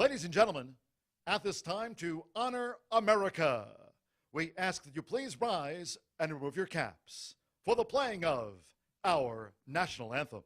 Ladies and gentlemen, at this time to honor America, we ask that you please rise and remove your caps for the playing of our national anthem.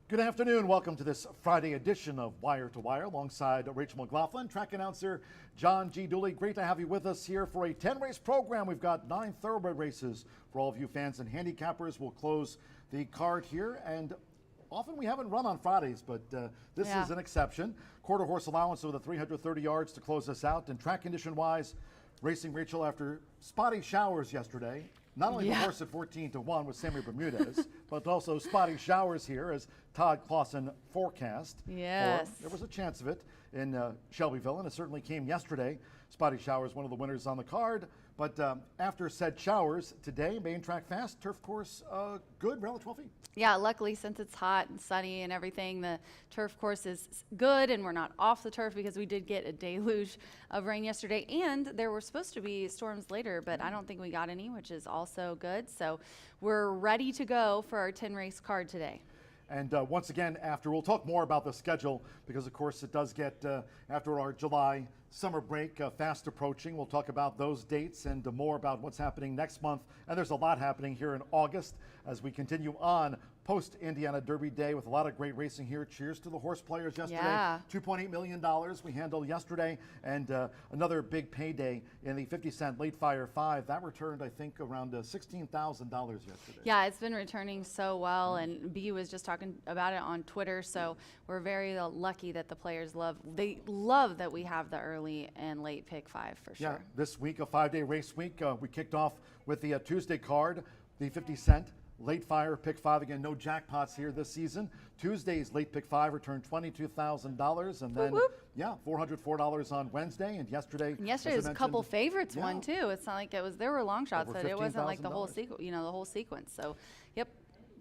Good afternoon. Welcome to this Friday edition of Wire to Wire alongside Rachel McLaughlin, track announcer John G. Dooley. Great to have you with us here for a 10-race program. We've got 9 thoroughbred races for all of you fans and handicappers. We'll close the card here, and often we haven't run on Fridays, but this is an exception. Quarter horse allowance over the 330 yards to close us out. And track condition-wise, racing, Rachel, after spotty showers yesterday. Not only the horse at 14-1 with Sammy Bermudez, but also spotty showers here as Todd Clausen forecast. Yes. There was a chance of it in Shelbyville, and it certainly came yesterday. Spotty showers, one of the winners on the card. But after said showers today, main track fast, turf course good, around the 12 feet. Yeah, luckily since it's hot and sunny and everything, the turf course is good and we're not off the turf because we did get a deluge of rain yesterday. And there were supposed to be storms later, but I don't think we got any, which is also good. So we're ready to go for our 10-race card today. And once again, we'll talk more about the schedule because, of course, it does get, after our July summer break fast approaching. We'll talk about those dates and more about what's happening next month. And there's a lot happening here in August as we continue on post-Indiana Derby Day with a lot of great racing here. Cheers to the horse players yesterday. Yeah. $2.8 million we handled yesterday, and another big payday in the 50-cent late fire 5. That returned, I think, around $16,000 yesterday. Yeah, it's been returning so well, and B was just talking about it on Twitter, so we're very lucky that the players love that we have the early and late pick 5 for sure. Yeah, this week, a 5-day race week, we kicked off with the Tuesday card, the 50-cent Late Fire, Pick 5 again, no jackpots here this season. Tuesday's Late Pick 5 returned $22,000, and then, yeah, $404 on Wednesday, and yesterday. And yesterday was a couple favorites one too. It's not like there were long shots, but it wasn't like the whole sequence, the whole sequence. So, yep.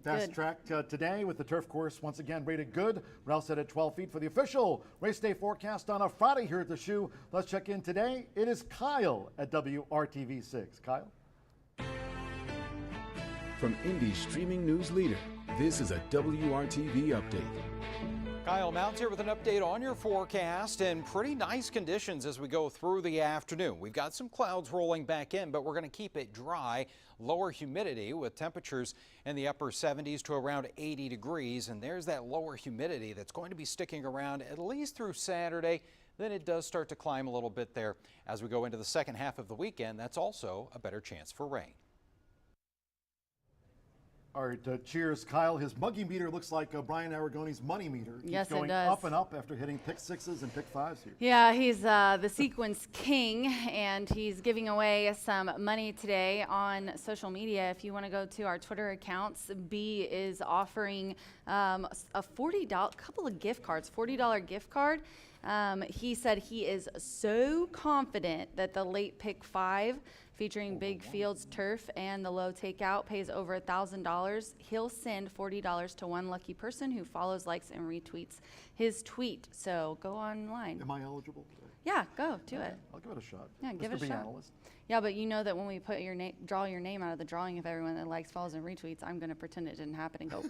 Fast track today with the turf course once again rated good. We're all set at 12 feet for the official race day forecast on a Friday here at the Shoe. Let's check in today. It is Kyle at WRTV6. Kyle? From Indy's streaming news leader, this is a WRTV update. Kyle Mounts here with an update on your forecast, and pretty nice conditions as we go through the afternoon. We've got some clouds rolling back in, but we're going to keep it dry. Lower humidity with temperatures in the upper 70s to around 80 degrees. And there's that lower humidity that's going to be sticking around at least through Saturday. Then it does start to climb a little bit there as we go into the second half of the weekend. That's also a better chance for rain. All right, cheers, Kyle. His muggy meter looks like Brian Aragone's money meter. Keeps yes, going it does. up and up after hitting pick 6s and pick 5s here. Yeah, he's the sequence king, and he's giving away some money today on social media. If you want to go to our Twitter accounts, B is offering a couple of gift cards, $40 gift card. He said he is so confident that the Late Pick 5 featuring Big Fields Turf and the low takeout pays over $1,000. He'll send $40 to one lucky person who follows, likes, and retweets his tweet. So go online. Am I eligible today? Yeah, go do it. I'll give it a shot. Yeah, give it a Mr. B shot. Analyst. Yeah, but you know that when we put your name, draw your name out of the drawing of everyone that likes, follows, and retweets, I'm going to pretend it didn't happen and go.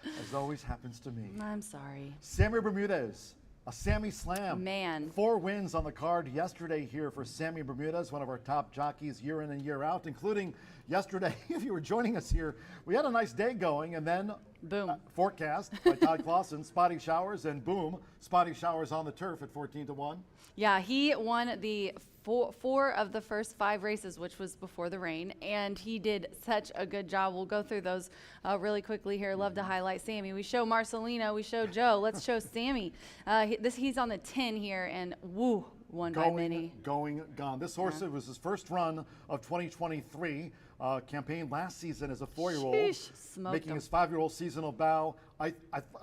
As always happens to me. I'm sorry. Sammy Bermudez, a Sammy Slam. Man. 4 wins on the card yesterday here for Sammy Bermudez, one of our top jockeys year in and year out, including yesterday. If you were joining us here, we had a nice day going, and then Boom. Forecast by Todd Clausen, spotty showers, and boom, spotty showers on the turf at 14-1. Yeah, he won the four of the first 5 races, which was before the rain, and he did such a good job. We'll go through those really quickly here. Love to highlight Sammy. We show Marcelino, we show Joe. Let's show Sammy. He's on the 10 here, and woo, won by many. Gone. This horse, it was his first run of 2023. Campaigned last season as a 4-year-old, making his 5-year-old seasonal bow. I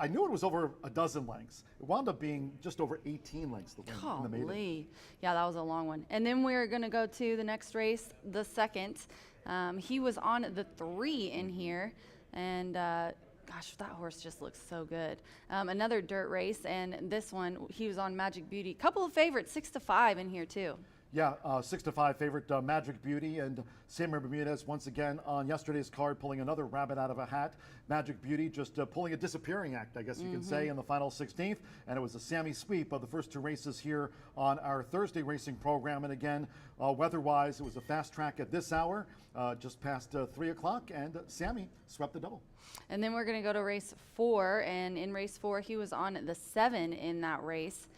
knew it was over a dozen lengths. It wound up being just over 18 lengths to win in the maiden. Golly. Yeah, that was a long one. And then we're going to go to the next race, the second. He was on the 3 in here, and gosh, that horse just looks so good. Another dirt race, and this one, he was on Magic Beauty. Couple of favorites, 6-5 in here too. Yeah, 6-5 favorite Magic Beauty, and Sammy Bermudez once again on yesterday's card pulling another rabbit out of a hat. Magic Beauty just pulling a disappearing act, I guess you can say, in the final 16th, and it was a Sammy sweep of the first 2 races here on our Thursday racing program. And again, weather-wise, it was a fast track at this hour, just past 3 o'clock, and Sammy swept the double. And then we're going to go to race 4, and in race 4, he was on the 7 in that race.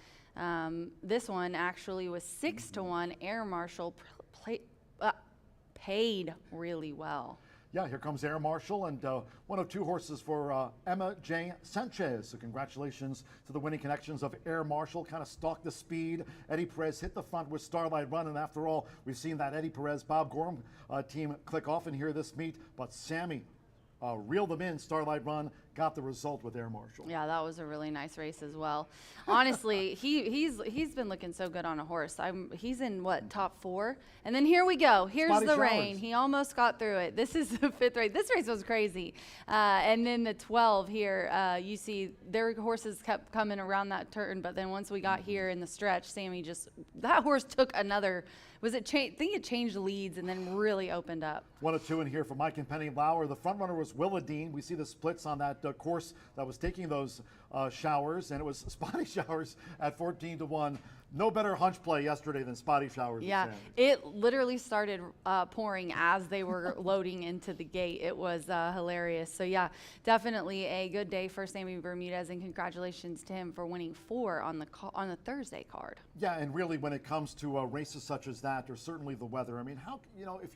This one actually was 6-1. Air Marshal paid really well. Yeah, here comes Air Marshal, and one of 2 horses for Emma J. Sanchez. So congratulations to the winning connections of Air Marshal. Kind of stalked the speed. Eddie Perez hit the front with Starlight Run, and after all, we've seen that Eddie Perez, Bob Gorham team click off in here this meet. But Sammy reeled them in. Starlight Run got the result with Air Marshal. Yeah, that was a really nice race as well. Honestly, he's been looking so good on a horse. He's in what, top 4? And then here we go. Here's Spotty the showers. rain. He almost got through it. This is the 5th race. This race was crazy. And then the 12 here, you see their horses kept coming around that turn, but then once we got here in the stretch, Sammy that horse took another. I think it changed leads and then really opened up. 1 of 2 in here for Mike and Penny Lauer. The front runner was Willadine. We see the splits on that course that was taking those showers, and it was spotty showers at 14-1. No better hunch play yesterday than spotty showers. Yeah, it literally started pouring as they were loading into the gate. It was hilarious. So yeah, definitely a good day for Sammy Bermudez, and congratulations to him for winning 4 on the Thursday card. Yeah, and really when it comes to races such as that, or certainly the weather, I mean,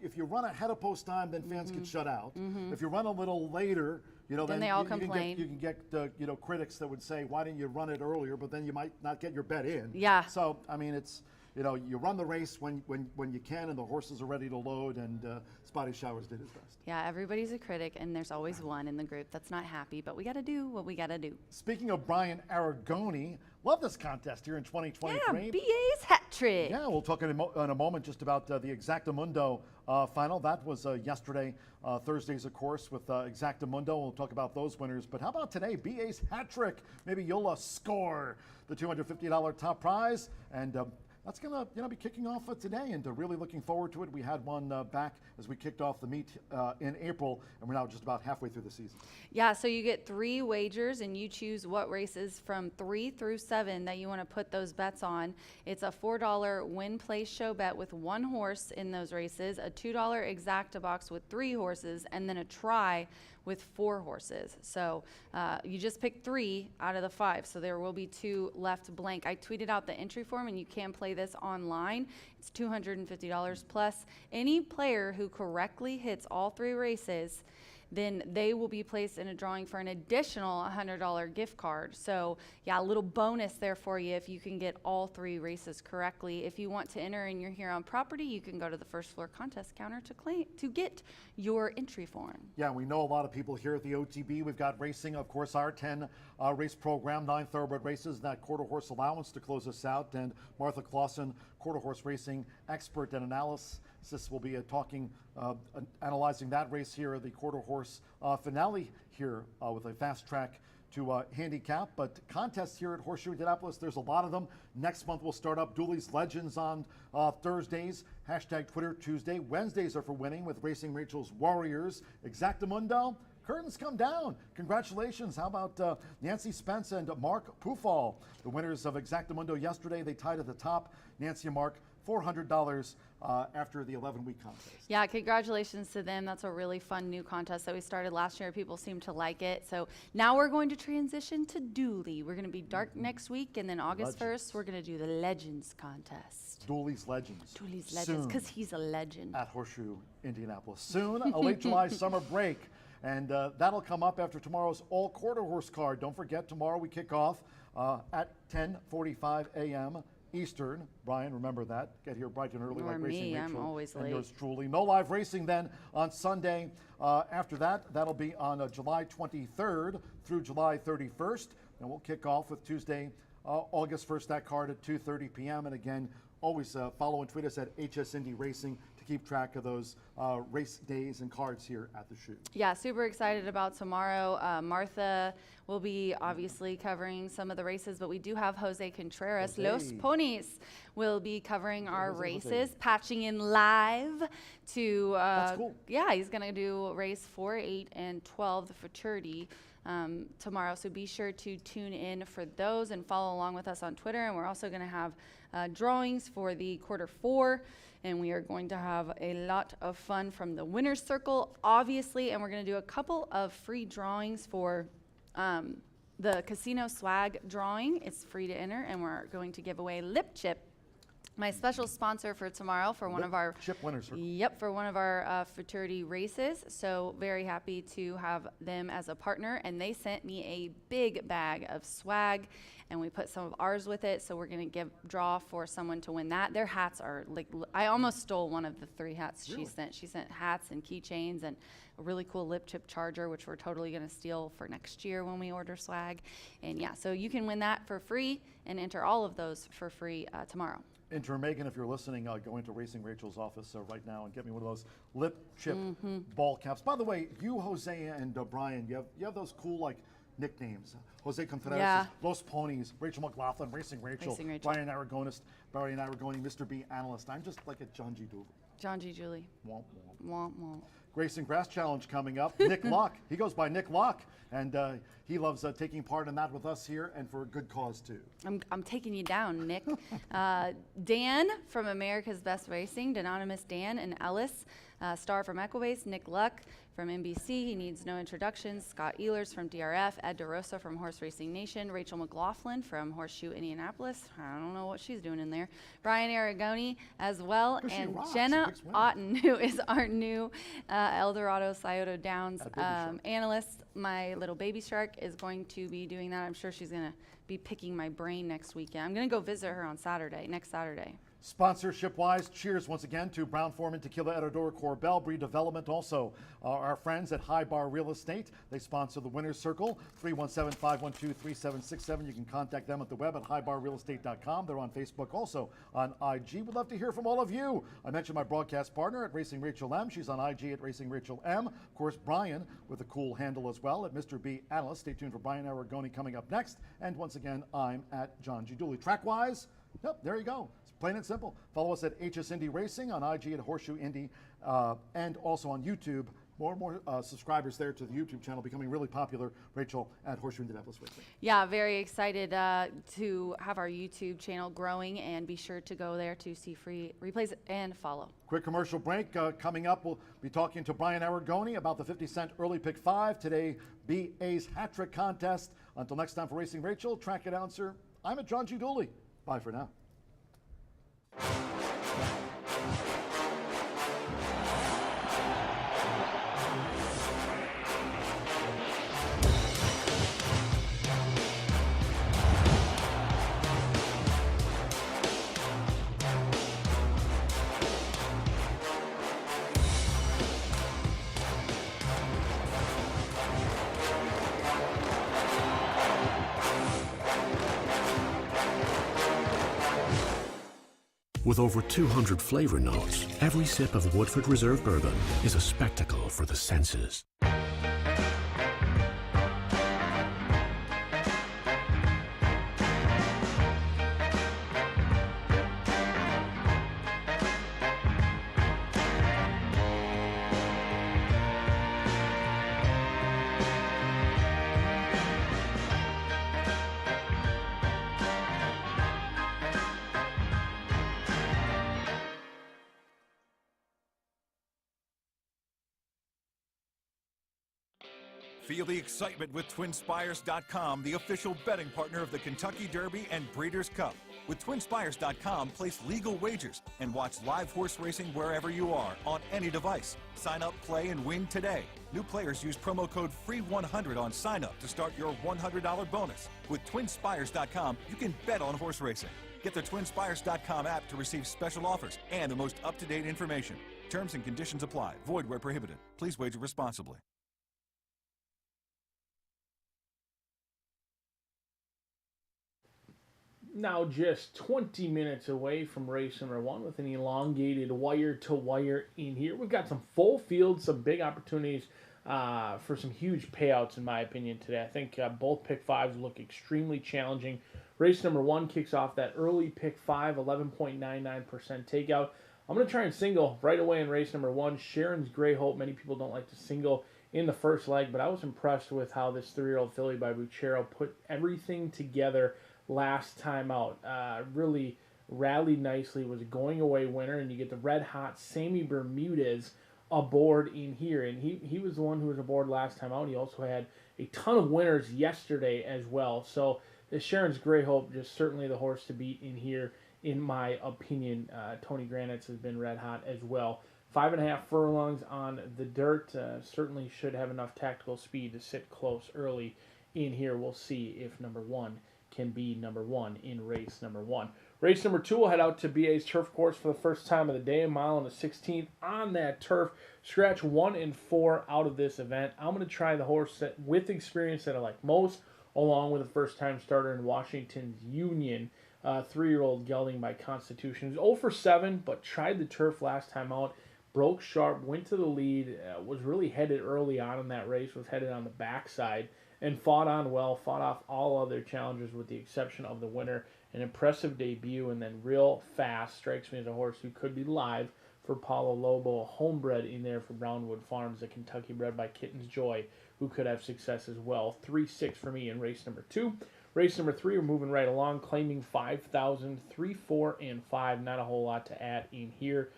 if you run ahead of post time, then fans get shut out. If you run a little later, then they all you complain. You can get critics that would say, why didn't you run it earlier? But then you might not get your bet in. Yeah. So I mean, it's you know, you run the race when you can, and the horses are ready to load. And Spotty Showers did his best. Yeah, everybody's a critic, and there's always one in the group that's not happy, but we got to do what we got to do. Speaking of Brian Aragoni, love this contest here in 2023. Yeah, BA's hat trick. Yeah, we'll talk in a moment just about the Exactamundo final. That was yesterday, Thursdays, of course, with Exactamundo. We'll talk about those winners. But how about today, BA's hat trick? Maybe you'll score the $250 top prize. And that's going to be kicking off today, and really looking forward to it. We had one back as we kicked off the meet in April, and we're now just about halfway through the season. Yeah, so you get 3 wagers, and you choose what races from 3 through 7 that you want to put those bets on. It's a $4 win, place, show bet with 1 horse in those races, a $2 exacta box with 3 horses, and then a try with 4 horses. So you just pick 3 out of the 5, so there will be 2 left blank. I tweeted out the entry form, and you can play this online. It's $250 plus. Any player who correctly hits all 3 races, then they will be placed in a drawing for an additional $100 gift card. So yeah, a little bonus there for you if you can get all 3 races correctly. If you want to enter and you're here on property, you can go to the first floor contest counter to get your entry form. Yeah, we know a lot of people here at the OTB. We've got racing, of course, our 10 race program, 9 thoroughbred races, that quarter horse allowance to close us out. And Martha Clausen, quarter horse racing expert and analysis, will be analyzing that race here at the quarter horse finale here with a fast track to handicap. But contests here at Horseshoe Indianapolis, there's a lot of them. Next month we'll start up Dooley's Legends on Thursdays, hashtag Twitter Tuesday. Wednesdays are for winning with Racing Rachel's Warriors. Exactamundo, curtains come down. Congratulations. How about Nancy Spence and Mark Pufall, the winners of Exactamundo yesterday? They tied at the top. Nancy and Mark, $400 after the 11-week contest. Yeah, congratulations to them. That's a really fun new contest that we started last year. People seem to like it. So now we're going to transition to Dooley. We're going to be dark next week, and then August 1st, we're going to do the Legends contest. Dooley's Legends. Dooley's Legends, because he's a legend. At Horseshoe Indianapolis. Soon, a late July summer break. And that'll come up after tomorrow's all quarter horse card. Don't forget, tomorrow we kick off at 10:45 a.m. Eastern. Brian, remember that. Get here bright and early Or like Racing me, Rachel I'm always and late. yours truly. No live racing then on Sunday. After that, that'll be on July 23rd through July 31st. And we'll kick off with Tuesday, August 1st, that card at 2:30 p.m. And again, always follow and tweet us at HS Indy Racing to keep track of those race days and cards here at the shoe. Yeah, super excited about tomorrow. Martha will be obviously covering some of the races, but we do have Jose Contreras. Los Ponies will be covering our races, patching in live to, That's cool. Yeah, he's going to do race 4, 8, and 12, the futurity, tomorrow. So be sure to tune in for those and follow along with us on Twitter. And we're also going to have drawings for the quarter 4. And we are going to have a lot of fun from the winner's circle, obviously. And we're going to do a couple of free drawings for the casino swag drawing. It's free to enter, and we're going to give away Lip Chip, my special sponsor for tomorrow for one of our Chip winners. Yep, for one of our futurity races. So very happy to have them as a partner, and they sent me a big bag of swag, and we put some of ours with it. So we're gonna draw for someone to win that. Their hats are like, I almost stole one of the 3 hats she sent. She sent hats and keychains and a really cool lip chip charger, which we're totally gonna steal for next year when we order swag. And yeah, so you can win that for free and enter all of those for free tomorrow. Enter Megan, if you're listening, go into Racing Rachel's office right now and get me one of those lip chip ball caps. By the way, you, Jose, and Brian, you have those cool like nicknames. Jose Contreras, Yeah. Los Ponies, Rachel McLaughlin, Racing Rachel, Brian Aragoni, Mr. B Analyst. I'm just like a John G. Dooley. John G. Julie. Womp womp. Womp womp. Grayson Grass Challenge coming up. Nick Locke, he goes by Nick Locke, and he loves taking part in that with us here, and for a good cause too. I'm taking you down, Nick. Dan from America's Best Racing, Anonymous Dan, and Ellis, Star from Equibase, Nick Luck from NBC, he needs no introductions, Scott Ehlers from DRF, Ed DeRosa from Horse Racing Nation, Rachel McLaughlin from Horseshoe Indianapolis, I don't know what she's doing in there, Brian Aragoni as well, and Jenna Otten, who is our new Eldorado Scioto Downs analyst. My little baby shark is going to be doing that. I'm sure she's going to be picking my brain next weekend. I'm going to go visit her on next Saturday. Sponsorship-wise, cheers once again to Brown Forman Tequila, Edador, Corbel, Breed Development. Also, our friends at High Bar Real Estate. They sponsor the Winner's Circle, 317-512-3767. You can contact them at the web at highbarrealestate.com. They're on Facebook, also on IG. We'd love to hear from all of you. I mentioned my broadcast partner at Racing Rachel M. She's on IG at Racing Rachel M. Of course, Brian with a cool handle as well at Mr. B Analyst. Stay tuned for Brian Aragoni coming up next. And once again, I'm at John G. Dooley. Track-wise, yep, there you go. Plain and simple. Follow us at HS Indy Racing, on IG at Horseshoe Indy, and also on YouTube. More and more subscribers there to the YouTube channel, becoming really popular. Rachel at Horseshoe Indianapolis Racing. Yeah, very excited to have our YouTube channel growing, and be sure to go there to see free replays and follow. Quick commercial break. Coming up, we'll be talking to Brian Aragoni about the 50-cent early pick 5. Today, BA's hat trick contest. Until next time, for Racing Rachel, track announcer, I'm at John G. Dooley. Bye for now. With over 200 flavor notes, every sip of Woodford Reserve Bourbon is a spectacle for the senses. Feel the excitement with TwinSpires.com, the official betting partner of the Kentucky Derby and Breeders' Cup. With TwinSpires.com, place legal wagers and watch live horse racing wherever you are on any device. Sign up, play, and win today. New players use promo code FREE100 on sign up to start your $100 bonus. With TwinSpires.com, you can bet on horse racing. Get the TwinSpires.com app to receive special offers and the most up-to-date information. Terms and conditions apply. Void where prohibited. Please wager responsibly. Now just 20 minutes away from race number 1 with an elongated wire-to-wire in here. We've got some full field, some big opportunities for some huge payouts in my opinion today. I think both pick 5s look extremely challenging. Race number 1 kicks off that early pick 5, 11.99% takeout. I'm going to try and single right away in race number 1. Sharon's Grey Hope. Many people don't like to single in the first leg, but I was impressed with how this 3-year-old filly by Buchero put everything together last time out. Really rallied nicely, was a going away winner, and you get the red hot Sammy Bermudez aboard in here, and he was the one who was aboard last time out. He also had a ton of winners yesterday as well. So the Sharon's Grey Hope, just certainly the horse to beat in here in my opinion. Tony Granitz has been red hot as well. 5.5 furlongs on the dirt, certainly should have enough tactical speed to sit close early in here. We'll see if number 1 can be number 1 in race number 1. Race number 2 will head out to BA's turf course for the first time of the day, a mile and a 16th on that turf. Scratch 1 and 4 out of this event. I'm going to try the horse with experience that I like most, along with a first-time starter in Washington's Union, 3-year-old gelding by Constitution. He was 0 for 7, but tried the turf last time out. Broke sharp, went to the lead, was really headed early on in that race, was headed on the backside, and fought on well, fought off all other challengers with the exception of the winner. An impressive debut, and then real fast. Strikes me as a horse who could be live for Paulo Lobo, a homebred in there for Brownwood Farms, a Kentucky bred by Kitten's Joy, who could have success as well. 3-6 for me in race number 2. Race number 3, we're moving right along, claiming 5,000, 3, 4, and 5. Not a whole lot to add in here.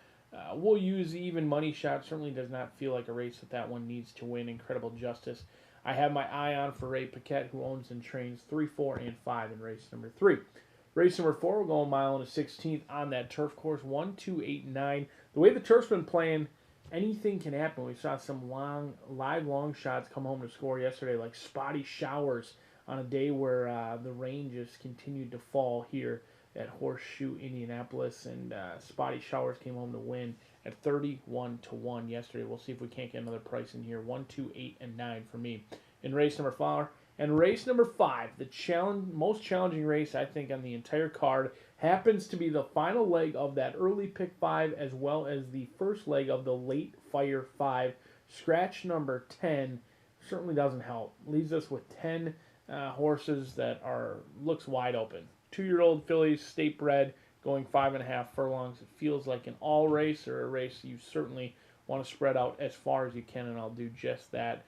We'll use the even money shot. Certainly does not feel like a race that one needs to win. Incredible Justice I have my eye on for Ray Paquette, who owns and trains 3, 4, and 5 in race number 3. Race number 4, we're going a mile and a 16th on that turf course, 1, 2, 8, 9. The way the turf's been playing, anything can happen. We saw some long shots come home to score yesterday, like Spotty Showers on a day where the rain just continued to fall here at Horseshoe Indianapolis, and spotty showers came home to win at 31-1 yesterday. We'll see if we can't get another price in here. 1, 2, 8, and 9 for me in race number 4. And race number 5, the most challenging race I think on the entire card, happens to be the final leg of that early pick 5, as well as the first leg of the late fire 5. Scratch number 10 certainly doesn't help. Leaves us with 10 horses that looks wide open. 2-year-old fillies, state bred, going 5.5 furlongs. It feels like an all race, or a race you certainly want to spread out as far as you can, and I'll do just that.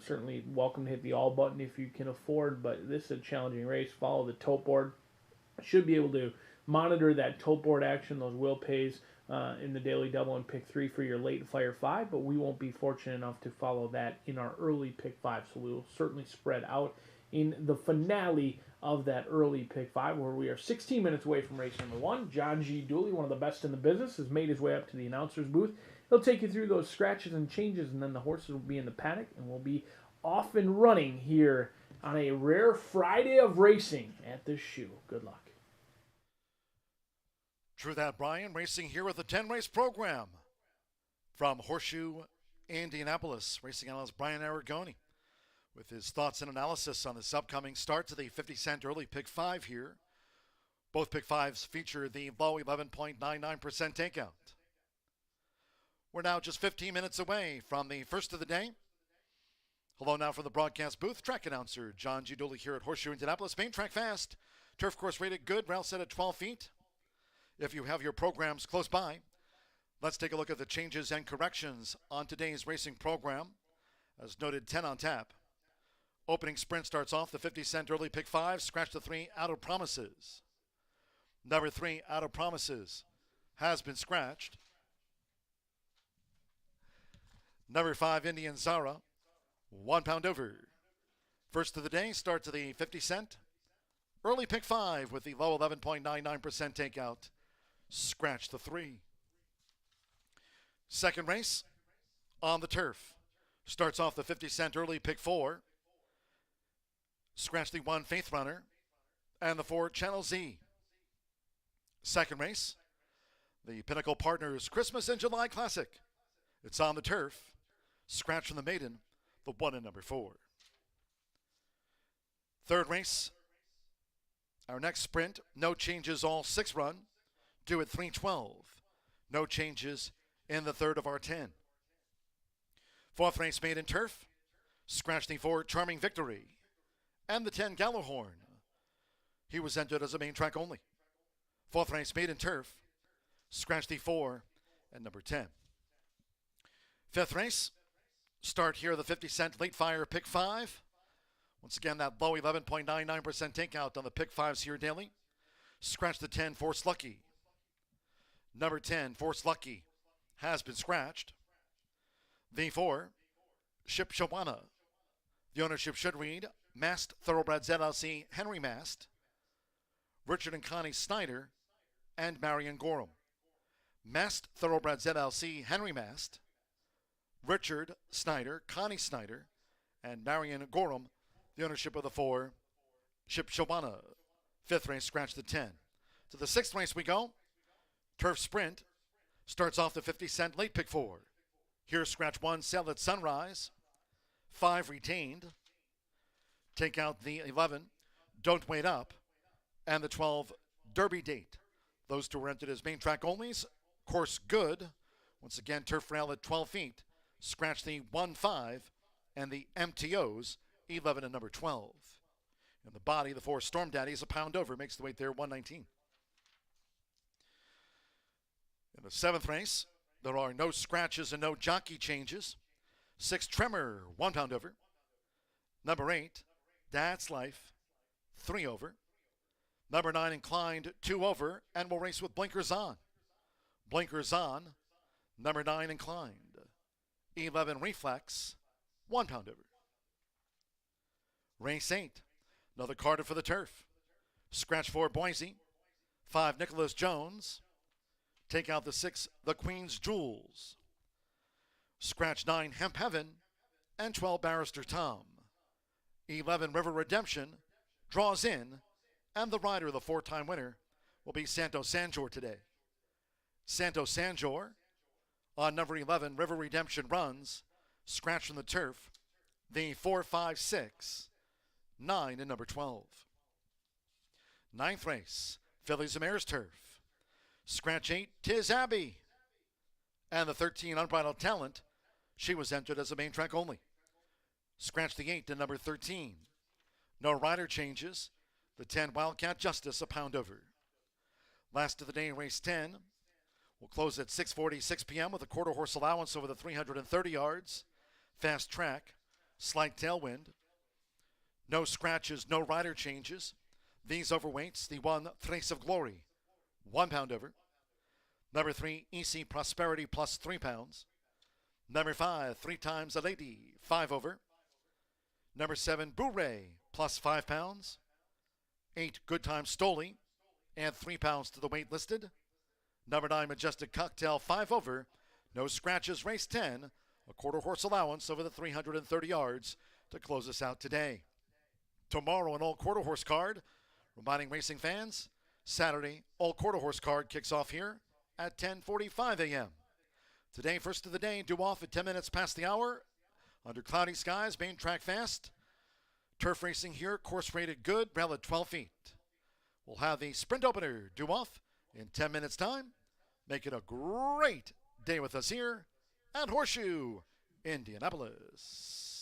Certainly welcome to hit the all button if you can afford, but this is a challenging race. Follow the tote board. Should be able to monitor that tote board action, those will pays in the daily double and pick 3 for your late fire 5, but we won't be fortunate enough to follow that in our early pick 5, so we will certainly spread out in the finale of that early pick 5, where we are 16 minutes away from race number 1. John G. Dooley, one of the best in the business, has made his way up to the announcer's booth. He'll take you through those scratches and changes, and then the horses will be in the paddock, and we'll be off and running here on a rare Friday of racing at the shoe. Good luck. True that, Brian. Racing here with the 10-race program from Horseshoe Indianapolis. Racing analyst Brian Aragoni with his thoughts and analysis on this upcoming start to the 50-cent early pick 5 here. Both pick 5s feature the low 11.99% takeout. We're now just 15 minutes away from the first of the day. Hello now from the broadcast booth. Track announcer John G. Dooley here at Horseshoe Indianapolis. Main track fast. Turf course rated good. Rail set at 12 feet. If you have your programs close by, let's take a look at the changes and corrections on today's racing program. As noted, 10 on tap. Opening sprint starts off the 50-cent early pick 5. Scratch the 3 out of promises. Number 3 out of promises has been scratched. Number 5, Indian Zara, 1 pound over. First of the day, start to the 50-cent. Early pick 5 with the low 11.99% takeout. Scratch the 3. Second race on the turf. Starts off the 50-cent early pick 4. Scratch the 1 Faith Runner and the 4 Channel Z. Second race, the Pinnacle Partners Christmas in July Classic. It's on the turf. Scratch from the maiden, the 1 and number 4. Third race, our next sprint, no changes, all 6 run, due at 3:12. No changes in the third of our 10. Fourth race made in turf, scratch the 4 Charming Victory and the 10 Gallahorn. He was entered as a main track only. Fourth race made in turf, scratch the 4 and number 10. Fifth race, start here the 50-cent late fire pick 5. Once again, that low 11.99% takeout on the pick 5s here daily. Scratch the 10 Force Lucky. Number 10 Force Lucky has been scratched. The 4 Ship Shawana. The ownership should read Mast Thoroughbreds LLC Henry Mast, Richard and Connie Snyder, and Marion Gorham. Mast Thoroughbreds LLC Henry Mast, Richard Snyder, Connie Snyder, and Marion Gorham. The ownership of the 4 Ship Shawana. Fifth race, scratch the 10. To the sixth race we go. Turf Sprint starts off the 50-cent late pick 4. Here's scratch 1, Sail at Sunrise. 5 retained. Take out the 11, Don't Wait Up, and the 12, Derby Date. Those two were entered as main track onlys. Course good. Once again, turf rail at 12 feet. Scratch the 1-5 and the MTOs, 11 and number 12. In the body, the 4 Storm Daddies, a pound over, makes the weight there, 119. In the seventh race, there are no scratches and no jockey changes. 6 Tremor, 1 pound over. Number 8, Dad's Life, 3 over. Number 9, Inclined, 2 over, and will race with Blinkers On. Blinkers On, number 9, Inclined. 11, Reflex, 1 pound over. Race 8, another Carter for the turf. Scratch 4, Boise. 5, Nicholas Jones. Take out the 6, The Queen's Jewels. Scratch 9, Hemp Heaven, and 12, Barrister Tom. 11 River Redemption draws in, and the rider, the 4-time winner, will be Santo Sanjor today. Santo Sanjor on number 11 River Redemption runs, scratch from the turf, the 4, 5, 6, 9, and number 12. Ninth race, Fillies and Mares Turf. Scratch 8, Tiz Abbey. And the 13 Unbridled Talent, she was entered as a main track only. Scratch the 8 to number 13. No rider changes. The 10 Wildcat Justice a pound over. Last of the day, race 10. We'll close at 6:46 p.m. with a quarter horse allowance over the 330 yards. Fast track, slight tailwind. No scratches, no rider changes. These overweights, the 1 Trace of Glory, 1 pound over. Number 3, EC Prosperity plus 3 pounds. Number 5, 3 times a lady, 5 over. Number 7, Boo-Ray, plus 5 pounds. 8, Good Time Stoli, and 3 pounds to the weight listed. Number 9, Majestic Cocktail, 5 over. No scratches, race 10. A quarter horse allowance over the 330 yards to close us out today. Tomorrow, an all quarter horse card. Reminding racing fans, Saturday, all quarter horse card kicks off here at 10:45 a.m. Today, first of the day, due off at 10 minutes past the hour. Under cloudy skies, main track fast. Turf racing here, course rated good, rail at 12 feet. We'll have the sprint opener due off in 10 minutes time. Make it a great day with us here at Horseshoe Indianapolis.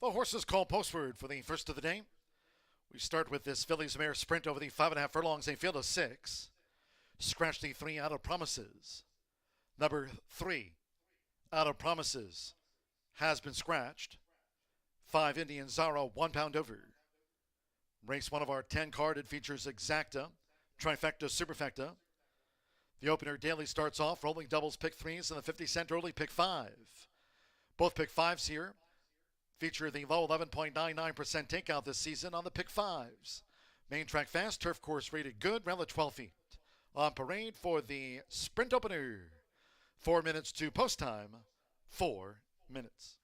The horses call postward for the first of the day. We start with this Fillies Mare sprint over the 5.5 furlongs, a field of 6. Scratch the 3 out of Promises. Number 3 out of Promises has been scratched. 5 Indian Zara, 1 pound over. Race 1 of our 10 card, it features Exacta, Trifecta, Superfecta. The opener daily starts off, rolling doubles, pick 3s, and the 50-cent early pick 5. Both pick 5s here feature the low 11.99% takeout this season on the pick 5s. Main track fast, turf course rated good, round the 12 feet. On parade for the sprint opener. 4 minutes to post time, 4 minutes.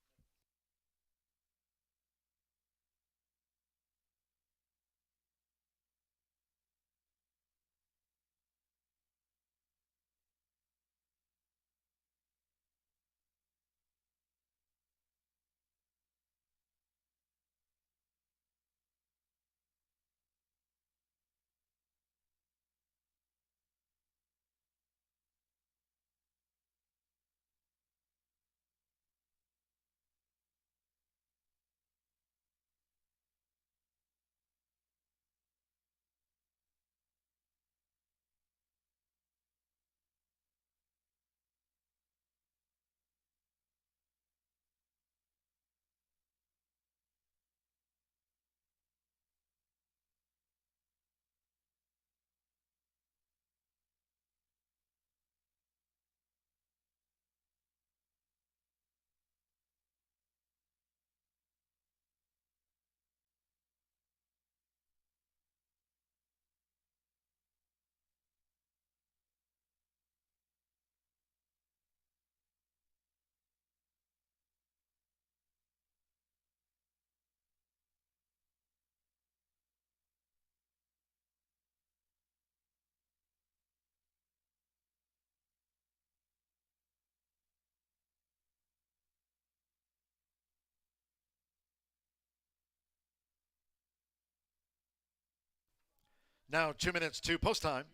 Now 2 minutes to post time,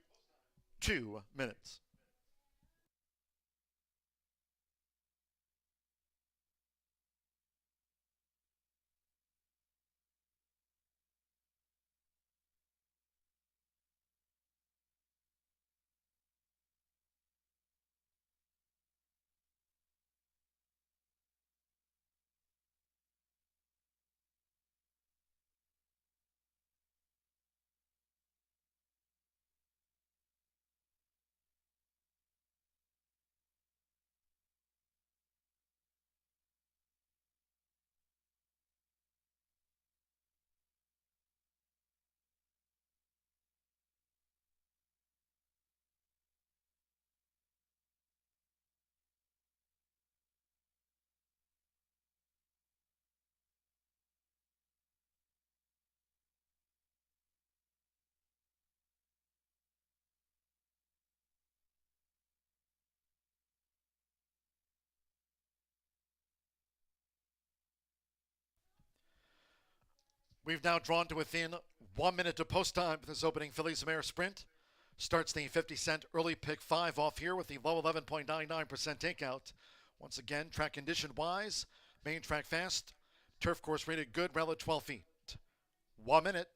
2 minutes. We've now drawn to within 1 minute to post time for this opening Fillies Mare sprint. Starts the 50-cent early pick 5 off here with the low 11.99% takeout. Once again, track condition wise, main track fast, turf course rated good, relative 12 feet. 1 minute.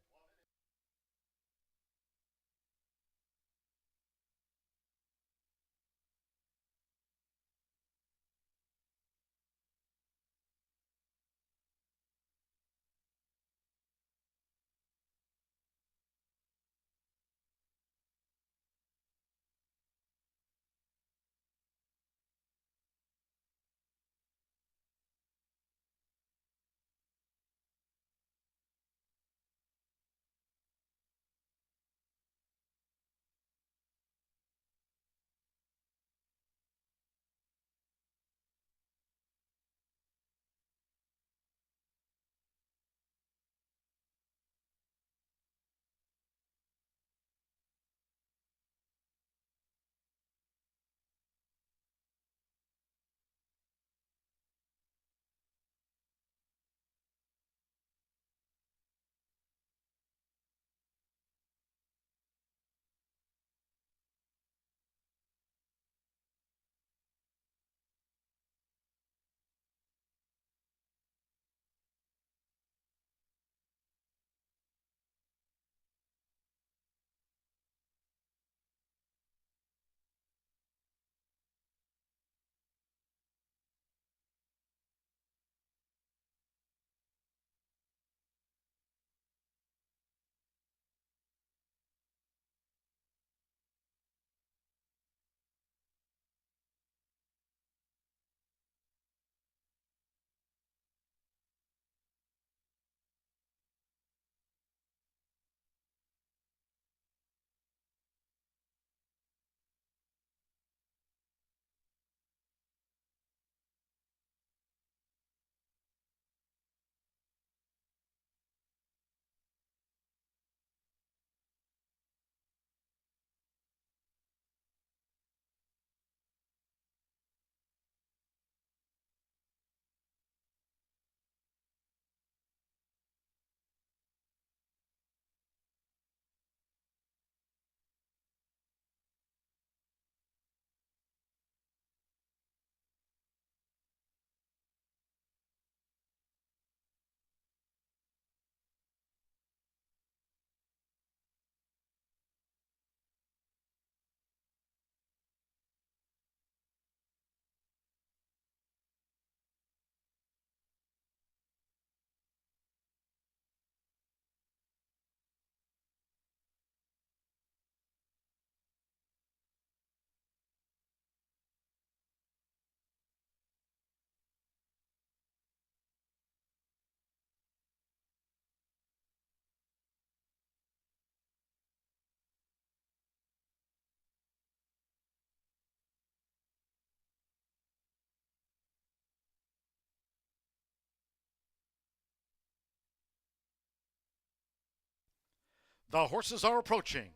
The horses are approaching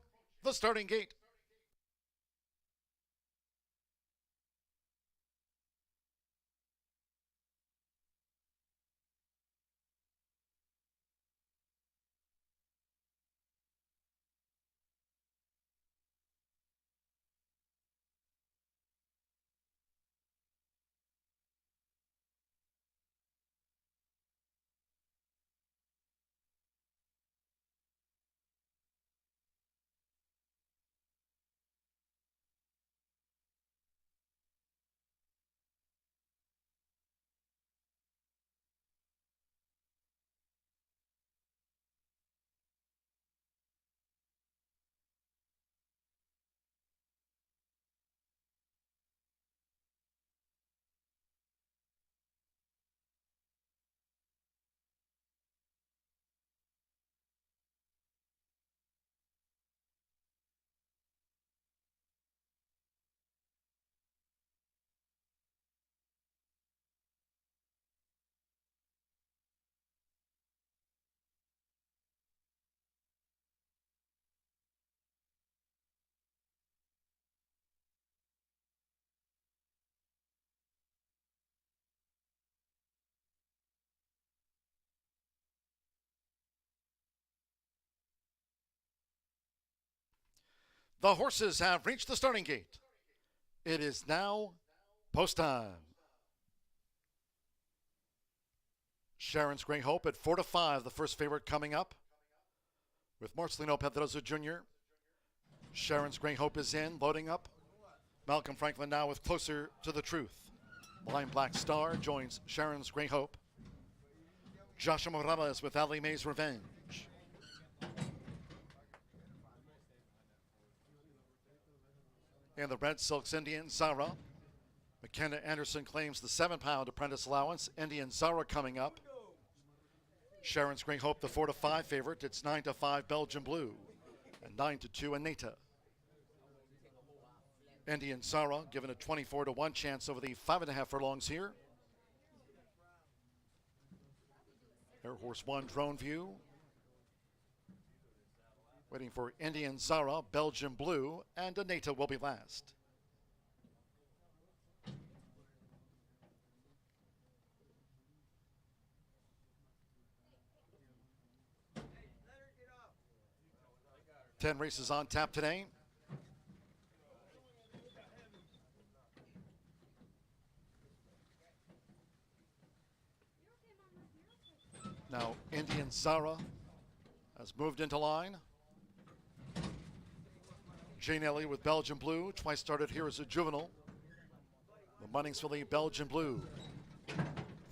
the starting gate. The horses have reached the starting gate. It is now post time. Sharon's Great Hope at 4-5, the first favorite coming up with Marcelino Pedroza Jr. Sharon's Great Hope is in, loading up. Malcolm Franklin now with Closer to the Truth. Blind Black Star joins Sharon's Great Hope. Joshua Morales with Ali May's Revenge. And the Red Silks Indian Zara. McKenna Anderson claims the 7-pound apprentice allowance. Indian Zara coming up. Sharon's Great Hope, the 4-5 favorite. It's 9-5 Belgian Blue and 9-2 Anita. Indian Zara given a 24-1 chance over the 5.5 furlongs here. Air Horse 1 drone view. Waiting for Indian Zara, Belgian Blue, and Anita will be last. Ten races on tap today. Now Indian Zara has moved into line. Jane Elliott with Belgian Blue, twice started here as a juvenile. The Munnings filly Belgian Blue.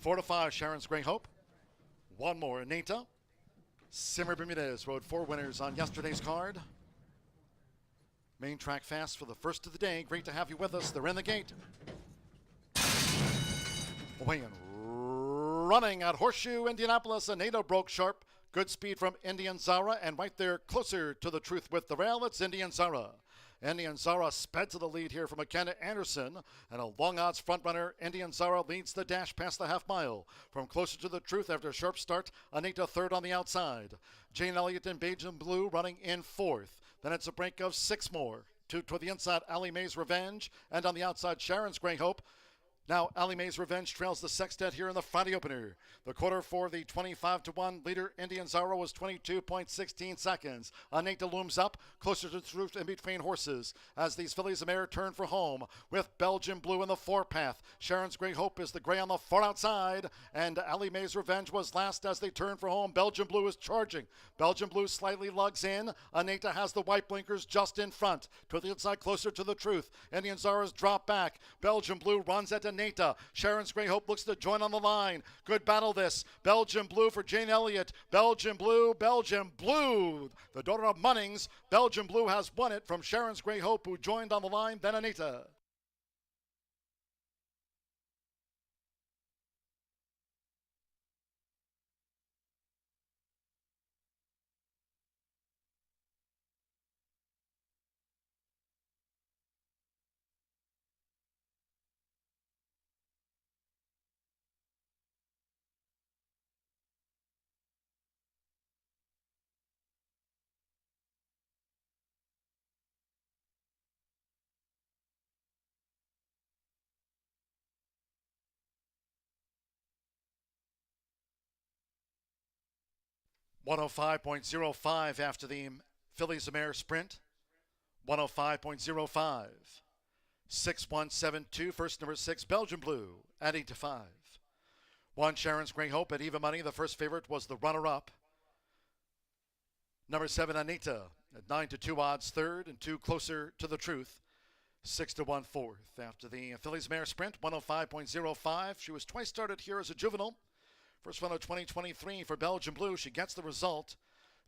4-5 Sharon's Great Hope. One more Anita. Simmer Bermudez rode 4 winners on yesterday's card. Main track fast for the first of the day. Great to have you with us. They're in the gate. Away and running at Horseshoe Indianapolis. Anita broke sharp. Good speed from Indian Zara, and right there closer to the truth with the rail, it's Indian Zara. Indian Zara sped to the lead here from McKenna Anderson, and a long odds front runner. Indian Zara leads the dash past the half mile. From closer to the truth after a sharp start, Anita third on the outside. Jane Elliott in Belgian Blue running in fourth. Then it's a break of 6 more. Two toward the inside, Ali May's Revenge, and on the outside, Sharon's Great Hope. Now, Ali May's Revenge trails the Sextet here in the Friday opener. The quarter for the 25-1 leader, Indian Zara, was 22.16 seconds. Anita looms up, closer to the truth in between horses, as these fillies of mare turn for home, with Belgian Blue in the 4-path. Sharon's Great Hope is the gray on the far outside, and Ali May's Revenge was last as they turn for home. Belgian Blue is charging. Belgian Blue slightly lugs in. Anita has the white blinkers just in front. To the inside, closer to the truth. Indian Zara's drop back. Belgian Blue runs at Anita. Sharon's Great Hope looks to join on the line. Good battle this. Belgian Blue for Jane Elliott. Belgian Blue, Belgian Blue. The daughter of Munnings. Belgian Blue has won it from Sharon's Great Hope, who joined on the line, then Anita. 105.05 after the Phillies Mare Sprint. 105.05. 6-1-7-2, first number 6, Belgian Blue at 8-5. 1, Sharon's Grey Hope at even money. The first favorite was the runner-up. Number 7, Anita at 9-2 odds, third, and 2 closer to the truth. 6-1 fourth. After the Phillies Mare Sprint, 105.05. She was twice started here as a juvenile. First one of 2023 for Belgian Blue. She gets the result.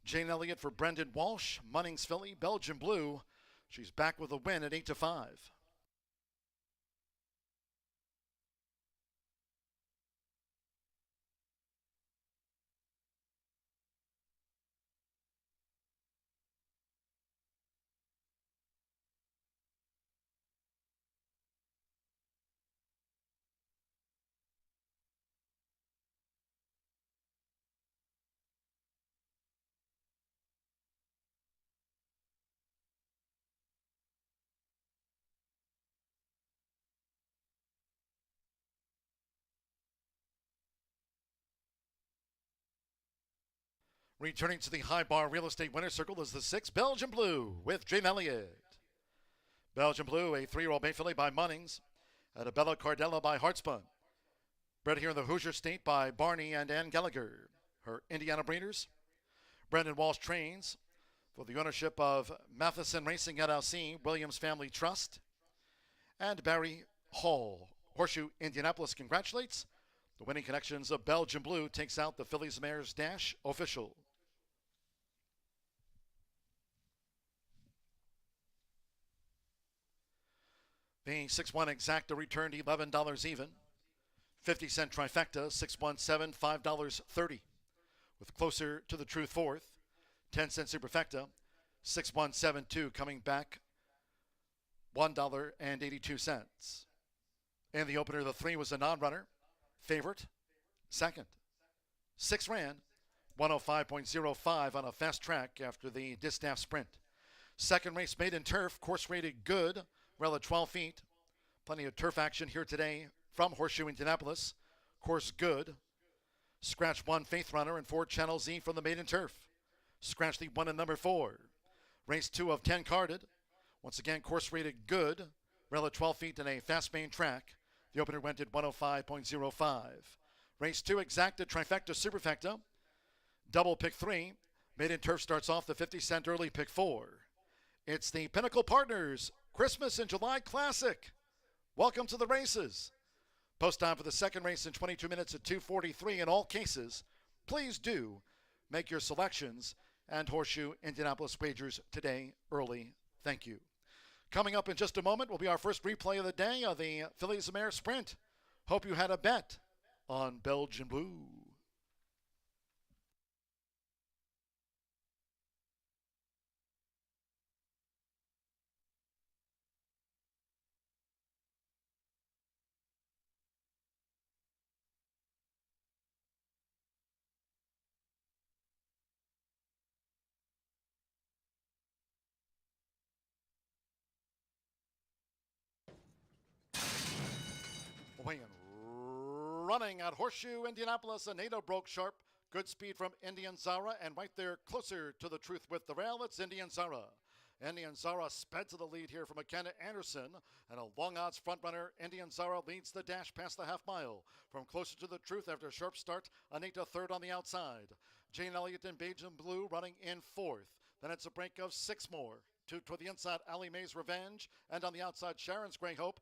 Jane Elliott for Brendan Walsh. Munnings filly, Belgian Blue. She's back with a win at 8-5. Returning to the high bar real estate winner's circle is the 6, Belgian Blue with Jane Elliott. Belgian Blue, a 3-year-old bay filly by Munnings. At a Bella Cardella by Hartspun. Bred here in the Hoosier State by Barney and Ann Gallagher. Her Indiana breeders. Brendan Walsh trains for the ownership of Matheson Racing LLC, Williams Family Trust. And Barry Hall. Horseshoe Indianapolis congratulates. The winning connections of Belgian Blue takes out the Phillies Mares Dash official. The 6-1 exacta returned $11 even. 50-cent trifecta, 617, $5.30. With closer to the truth fourth. 10-cent superfecta, 6172 coming back $1.82. In the opener, the 3 was a non-runner. Favorite, second. 6 ran, 105.05 on a fast track after the distaff sprint. Second race made in turf, course rated good, well at 12 feet. Plenty of turf action here today from Horseshoe Indianapolis. Course good. Scratch 1 Faith Runner and 4 Channel Z from the maiden turf. Scratch the 1 and number 4. Race 2 of 10 carded. Once again, course rated good, well at 12 feet in a fast main track. The opener went at 105.05. Race 2 exacta trifecta superfecta. Double pick 3. Maiden turf starts off the 50-cent early pick 4. It's the Pinnacle Partners Christmas in July Classic. Welcome to the races. Post time for the second race in 22 minutes at 2:43 in all cases. Please do make your selections and Horseshoe Indianapolis wagers today early. Thank you. Coming up in just a moment will be our first replay of the day of the Phillies Mare Sprint. Hope you had a bet on Belgian Blue. Weighing running at Horseshoe Indianapolis, a NATO broke sharp. Good speed from Indian Zara, and right there closer to the truth with the rail, it's Indian Zara. Indian Zara sped to the lead here from McKenna Anderson, and a long odds front runner. Indian Zara leads the dash past the half mile. From closer to the truth after a sharp start, Anita third on the outside. Jane Elliott and Belgian Blue running in fourth. Then it's a break of 6 more. 2 toward the inside, Allie Mae's Revenge, and on the outside, Sharon's Grey Hope.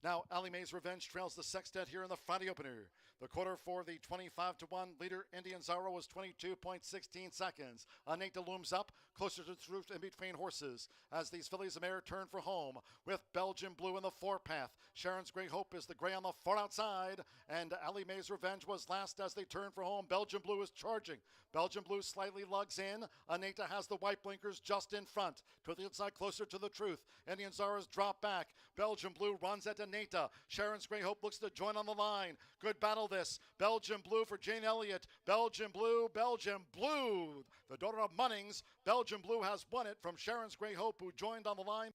Now, Allie Mae's Revenge trails the sextet here in the Friday opener. The quarter for the 25-1 leader, Indian Zara, was 22.16 seconds. Anita looms up, closer to the truth in between horses, as these fillies of mare turn for home, with Belgian Blue in the forepath. Sharon's Grey Hope is the gray on the far outside, and Allie Mae's Revenge was last as they turn for home. Belgian Blue is charging. Belgian Blue slightly lugs in. Anita has the white blinkers just in front. To the inside, closer to the truth. Indian Zara's drop back. Belgian Blue runs at Anita. Sharon's Grey Hope looks to join on the line. Good battle this. Belgian Blue for Jane Elliott. Belgian Blue, Belgian Blue. The daughter of Munnings. Belgian Blue has won it from Sharon's Grey Hope, who joined on the line.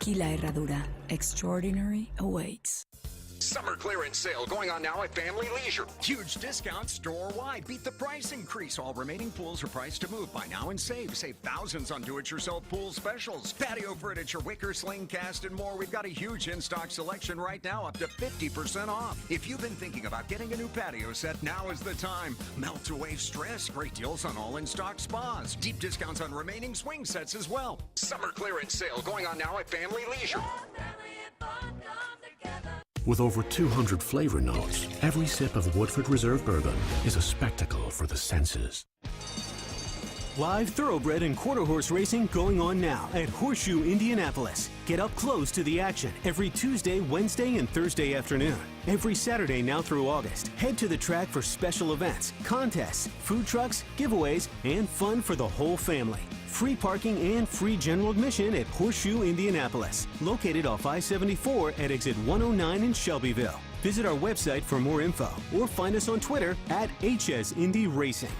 Aquí la herradura. Extraordinary awaits. Summer clearance sale going on now at Family Leisure. Huge discounts store-wide. Beat the price increase. All remaining pools are priced to move. Buy now and save. Save thousands on do-it-yourself pool specials. Patio furniture, wicker, sling cast, and more. We've got a huge in-stock selection right now, up to 50% off. If you've been thinking about getting a new patio set, now is the time. Melt away stress. Great deals on all in-stock spas. Deep discounts on remaining swing sets as well. Summer clearance sale going on now at Family Leisure. With over 200 flavor notes, every sip of Woodford Reserve Bourbon is a spectacle for the senses. Live thoroughbred and quarter horse racing going on now at Horseshoe Indianapolis. Get up close to the action every Tuesday, Wednesday, and Thursday afternoon. Every Saturday now through August, head to the track for special events, contests, food trucks, giveaways, and fun for the whole family. Free parking and free general admission at Horseshoe Indianapolis, located off I-74 at exit 109 in Shelbyville. Visit our website for more info or find us on Twitter at HS Indy Racing.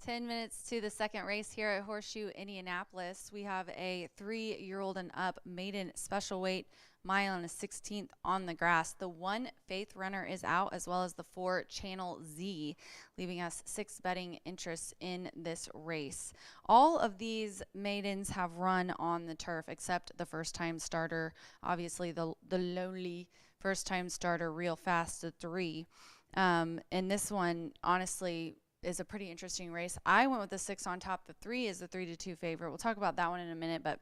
10 minutes to the second race here at Horseshoe Indianapolis. We have a 3-year-old and up maiden special weight mile and a 16th on the grass. The 1 Faith runner is out, as well as the 4 Channel Z, leaving us 6 betting interests in this race. All of these maidens have run on the turf except the first-time starter, obviously the lonely first-time starter, Real Fast, the 3. And this one, honestly, is a pretty interesting race. I went with the 6 on top. The 3 is the 3-2 favorite. We'll talk about that one in a minute, but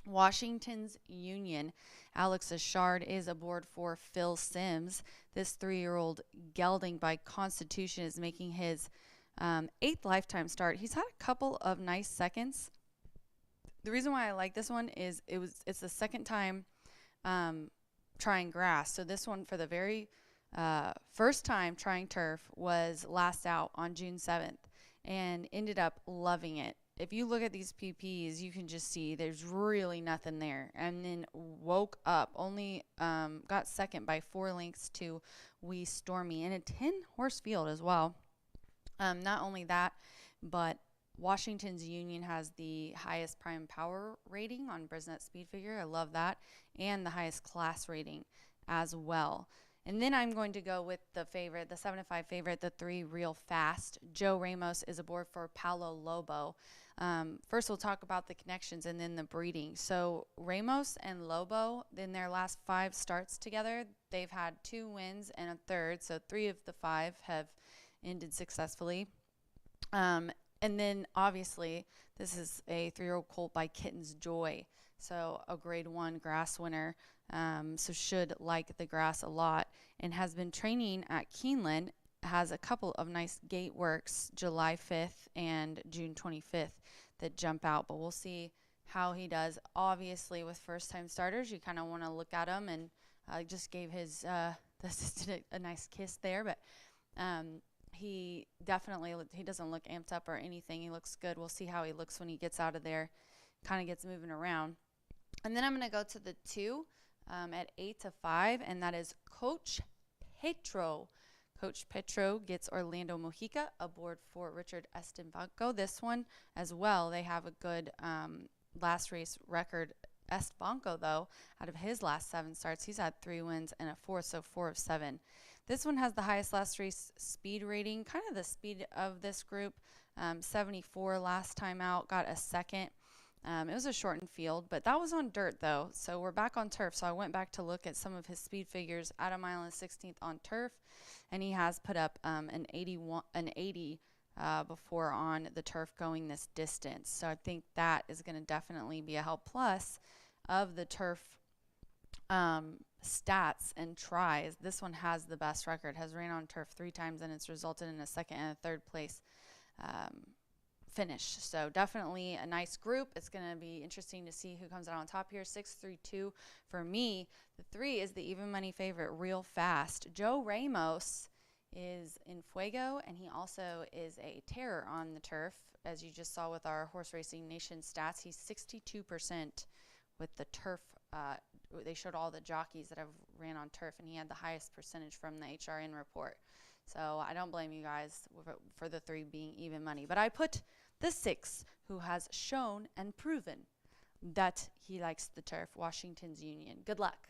Washington's Union, Alex Ashard is aboard for Phil Sims. This 3-year-old gelding by Constitution is making his 8th lifetime start. He's had a couple of nice seconds. The reason why I like this one is it's the second time trying grass. So this one, for the very first time trying turf, was last out on June 7th and ended up loving it. If you look at these PPs, you can just see there's really nothing there. And then woke up, only got second by 4 lengths to Wee Stormy in a 10-horse field as well. Not only that, but Washington's Union has the highest prime power rating on Brisnet Speed Figure. I love that. And the highest class rating as well. And then I'm going to go with the favorite, the 7-5 favorite, the 3 Real Fast. Joe Ramos is aboard for Paulo Lobo. First, we'll talk about the connections and then the breeding. So Ramos and Lobo, in their last 5 starts together, they've had 2 wins and a third. So 3 of the 5 have ended successfully. And then, obviously, this is a 3-year-old colt by Kitten's Joy. So a grade 1 grass winner. So should like the grass a lot, and has been training at Keeneland. Has a couple of nice gate works July 5th and June 25th that jump out, but we'll see how he does. Obviously, with first-time starters, you kind of want to look at him, and just gave his the assistant a nice kiss there, but he doesn't look amped up or anything. He looks good. We'll see how he looks when he gets out of there, kind of gets moving around. And then I'm going to go to the 2 at 8-5, and that is Coach Petro. Coach Petro gets Orlando Mojica aboard for Richard Estebanco. This one as well, they have a good last race record. Estebanco, though, out of his last 7 starts, he's had 3 wins and a 4, so 4 of 7. This one has the highest last race speed rating, kind of the speed of this group. 74 last time out, got a second. It was a shortened field, but that was on dirt, though. So we're back on turf. So I went back to look at some of his speed figures at a mile and 16th on turf, and he has put up an 80 before on the turf going this distance. So I think that is going to definitely be a help. Plus, of the turf stats and tries, this one has the best record. Has ran on turf 3 times, and it's resulted in a 2nd and a 3rd place finish. So definitely a nice group. It's going to be interesting to see who comes out on top here. 6-3-2 for me. The 3 is the even money favorite, Real Fast. Joe Ramos is in Fuego, and he also is a terror on the turf. As you just saw with our Horse Racing Nation stats, he's 62% with the turf. They showed all the jockeys that have ran on turf, and he had the highest percentage from the HRN report. So I don't blame you guys for the 3 being even money. But I put the 6, who has shown and proven that he likes the turf, Washington's Union. Good luck.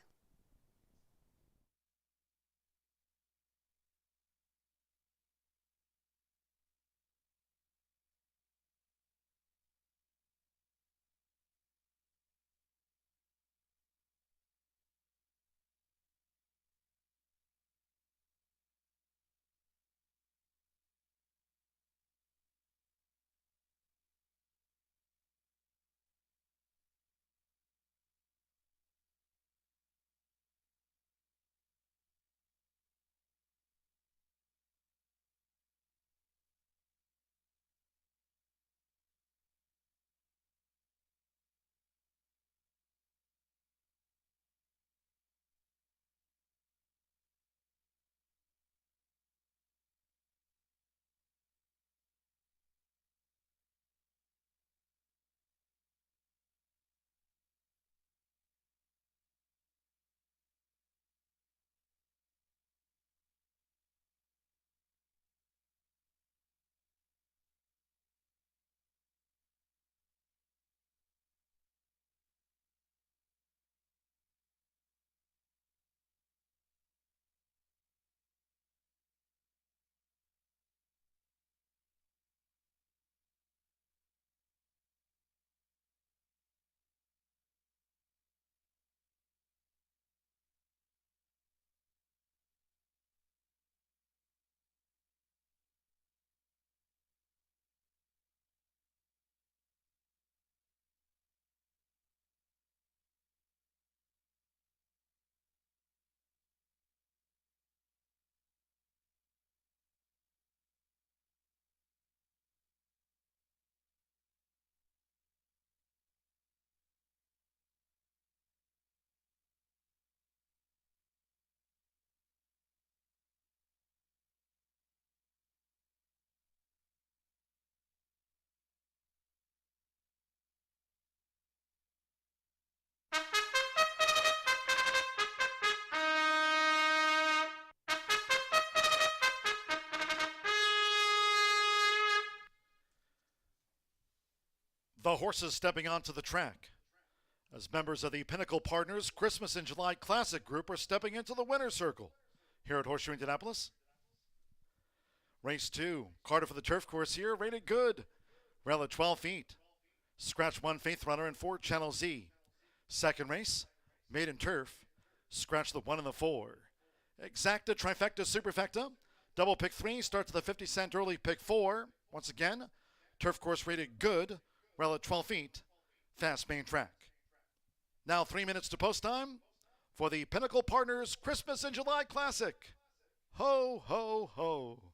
the horses stepping onto the track, as members of the Pinnacle Partners Christmas in July Classic group are stepping into the winner's circle here at Horseshoe Indianapolis. Race 2, Carter for the turf course here, rated good. Rail at 12 feet. Scratch 1 Faith Runner and 4 Channel Z. Second race, Maiden Turf. Scratch the 1 and the 4. Exacta, Trifecta, Superfecta. Double pick 3, start to the 50 cent early pick 4. Once again, turf course rated good. Rail at 12 feet. Fast main track. Now 3 minutes to post time for the Pinnacle Partners Christmas in July Classic. Ho, ho, ho.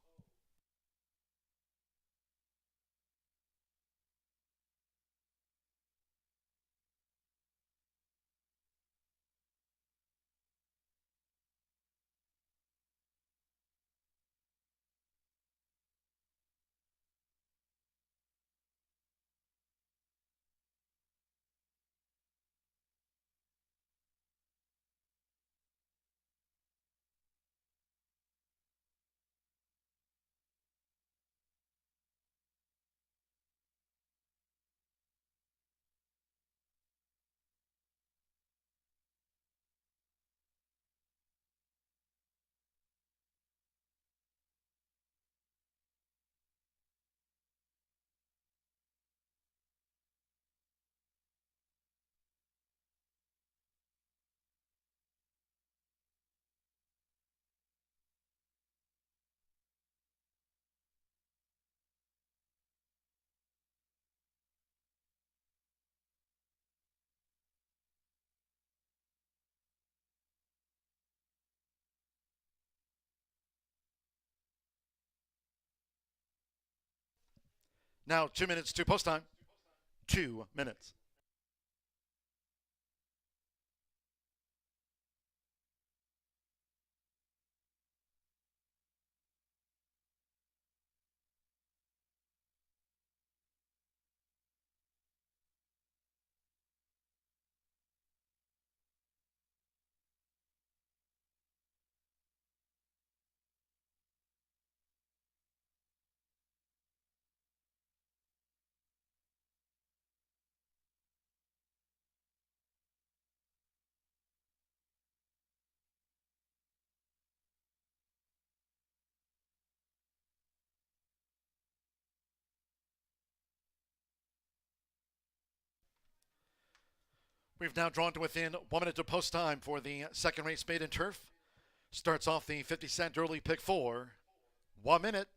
Now 2 minutes to post time. 2 minutes. We've now drawn to within 1 minute to post time for the second race, Maiden Turf. Starts off the 50 cent early pick 4. 1 minute.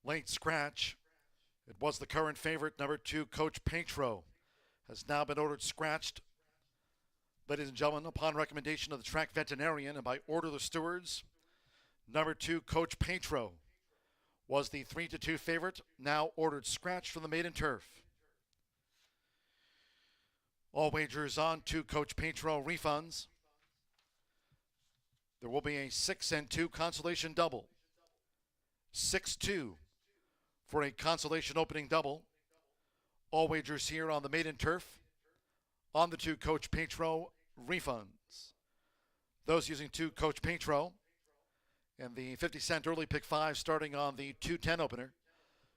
late scratch. It was the current favorite, number 2, Coach Petro, has now been ordered scratched. Ladies and gentlemen, upon recommendation of the track veterinarian and by order of the stewards, number 2, Coach Petro, was the 3-2 favorite, now ordered scratched from the maiden turf. All wagers on to Coach Petro refunds. There will be a 6-2 consolation double. 6-2 for a consolation opening double. All wagers here on the maiden turf. On the 2 Coach Petro refunds. Those using 2 Coach Petro and the 50-cent early pick 5 starting on the 2-10 opener.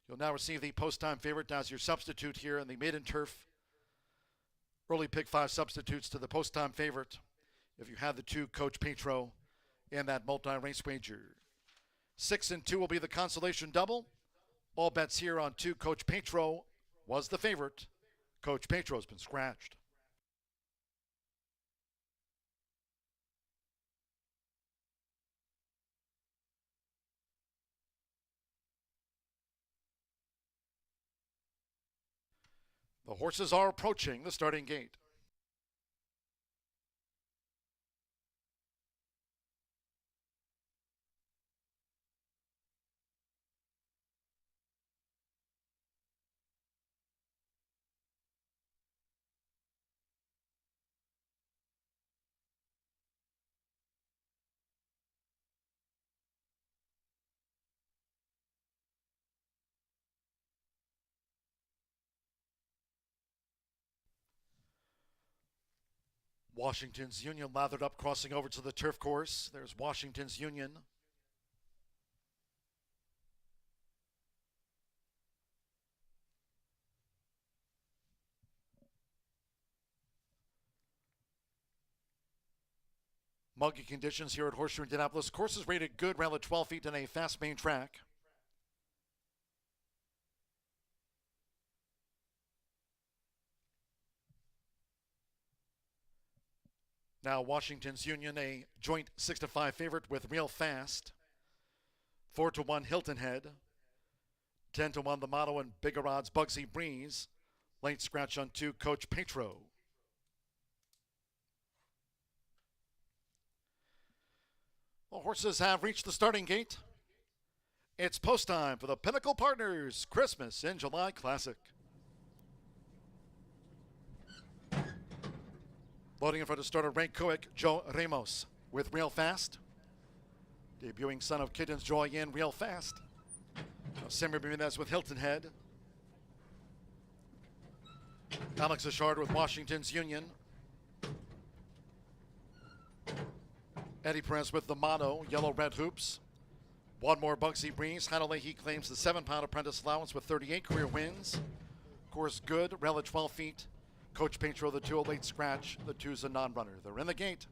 You'll now receive the post-time favorite as your substitute here in the maiden turf. Early pick 5 substitutes to the post-time favorite if you have the 2 Coach Petro in that multi-race wager. 6-2 will be the consolation double. All bets here on 2 Coach Petro was the favorite. Coach Petro's been scratched. The horses are approaching the starting gate. Washington's Union lathered up, crossing over to the turf course. There's Washington's Union. Muggy conditions here at Horseshoe Indianapolis. Course is rated good, around the 12 feet in a fast main track. Now Washington's Union, a joint 6-5 favorite with Real Fast. 4-1 Hilton Head. 10-1 the Motto and bigger odds Bugsy Breeze. Late scratch on 2 Coach Petro. Well, horses have reached the starting gate. It's post time for the Pinnacle Partners Christmas in July Classic. Loading in front of starter Ray Kuick, Joe Ramos with Real Fast. Debuting son of Kitten's Joy in Real Fast. Samuel Bermudez with Hilton Head. Alex Ashard with Washington's Union. Eddie Perez with the Motto, Yellow Red Hoops. One more Bugsy Breeze. Hannah Leahy claims the 7-pound apprentice allowance with 38 career wins. Course good, rail at 12 feet. Coach Petro, the 2 a late scratch. The 2's a non-runner. They're in the gate.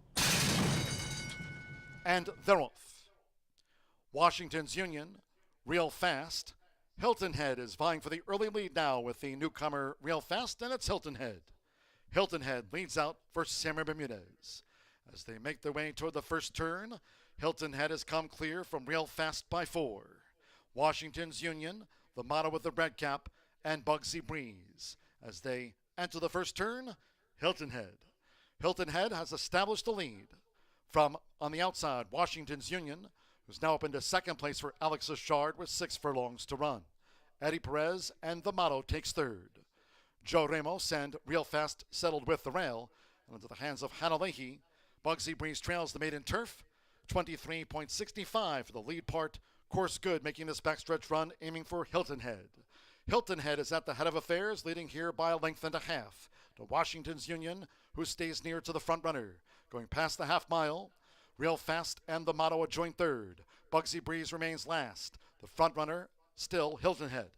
And they're off. Washington's Union, Real Fast. Hilton Head is vying for the early lead now with the newcomer Real Fast, and it's Hilton Head. Hilton Head leads out for Samuel Bermudez. As they make their way toward the first turn, Hilton Head has come clear from Real Fast by 4. Washington's Union, the Motto with the red cap, and Bugsy Breeze. As they enter the first turn, Hilton Head. Hilton Head has established the lead from on the outside, Washington's Union, who's now up into second place for Alex Ashard with 6 furlongs to run. Eddie Perez and the Motto takes third. Joe Ramos and Real Fast settled with the rail. And into the hands of Hannah Leahy, Bugsy Breeze trails the maiden turf. 23.65 for the lead part. Course good, making this backstretch run, aiming for Hilton Head. Hilton Head is at the head of affairs, leading here by a length and a half to Washington's Union, who stays near to the front runner. Going past the half mile, Real Fast and the Motto a joint third. Bugsy Breeze remains last. The front runner, still Hilton Head.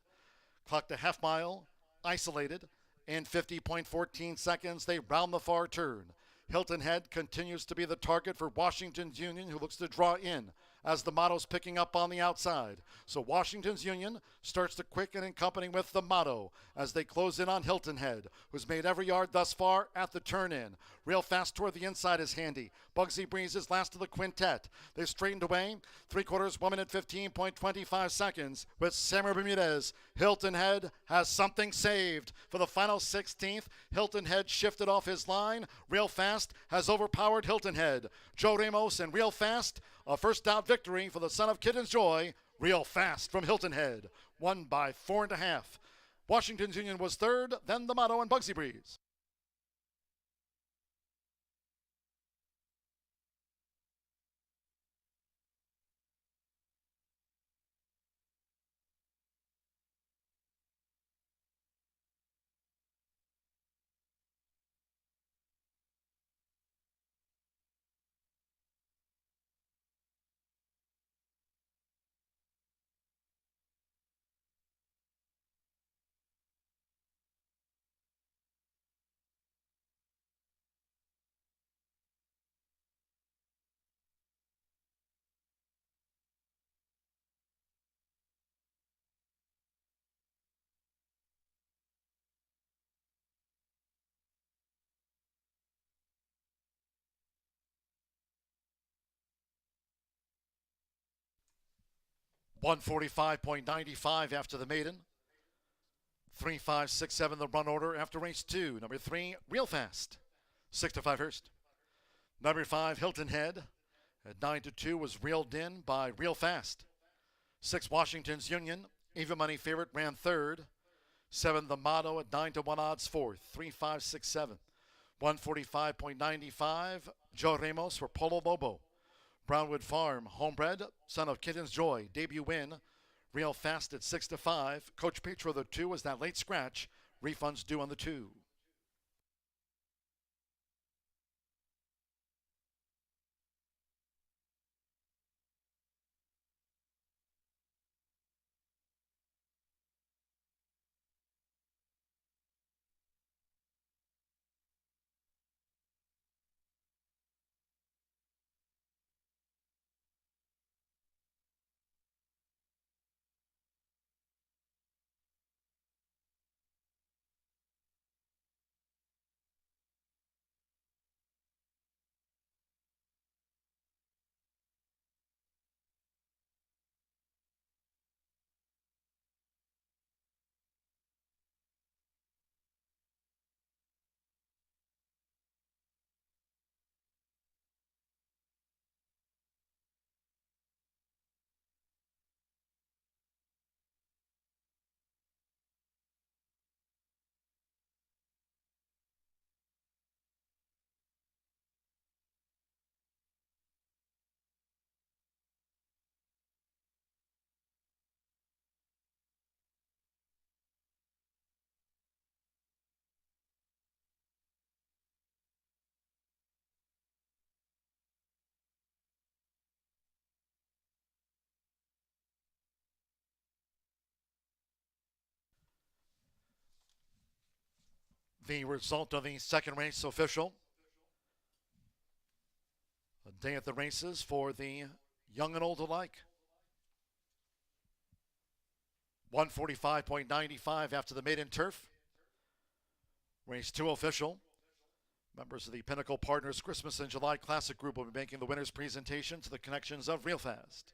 Clocked a half mile, isolated. In 50.14 seconds, they round the far turn. Hilton Head continues to be the target for Washington's Union, who looks to draw in as the Motto's picking up on the outside. So Washington's Union starts to quicken and company with the Motto as they close in on Hilton Head, who's made every yard thus far at the turn-in. Real fast toward the inside is Handy. Bugsy Breeze is last of the quintet. They've straightened away. 3/4, 1 minute 15.25 seconds with Samuel Bermudez. Hilton Head has something saved. For the final 16th, Hilton Head shifted off his line. Real Fast has overpowered Hilton Head. Joe Ramos and Real Fast, a first out victory for the son of Kitten's Joy. Real Fast from Hilton Head, won by 4.5. Washington's Union was third, then the Motto and Bugsy Breeze. $145.95 after the maiden. 3, 5, 6, 7 the run order after race 2. Number 3, Real Fast. 6-5 Hurst. Number 5, Hilton Head. At 9-2 was reeled in by Real Fast. 6, Washington's Union. Even money favorite ran third. 7, the Motto at 9-1 odds fourth. 3, 5, 6, 7. 145.95, Joe Ramos for Polo Lobo. Brownwood Farm, homebred, son of Kitten's Joy, debut win. Real Fast at 6-5. Coach Petro, the 2 was that late scratch. Refunds due on the 2. The result of the second race official. A day at the races for the young and old alike. 145.95 after the maiden turf. Race 2 official. Members of the Pinnacle Partners Christmas in July Classic Group will be making the winner's presentation to the connections of Real Fast.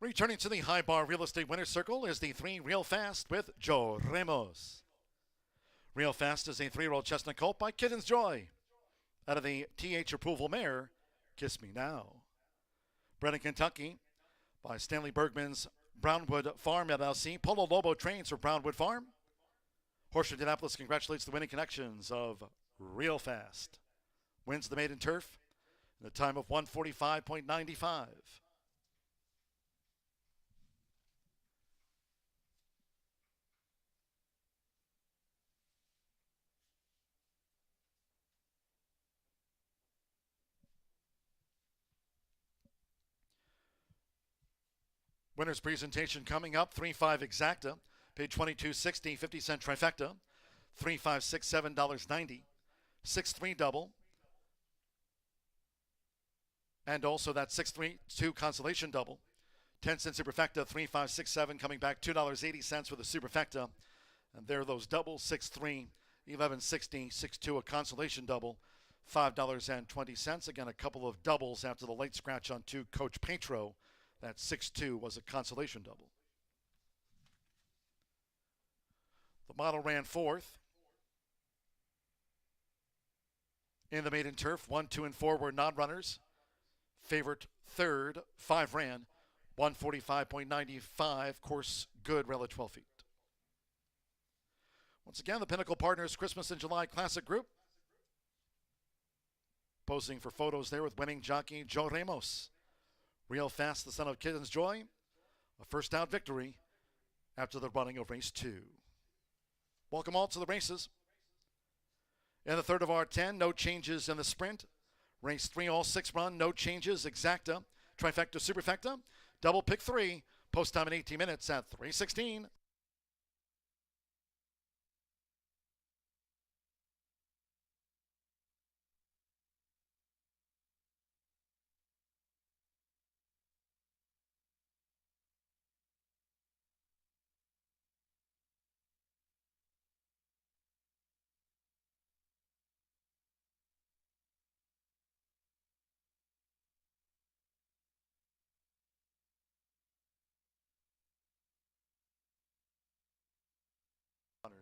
Returning to the High Bar Real Estate Winner's Circle is the 3 Real Fast with Joe Ramos. Real Fast is a 3-year-old chestnut colt by Kitten's Joy. Out of the TH approval mare, Kiss Me Now. Bred in Kentucky by Stanley Bergman's Brownwood Farm LLC. Polo Lobo trains for Brownwood Farm. Horseshoe Indianapolis congratulates the winning connections of Real Fast. Wins the maiden turf in a time of 145.95. Winner's presentation coming up. 3-5 exacta. Paid $22.60, 50-cent trifecta. $3, $5, $6, $7.90. 6-3 double. And also that 6-3-2 consolation double. 10-cent superfecta. 3, 5, 6, 7 coming back. $2.80 for the superfecta. And there are those doubles. 6-3, 11.60, 6-2 a consolation double. $5.20. Again, a couple of doubles after the late scratch on 2 Coach Petro. That 6-2 was a consolation double. The model ran 4th. In the maiden turf, 1, 2, and 4 were non-runners. Favorite 3rd, 5 ran. 145.95, course good, rel at 12 feet. Once again, the Pinnacle Partners Christmas in July Classic Group. Posing for photos there with winning jockey Joe Ramos. Real Fast, the son of Kitten's Joy. A first out victory after the running of race 2. Welcome all to the races. In the third of our 10, no changes in the sprint. Race 3, all 6 run, no changes. Exacta, trifecta, superfecta. Double pick 3. Post time in 18 minutes at 3:16.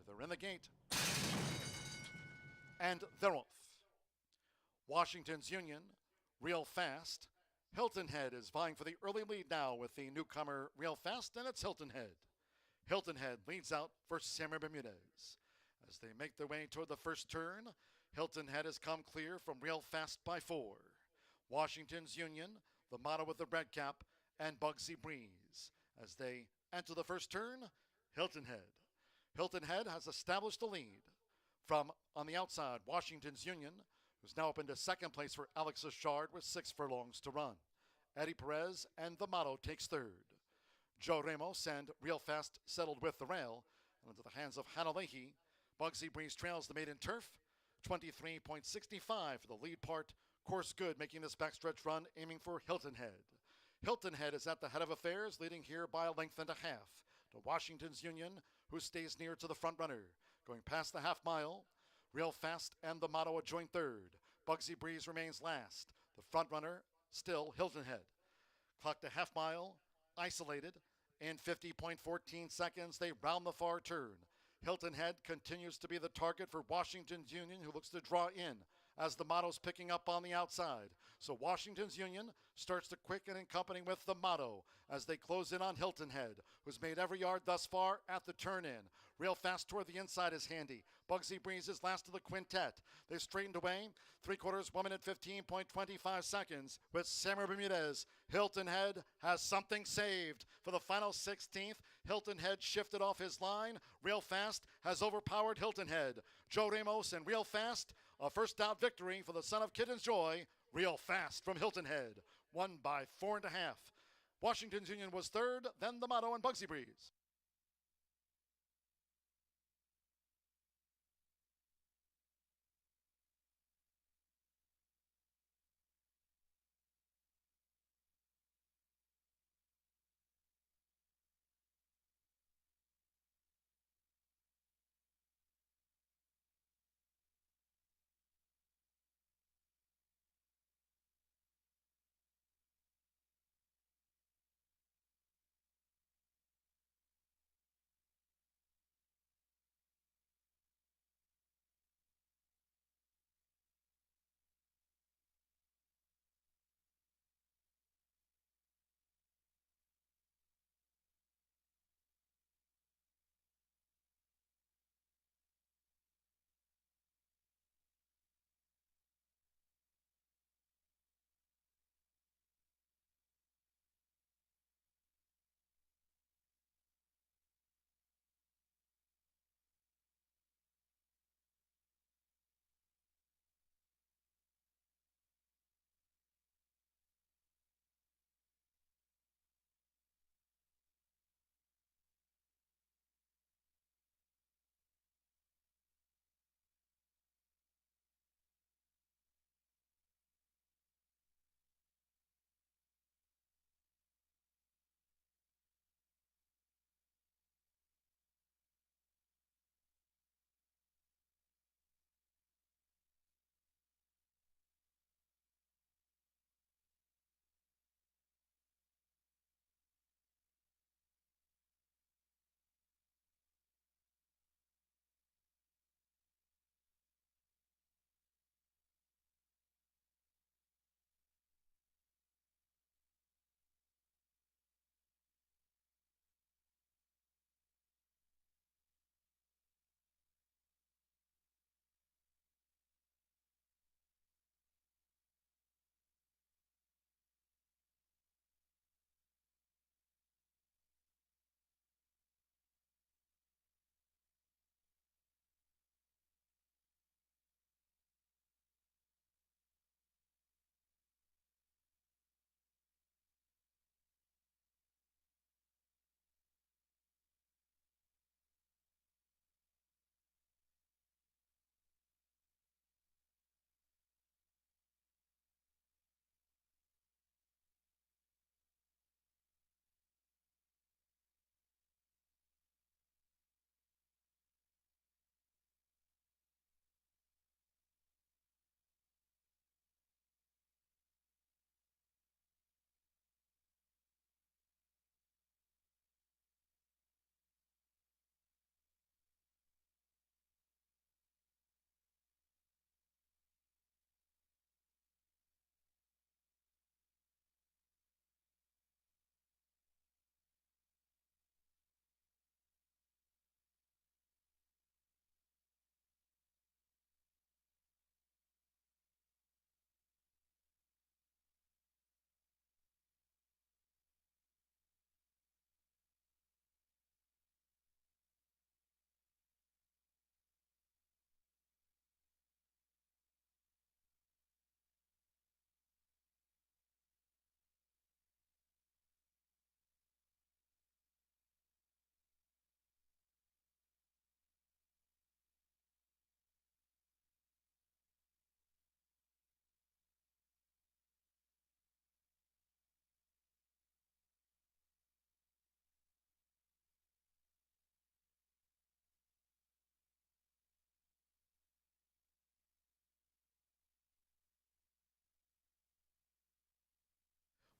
They're in the gate. And they're off. Washington's Union, Real Fast. Hilton Head is vying for the early lead now with the newcomer Real Fast, and it's Hilton Head. Hilton Head leads out for Samuel Bermudez. As they make their way toward the first turn, Hilton Head has come clear from Real Fast by 4. Washington's Union, the motto with the red cap, and Bugsy Breeze. As they enter the first turn, Hilton Head. Hilton Head has established the lead from on the outside, Washington's Union, who's now up into second place for Alex Ashard with 6 furlongs to run. Eddie Perez and the motto takes 3rd. Joe Ramos and Real Fast settled with the rail. And into the hands of Hannah Leahy, Bugsy Breeze trails the maiden turf. 23.65 for the lead part. Course good, making this backstretch run, aiming for Hilton Head. Hilton Head is at the head of affairs, leading here by a length and a half to Washington's Union, who stays near to the front runner. Going past the half mile, Real Fast and the motto a joint 3rd. Bugsy Breeze remains last. The front runner, still Hilton Head. Clocked a half mile, isolated. In 50.14 seconds, they round the far turn. Hilton Head continues to be the target for Washington's Union, who looks to draw in as the motto's picking up on the outside. So Washington's Union starts to quicken and accompanying with the motto as they close in on Hilton Head, who's made every yard thus far at the turn-in. Real Fast toward the inside is handy. Bugsy Breeze is last of the quintet. They straightened away. 3/4, 1 minute 15.25 seconds with Samuel Bermudez. Hilton Head has something saved. For the final 16th, Hilton Head shifted off his line. Real Fast has overpowered Hilton Head. Joe Ramos and Real Fast, a first out victory for the son of Kitten's Joy, Real Fast from Hilton Head. Won by 4.5. Washington's Union was 3rd, then the motto and Bugsy Breeze.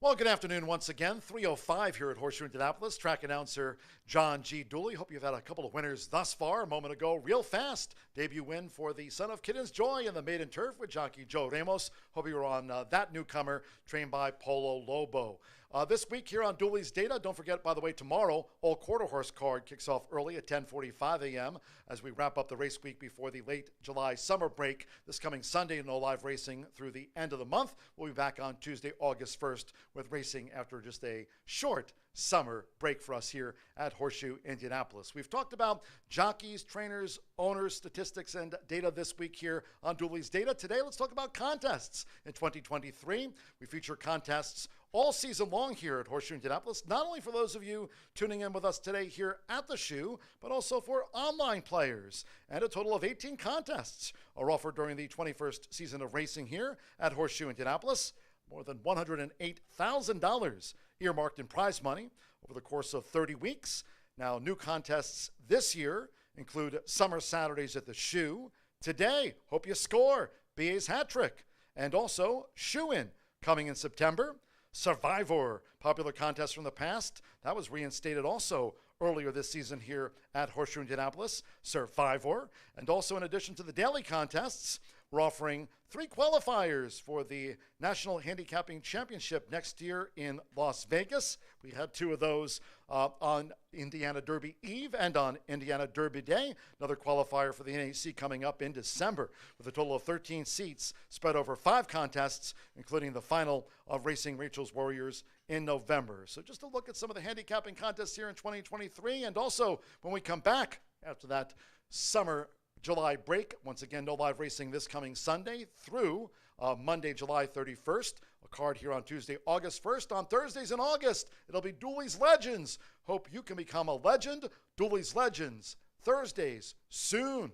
Well, good afternoon once again. 3:05 here at Horseshoe Indianapolis. Track announcer John G. Dooley. Hope you've had a couple of winners thus far. A moment ago, real fast, debut win for the son of Kitten's Joy in the maiden turf with jockey Joe Ramos. Hope you were on that newcomer, trained by Polo Lobo. This week here on Dooley's Data, don't forget, by the way, tomorrow, all quarter horse card kicks off early at 10:45 a.m. as we wrap up the race week before the late July summer break. This coming Sunday, no live racing through the end of the month. We'll be back on Tuesday, August 1st with racing after just a short summer break for us here at Horseshoe Indianapolis. We've talked about jockeys, trainers, owners, statistics, and data this week here on Dooley's Data. Today, let's talk about contests in 2023. We feature contests all season long here at Horseshoe Indianapolis, not only for those of you tuning in with us today here at the shoe, but also for online players. And a total of 18 contests are offered during the 21st season of racing here at Horseshoe Indianapolis. More than $108,000 earmarked in prize money over the course of 30 weeks. Now, new contests this year include Summer Saturdays at the Shoe, Today, Hope You Score, BA's Hat Trick, and also Shoe-In coming in September. Survivor, popular contest from the past, that was reinstated also earlier this season here at Horseshoe Indianapolis. Survivor, and also in addition to the daily contests, we're offering 3 qualifiers for the National Handicapping Championship next year in Las Vegas. We had 2 of those on Indiana Derby Eve and on Indiana Derby Day. Another qualifier for the NHC coming up in December with a total of 13 seats spread over 5 contests, including the final of Racing Rachel's Warriors in November. So just a look at some of the handicapping contests here in 2023. And also when we come back after that summer July break, once again, no live racing this coming Sunday through Monday, July 31st. A card here on Tuesday, August 1st. On Thursdays in August, it'll be Dooley's Legends. Hope you can become a legend. Dooley's Legends, Thursdays, soon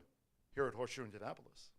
here at Horseshoe Indianapolis.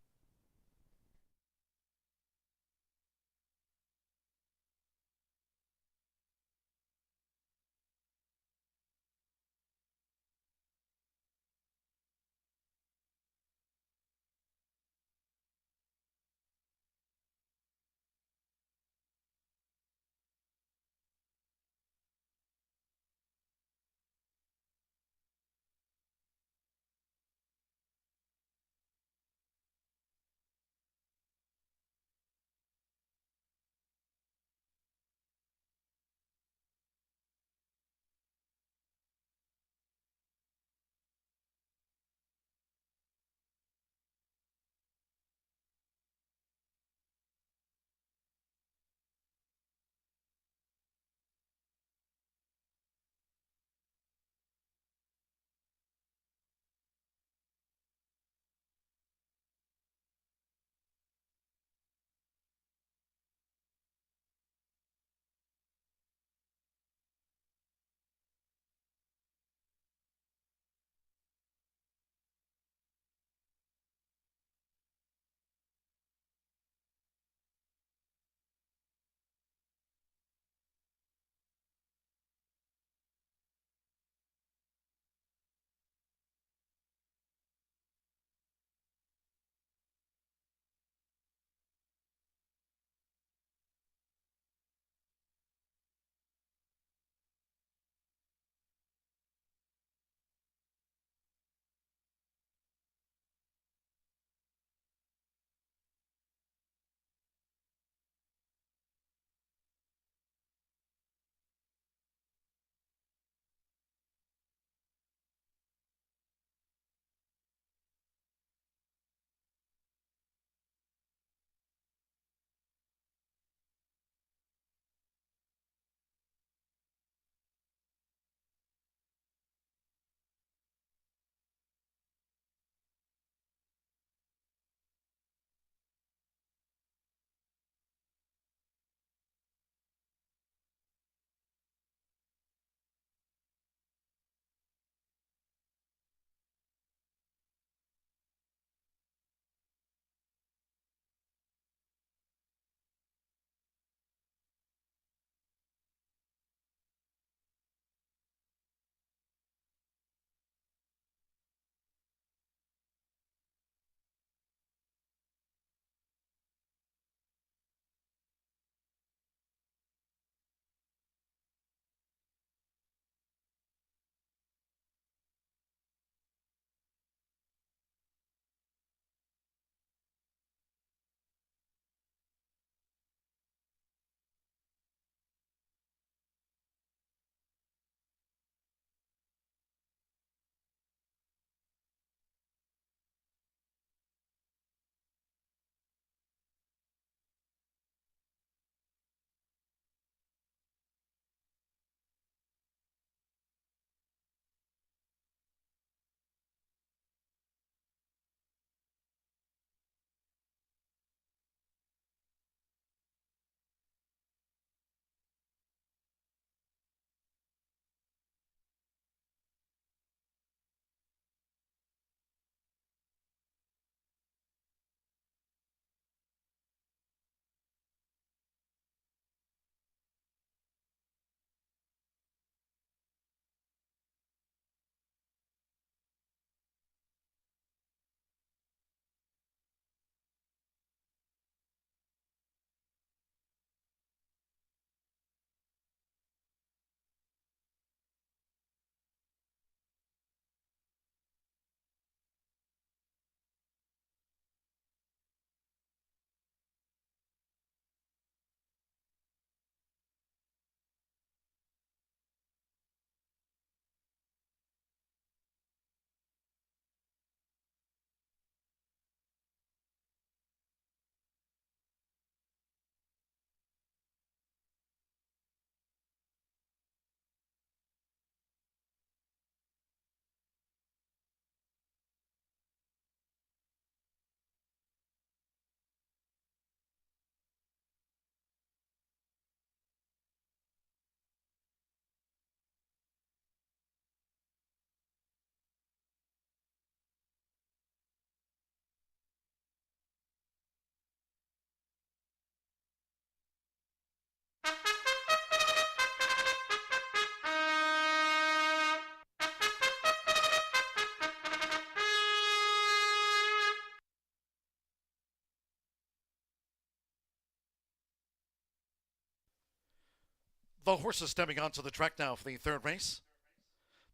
The horses stepping onto the track now for the third race.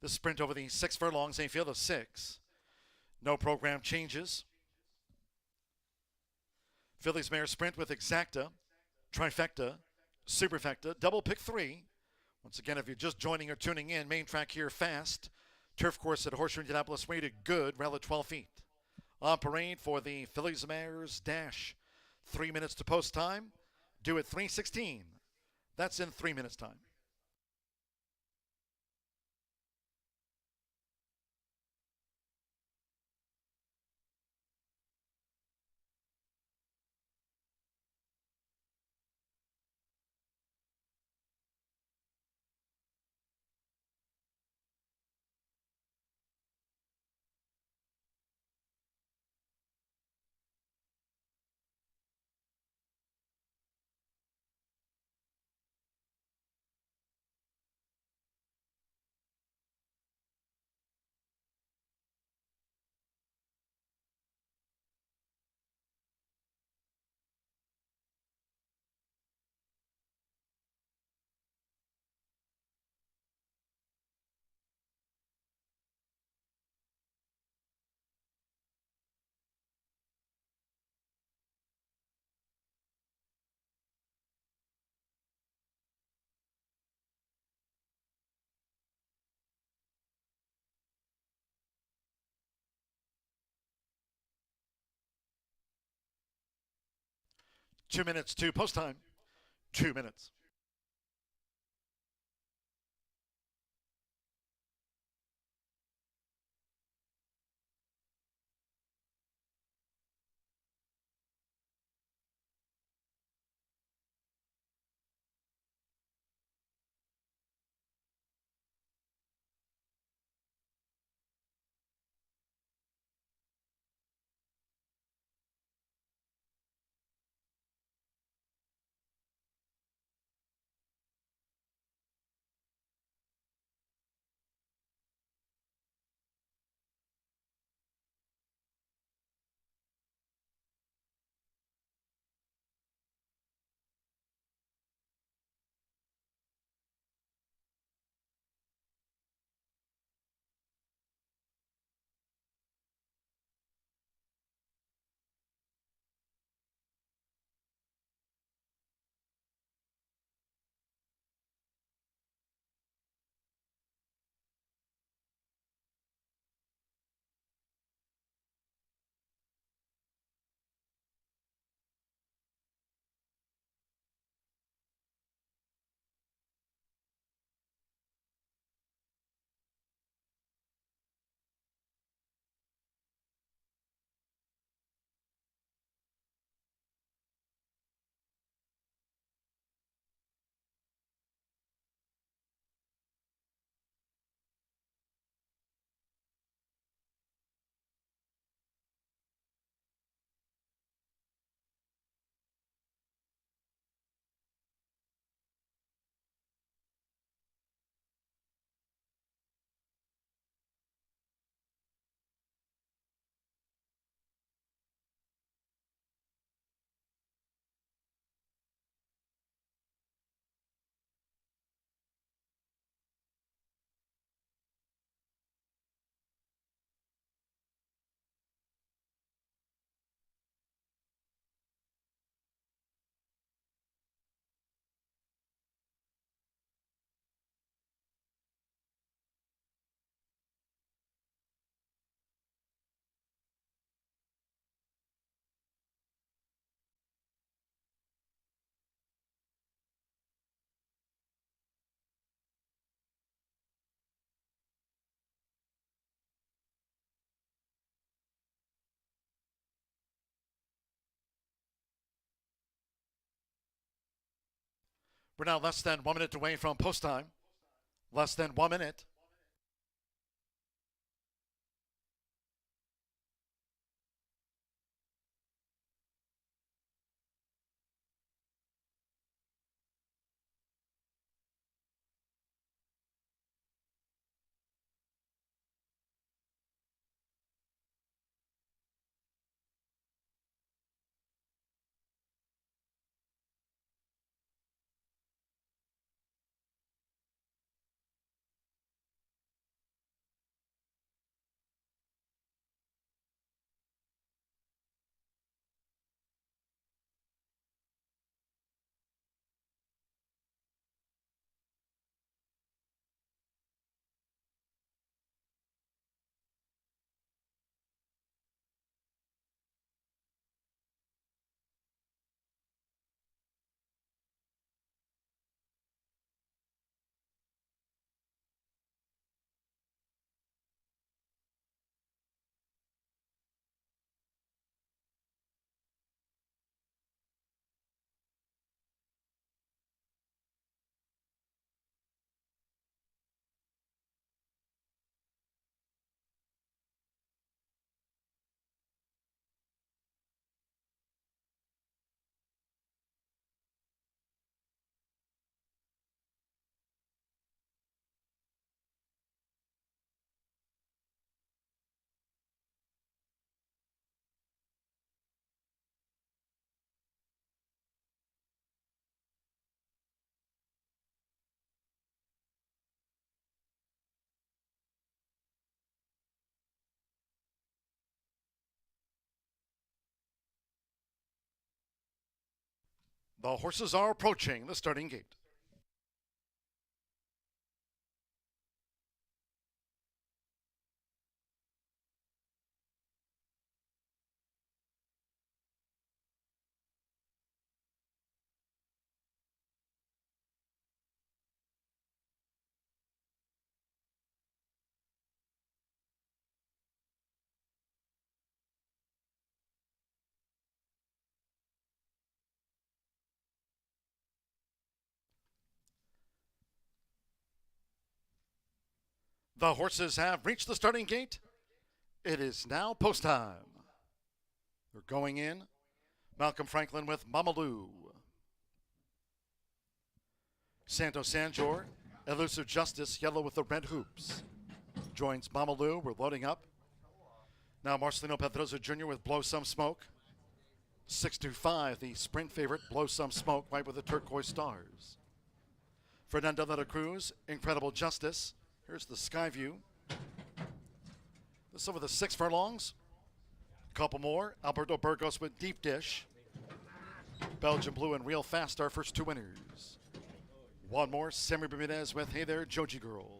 The sprint over the 6 furlongs, a field of 6. No program changes. Fillies mare sprint with exacta, trifecta, superfecta, double pick 3. Once again, if you're just joining or tuning in, main track here fast. Turf course at Horseshoe Indianapolis, rated good, rail at 12 feet. On parade for the Fillies mares dash. 3 minutes to post time. Due at 3:16. That's in 3 minutes time. Two minutes to post time. 2 minutes. We're now less than 1 minute away from post time. Less than 1 minute. The horses are approaching the starting gate. The horses have reached the starting gate. It is now post time. They're going in. Malcolm Franklin with Mamalou. Santo Sanjor, Elusive Justice, yellow with the red hoops. Joins Mamalou. We're loading up. Now Marcelino Pedrosa Jr. with Blow Some Smoke. 625, the sprint favorite, Blow Some Smoke, right with the turquoise stars. Fernando de la Cruz, Incredible Justice. Here's the Skyview. This over the 6 furlongs. Couple more. Alberto Burgos with Deep Dish. Belgian Blue and Real Fast, our first 2 winners. One more. Sammy Bermudez with Hey There, Joji Girl.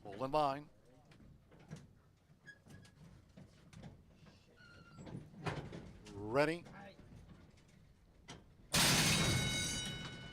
All in line. Ready.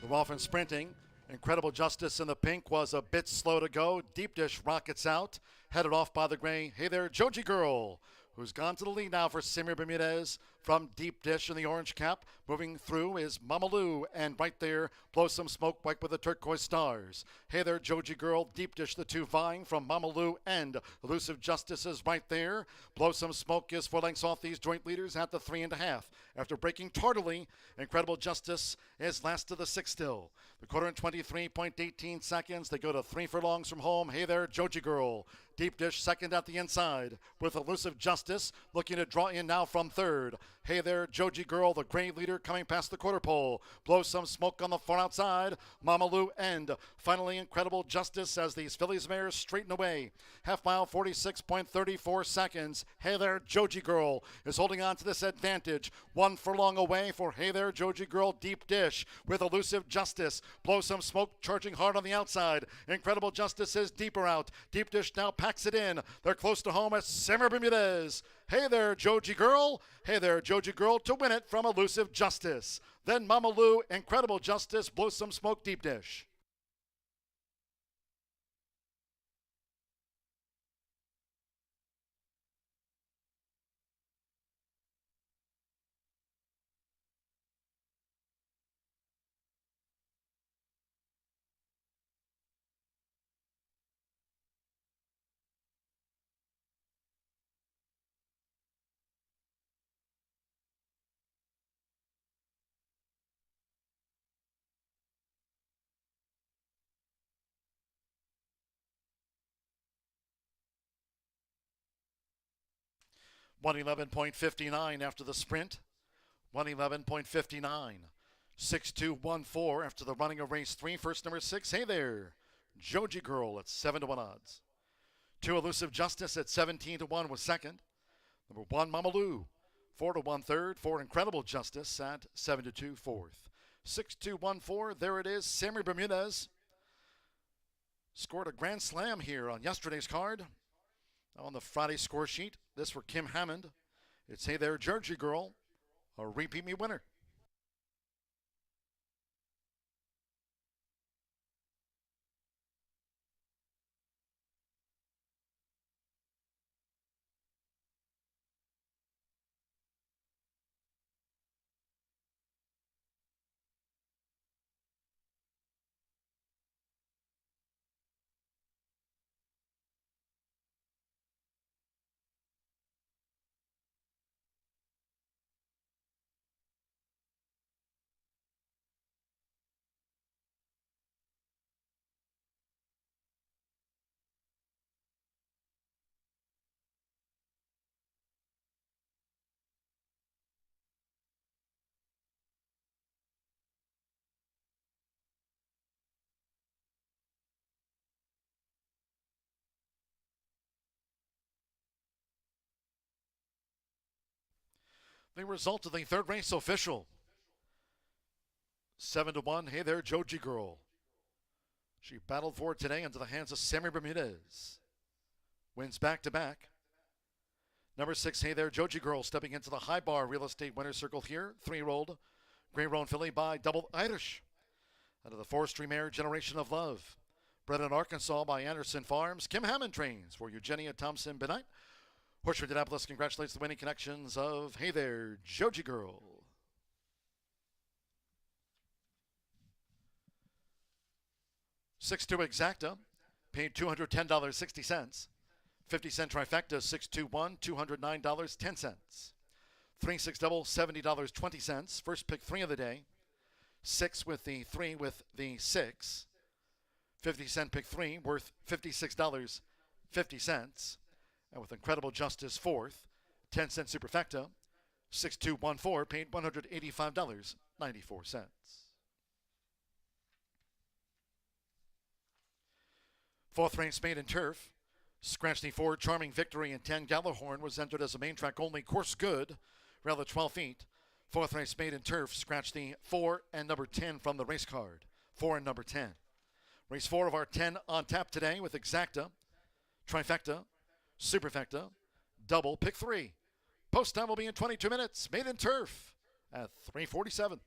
The Dolphin sprinting. Incredible Justice in the pink was a bit slow to go. Deep Dish rockets out. Headed off by the gray. Hey There, Joji Girl, who's gone to the lead now for Samir Bermudez from Deep Dish in the orange cap. Moving through is Mamalou, and right there, Blow Some Smoke, white with the turquoise stars. Hey There, Joji Girl, Deep Dish, the 2 vying from Mamalou, and Elusive Justice is right there. Blow Some Smoke is 4 lengths off these joint leaders at the 3.5. After breaking tardily, Incredible Justice is last to the 6 still. The quarter in 23.18 seconds. They go to 3 furlongs from home. Hey There, Joji Girl. Deep Dish second at the inside with Elusive Justice looking to draw in now from third. Hey There, Joji Girl, the gray leader coming past the quarter pole. Blow Some Smoke on the far outside. Mamalou and finally Incredible Justice as these fillies mares straighten away. Half mile, 46.34 seconds. Hey There, Joji Girl is holding on to this advantage. 1 furlong away for Hey There, Joji Girl, Deep Dish with Elusive Justice. Blow Some Smoke charging hard on the outside. Incredible Justice is deeper out. Deep Dish now packs it in. They're close to home as Samir Bermudez. Hey There, Joji Girl. Hey There, Joji Girl to win it from Elusive Justice. Then Mamalou, Incredible Justice, Blow Some Smoke, Deep Dish. $111.59 after the sprint. $111.59. 6-2-1-4 after the running of race 3. First number 6. Hey There, Joji Girl at 7-1 odds. 2 Elusive Justice at 17-1 was second. Number 1 Mamalou, 4-1 third. 4 Incredible Justice at 7-2 fourth. 6-2-1-4. There it is. Sammy Bermudez scored a grand slam here on yesterday's card. On the Friday score sheet, this for Kim Hammond. It's Hey There, Joji Girl, a repeat me winner. The result of the third race official. 7-1. Hey there, Joji Girl. She battled for it today into the hands of Sammy Bermudez. Wins back-to-back. Number 6, Hey there, Joji Girl, stepping into the high bar real estate winner's circle here. 3-year-old Grey Roan filly by Double Irish. Out of the forestry mare Generation of Love. Bred in Arkansas by Anderson Farms. Kim Hammond trains for Eugenia Thompson Benight. Horseshoe Indianapolis congratulates the winning connections of Hey there, Joji Girl. 6-2 exacta, paid $210.60. 50-cent trifecta, 6-2-1, $209.10. 3-6 double, $70.20. First pick 3 of the day. 6 with the 3 with the 6. 50-cent pick 3 worth $56.50. And with Incredible Justice fourth, 10-cent superfecta, 6-2-1-4, paid $185.94. Fourth race made in turf. Scratch the 4, Charming Victory, and 10, Gallahorn was entered as a main track only. Course good, around the 12 feet. Fourth race made in turf. Scratch the 4 and number 10 from the race card. 4 and number 10. Race 4 of our 10 on tap today with exacta, trifecta, superfecta, double, pick 3. Post time will be in 22 minutes. Made in turf at 3:47.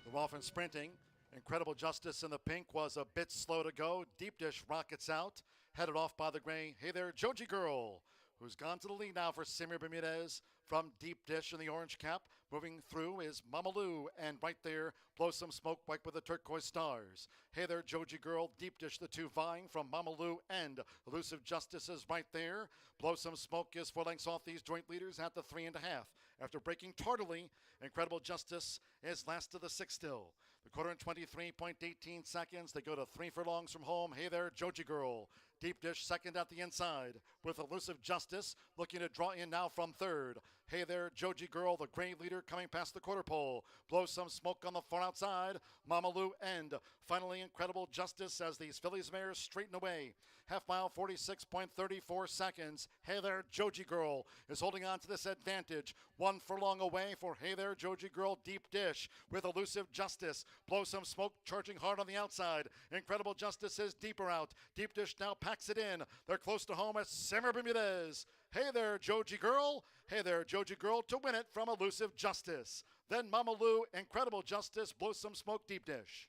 The Dolphin sprinting. Incredible Justice in the pink was a bit slow to go. Deep Dish rockets out. Headed off by the gray. Hey there, Joji Girl, who's gone to the lead now for Sammy Bermudez from Deep Dish in the orange cap. Moving through is Mama Lou, and right there, Blow Some Smoke, white with the turquoise stars. Hey there, Joji Girl, Deep Dish, the 2 vying from Mama Lou, and Elusive Justice is right there. Blow Some Smoke is 4 lengths off these joint leaders at the 3.5. After breaking tardily, Incredible Justice is last to the 6 still. The quarter in 23.18 seconds. They go to 3 furlongs from home. Hey there, Joji Girl. Deep Dish second at the inside with Elusive Justice looking to draw in now from third. Hey there, Joji Girl, the gray leader coming past the quarter pole. Blow Some Smoke on the far outside. Mama Lou and finally Incredible Justice as these fillies mares straighten away. Half mile, 46.34 seconds. Hey there, Joji Girl is holding on to this advantage. 1 furlong away for Hey there, Joji Girl, Deep Dish with Elusive Justice. Blow Some Smoke charging hard on the outside. Incredible Justice is deeper out. Deep Dish now packs it in. They're close to home as Sammy Bermudez. Hey there, Joji Girl. Hey there, Joji Girl to win it from Elusive Justice. Then Mama Lou, Incredible Justice, Blow Some Smoke, Deep Dish.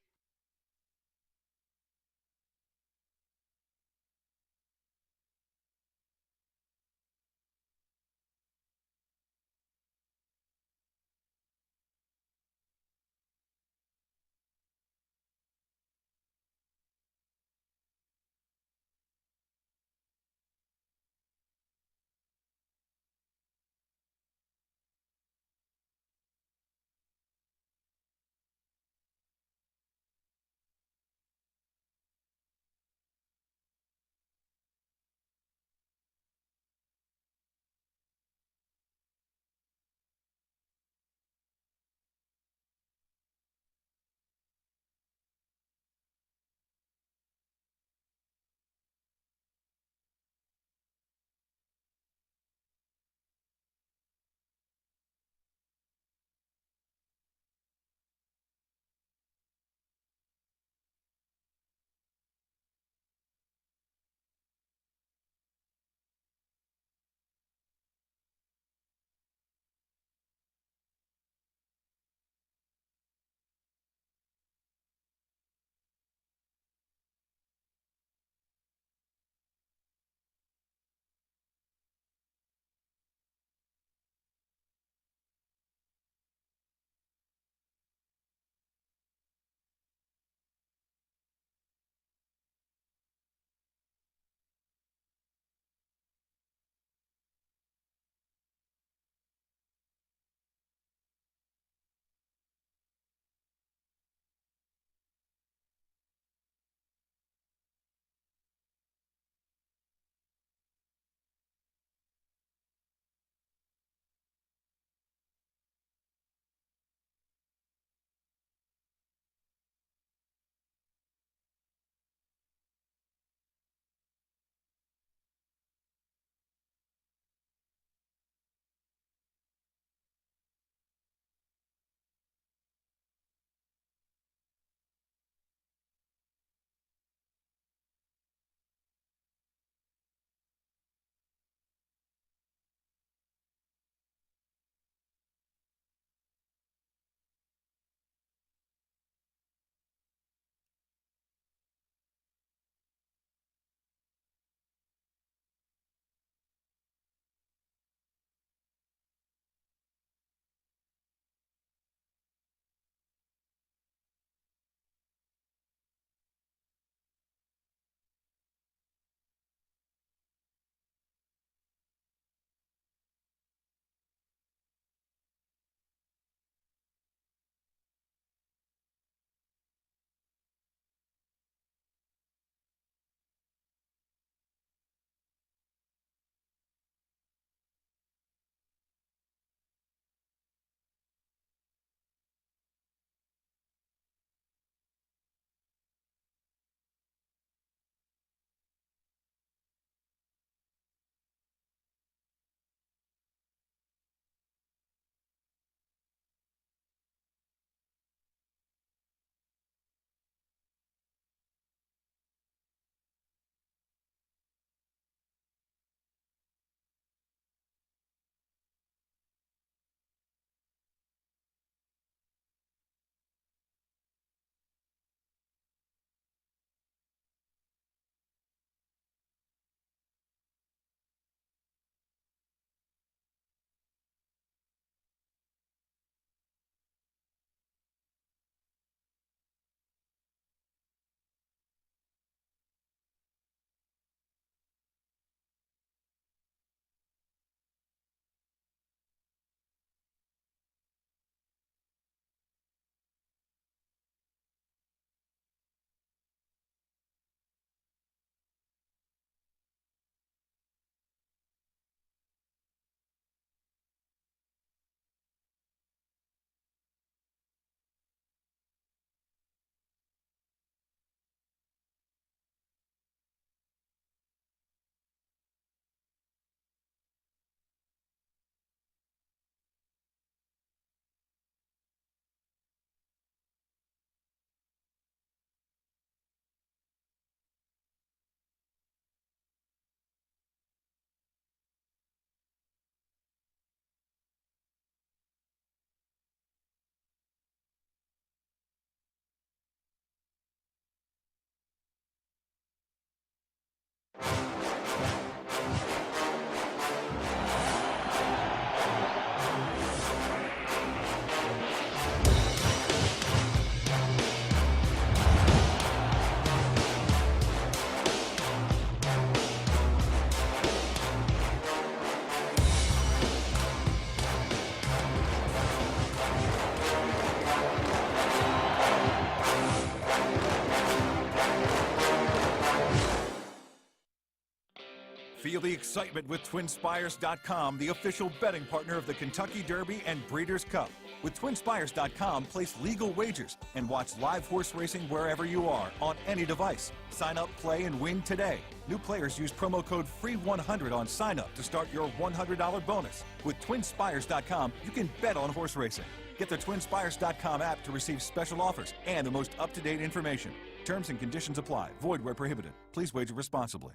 excitement with TwinSpires.com, the official betting partner of the Kentucky Derby and Breeders' Cup. With TwinSpires.com, place legal wagers and watch live horse racing wherever you are on any device. Sign up, play, and win today. New players use promo code FREE100 on sign up to start your $100 bonus. With TwinSpires.com, you can bet on horse racing. Get the TwinSpires.com app to receive special offers and the most up-to-date information. Terms and conditions apply. Void where prohibited. Please wager responsibly.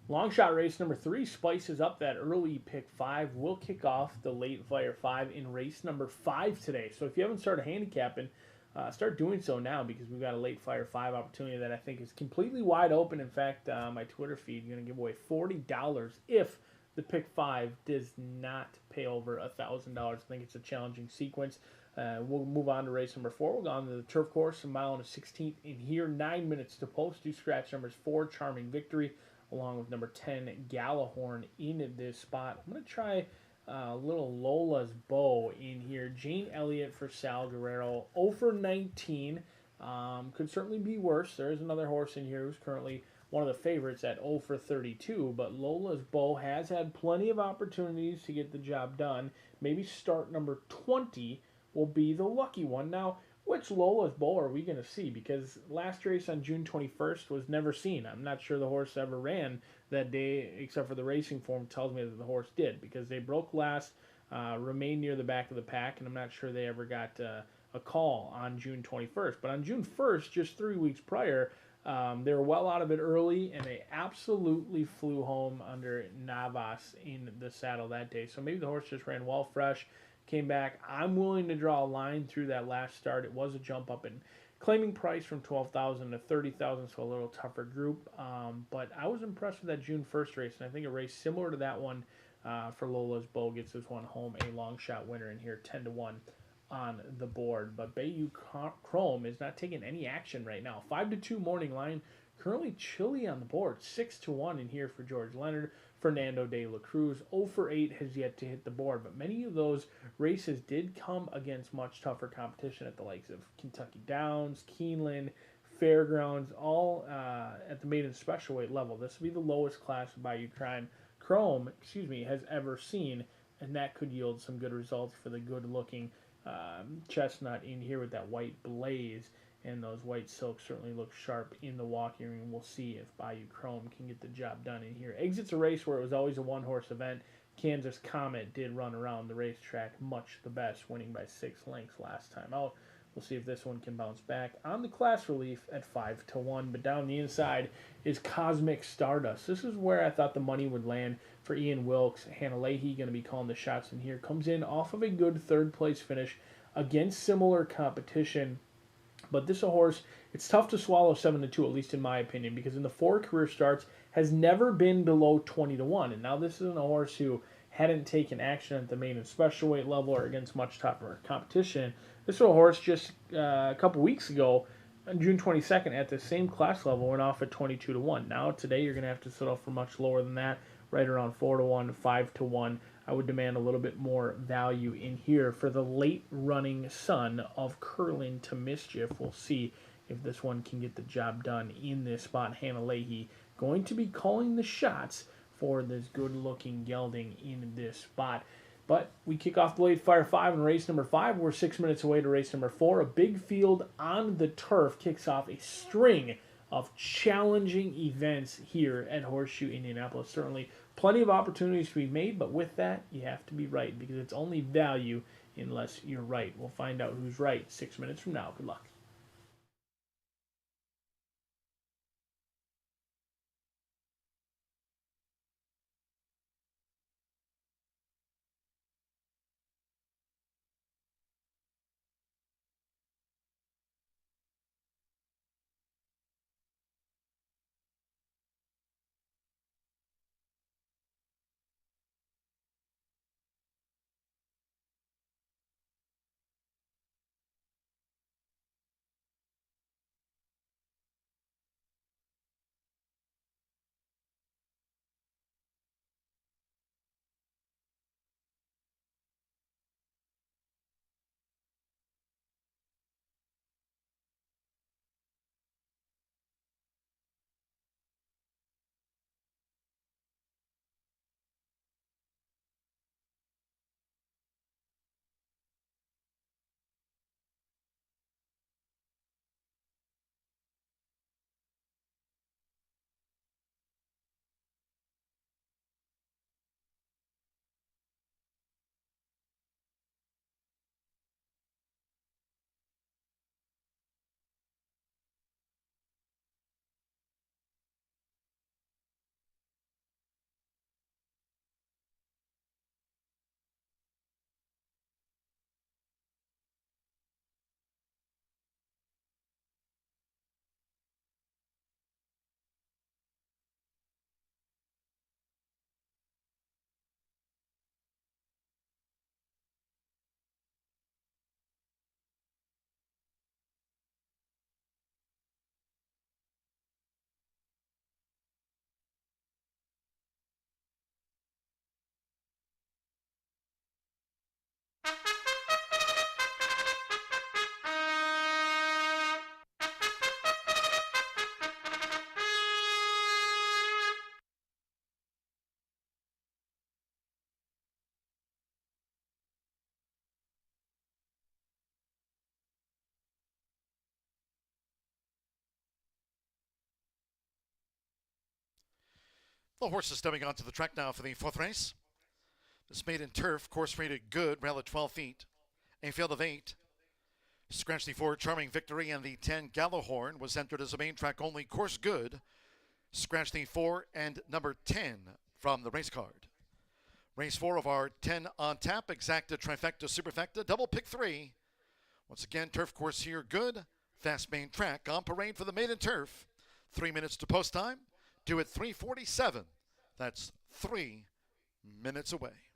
Long shot race number 3 spices up that early pick 5. We'll kick off the late flyer 5 in race number 5 today. So if you haven't started handicapping, start doing so now, because we've got a late flyer 5 opportunity that I think is completely wide open. In fact, my Twitter feed is going to give away $40 if the pick 5 does not pay over $1,000. I think it's a challenging sequence. We'll move on to race number 4. We'll go on to the turf course, a mile and a 16th in here. 9 minutes to post. Do scratch numbers 4, Charming Victory, along with number 10, Gallahorn, in this spot. I'm going to try little Lola's Bow in here. Jane Elliott for Sal Guerrero. 0 for 19. Could certainly be worse. There is another horse in here who's currently one of the favorites at 0 for 32. But Lola's Bow has had plenty of opportunities to get the job done. Maybe start number 20 will be the lucky one. Now, which Lola's Bowl are we going to see? Because last race on June 21st was never seen. I'm not sure the horse ever ran that day, except for the racing form tells me that the horse did, because they broke last, remained near the back of the pack, and I'm not sure they ever got a call on June 21st. But on June 1st, just 3 weeks prior, they were well out of it early, and they absolutely flew home under Navas in the saddle that day. So maybe the horse just ran well fresh, came back. I'm willing to draw a line through that last start. It was a jump up in claiming price from 12,000 to 30,000, so a little tougher group. But I was impressed with that June 1st race, and I think a race similar to that one for Lola's Bow gets this one home a long shot winner in here, 10-1 on the board. But Bayou Chrome is not taking any action right now. 5-2 morning line, currently chilly on the board. 6-1 in here for George Leonard. Fernando de la Cruz 0-8 has yet to hit the board, but many of those races did come against much tougher competition at the likes of Kentucky Downs, Keeneland, Fairgrounds, all at the maiden special weight level. This would be the lowest class Bayou Chrome has ever seen, and that could yield some good results for the good-looking chestnut in here with that white blaze, and those white silks certainly look sharp in the walking ring. We'll see if Bayou Chrome can get the job done in here. Exits a race where it was always a one-horse event. Kansas Comet did run around the racetrack much the best, winning by 6 lengths last time out. We'll see if this one can bounce back. On the class relief at 5-1, but down the inside is Cosmic Stardust. This is where I thought the money would land for Ian Wilkes. Hannah Leahy going to be calling the shots in here. Comes in off of a good third-place finish against similar competition. But this is a horse, it's tough to swallow 7-2, at least in my opinion, because in the 4 career starts has never been below 20-1. And now this isn't a horse who hadn't taken action at the main and special weight level or against much tougher competition. This is a horse just a couple weeks ago, on June 22nd, at the same class level, went off at 22-1. Now today you're going to have to settle for much lower than that, right around 4-1, 5-1. I would demand a little bit more value in here for the late running son of Curlin to Mischief. We'll see if this one can get the job done in this spot. Hannah Leahy going to be calling the shots for this good looking gelding in this spot. But we kick off the late Fire 5 in race number 5. We're 6 minutes away to race number 4. A big field on the turf kicks off a string of challenging events here at Horseshoe Indianapolis. Certainly plenty of opportunities to be made, but with that, you have to be right, because it's only value unless you're right. We'll find out who's right 6 minutes from now. Good luck. The horses stepping onto the track now for the fourth race. This maiden turf, course rated good, rail at 12 feet. A field of 8. Scratch the 4, Charming Victory, and the 10, Gallahorn was entered as a main track only, course good. Scratch the 4 and number 10 from the race card. Race 4 of our 10 on tap, exacta, trifecta, superfecta, double pick 3. Once again, turf course here good. Fast main track on parade for the maiden turf. 3 minutes to post time. Due at 3:47. That's 3 minutes away.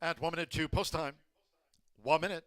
At 1 minute to post time. 1 minute.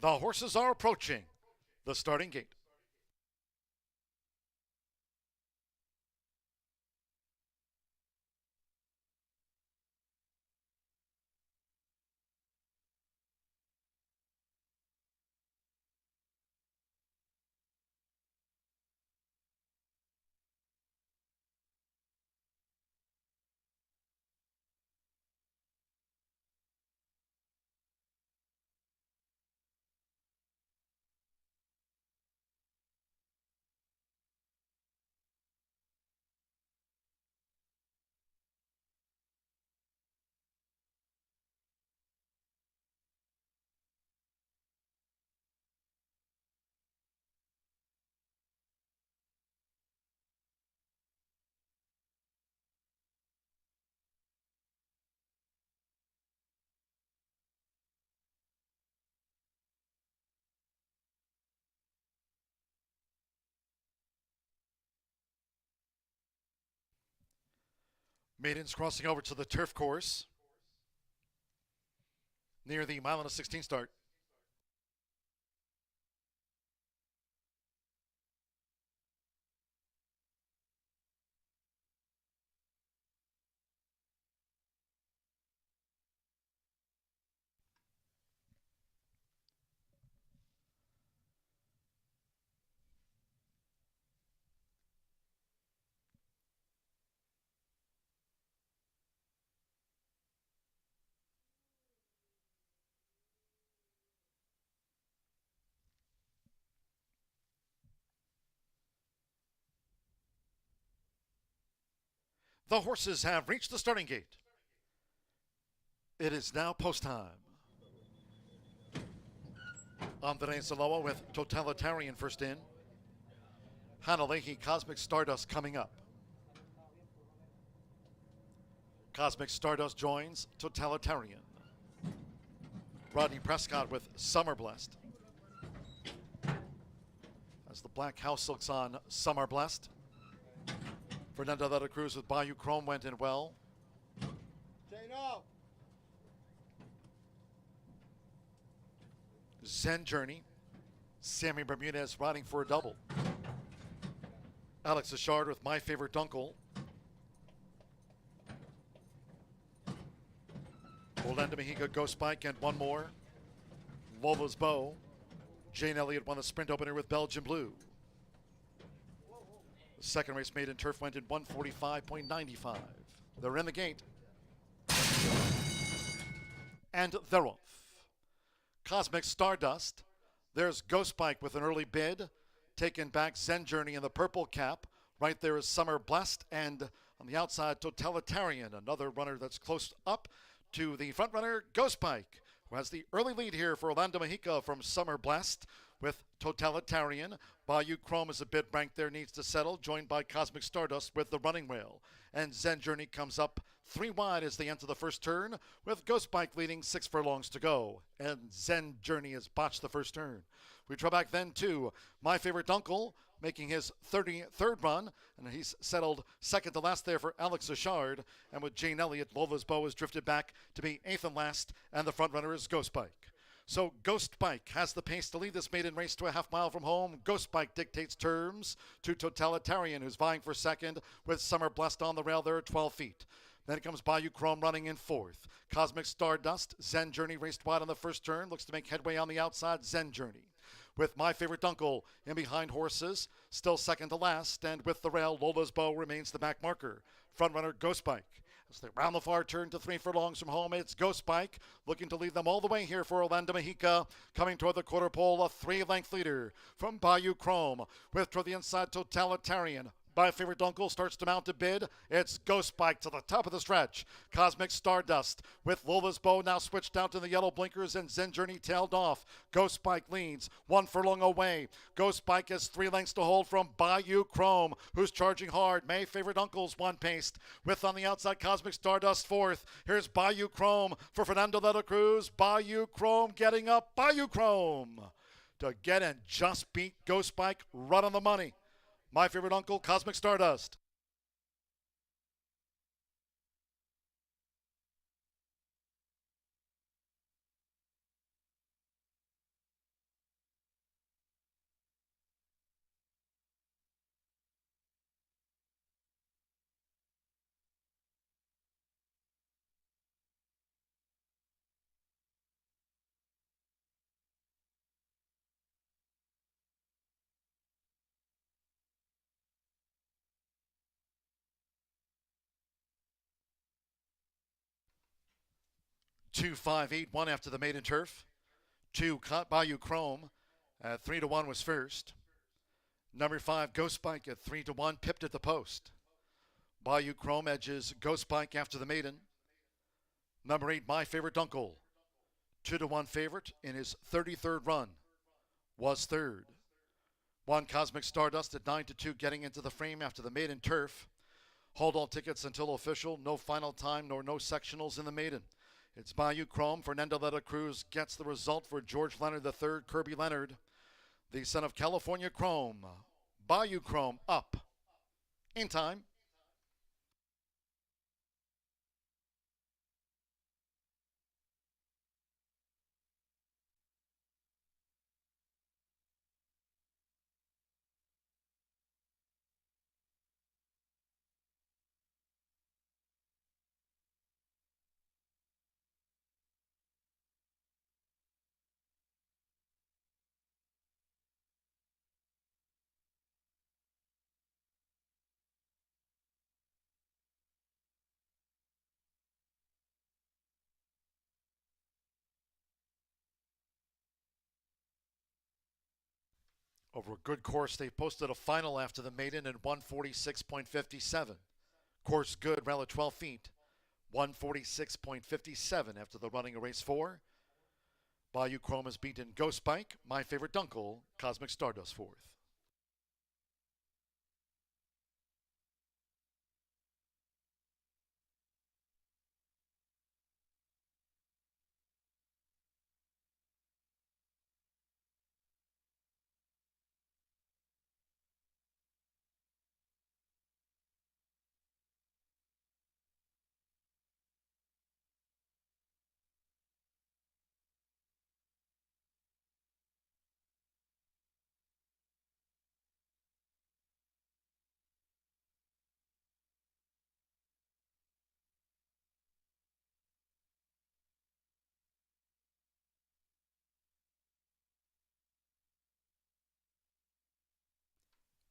The horses are approaching the starting gate. Maidens crossing over to the turf course near the mile and a 16 start. The horses have reached the starting gate. It is now post time. Andrei Zaloa with Totalitarian first in. Hanalehi Cosmic Stardust coming up. Cosmic Stardust joins Totalitarian. Rodney Prescott with Summer Blessed. As the black house silks on Summer Blessed. Fernando de la Cruz with Bayou Chrome went in well. Zen Journey. Sammy Bermudez riding for a double. Alex Ashard with My Favorite Dunkel. Orlando Mejica, Ghost Bike, and one more. Lova's Bow. Jane Elliott won the sprint opener with Belgian Blue. The second race made in turf went in 1:45.95. They're in the gate. And they're off. Cosmic Stardust. There's Ghost Bike with an early bid. Taken back Zen Journey in the purple cap. Right there is Summer Blessed. And on the outside, Totalitarian, another runner that's close up to the front runner, Ghost Bike, who has the early lead here for Orlando Mejica from Summer Blessed with Totalitarian. Bayou Chrome is a bit ranked there, needs to settle, joined by Cosmic Stardust with the running rail. And Zen Journey comes up 3 wide as they enter the first turn, with Ghost Bike leading 6 furlongs to go. And Zen Journey has botched the first turn. We draw back then to My Favorite Dunkel, making his 33rd run, and he's settled second to last there for Alex Ashard. And with Jane Elliott, Lova's Bow has drifted back to be 8th and last, and the front runner is Ghost Bike. So Ghost Bike has the pace to lead this maiden race to a half mile from home. Ghost Bike dictates terms to Totalitarian, who's vying for second, with Summer Blessed on the rail there at 12 feet. Then it comes Bayou Chrome running in 4th. Cosmic Stardust, Zen Journey raced wide on the first turn, looks to make headway on the outside, Zen Journey. With My Favorite Dunkel in behind horses, still second to last, and with the rail, Lola's Bow remains the back marker. Front runner Ghost Bike. As they round the far turn to 3 furlongs from home, it's Ghost Bike looking to lead them all the way here for Orlando Mejica. Coming toward the quarter pole, a 3-length leader from Bayou Chrome. With toward the inside, Totalitarian. My Favorite Dunkel starts to mount a bid. It's Ghost Bike to the top of the stretch. Cosmic Stardust with Lola's Bow now switched down to the yellow blinkers, and Zen Journey tailed off. Ghost Bike leads 1 furlong away. Ghost Bike has 3 lengths to hold from Bayou Chrome, who's charging hard. My Favorite Dunkel's 1 paced. With on the outside Cosmic Stardust 4th. Here's Bayou Chrome for Fernando de la Cruz. Bayou Chrome getting up. Bayou Chrome to get and just beat Ghost Bike right on the money. My Favorite Dunkel, Cosmic Stardust. 2-5-8-1 after the maiden turf. 2, Bayou Chrome at 3-1 was first. Number 5, Ghost Bike at 3-1, pipped at the post. Bayou Chrome edges Ghost Bike after the maiden. Number 8, My Favorite Dunkel, 2-1 favorite in his 33rd run, was third. 1, Cosmic Stardust at 9-2, getting into the frame after the maiden turf. Hold all tickets until official. No final time nor no sectionals in the maiden. It's Bayou Chrome. Fernando de la Cruz gets the result for George Leonard III, Kirby Leonard, the son of California Chrome. Bayou Chrome up in time. Over a good course, they posted a final after the maiden in 146.57. Course good, ran at 12 feet. 146.57 after the running of race 4. Bayou Chrome has beaten Ghost Bike, My Favorite Dunkel, Cosmic Stardust fourth.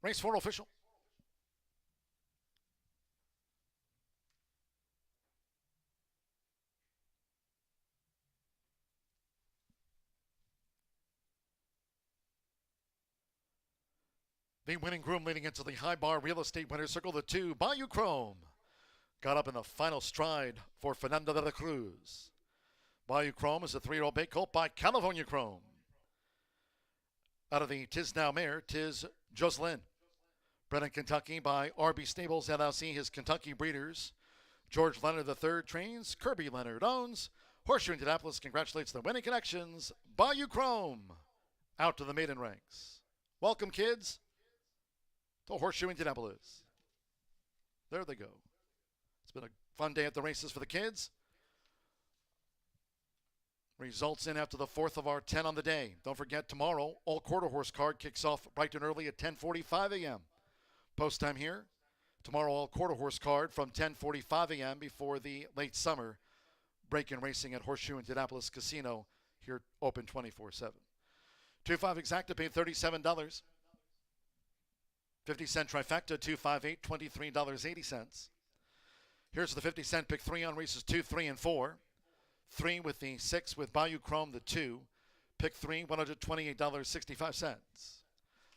Race 4 official. The winning groom leading into the high bar real estate winner's circle, the 2, Bayou Chrome. Got up in the final stride for Fernando de la Cruz. Bayou Chrome is a 3-year-old bay colt by California Chrome. Out of the Tis Now mare, Tis Jocelyn. Bred in Kentucky by RB Stables LLC, his Kentucky breeders. George Leonard III trains, Kirby Leonard owns. Horseshoe Indianapolis congratulates the winning connections. Bayou Chrome out to the maiden ranks. Welcome, kids, to Horseshoe Indianapolis. There they go. It's been a fun day at the races for the kids. Results in after the 4th of our 10 on the day. Don't forget, tomorrow, all quarter horse card kicks off bright and early at 10:45 a.m. Post time here. Tomorrow, all quarter horse card from 10:45 a.m. before the late summer break in racing at Horseshoe Indianapolis Casino, here open 24/7. 2-5 exacta paid $37. 50-cent trifecta, 2-5-8, $23.80. Here's the 50-cent pick 3 on races 2, 3, and 4. 3 with the 6 with Bayou Chrome, the 2. Pick 3, $128.65.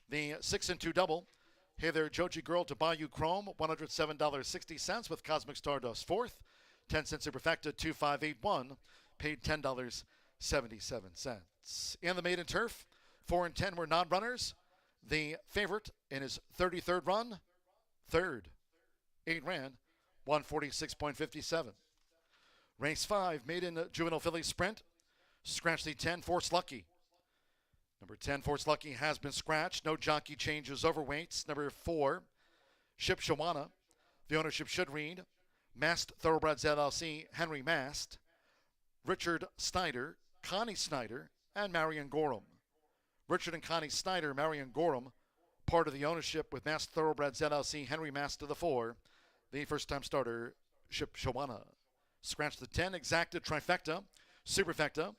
The 6 and 2 double. Hey there, Joji Girl to Bayou Chrome, $107.60 with Cosmic Stardust 4th. 10-cent superfecta, 2-5-8-1, paid $10.77. In the maiden turf, 4 and 10 were non-runners. The favorite in his 33rd run, third. 8 ran, 146.57. Race 5, maiden juvenile filly sprint. Scratch the 10, Force Lucky. Number 10, Force Lucky has been scratched. No jockey changes overweights. Number 4, Ship Shawana. The ownership should read Mast Thoroughbreds LLC, Henry Mast, Richard Snyder, Connie Snyder, and Marion Gorham. Richard and Connie Snyder, Marion Gorham, part of the ownership with Mast Thoroughbreds LLC, Henry Mast to the 4. The first-time starter, Ship Shawana. Scratch the 10, exacta, trifecta, superfecta.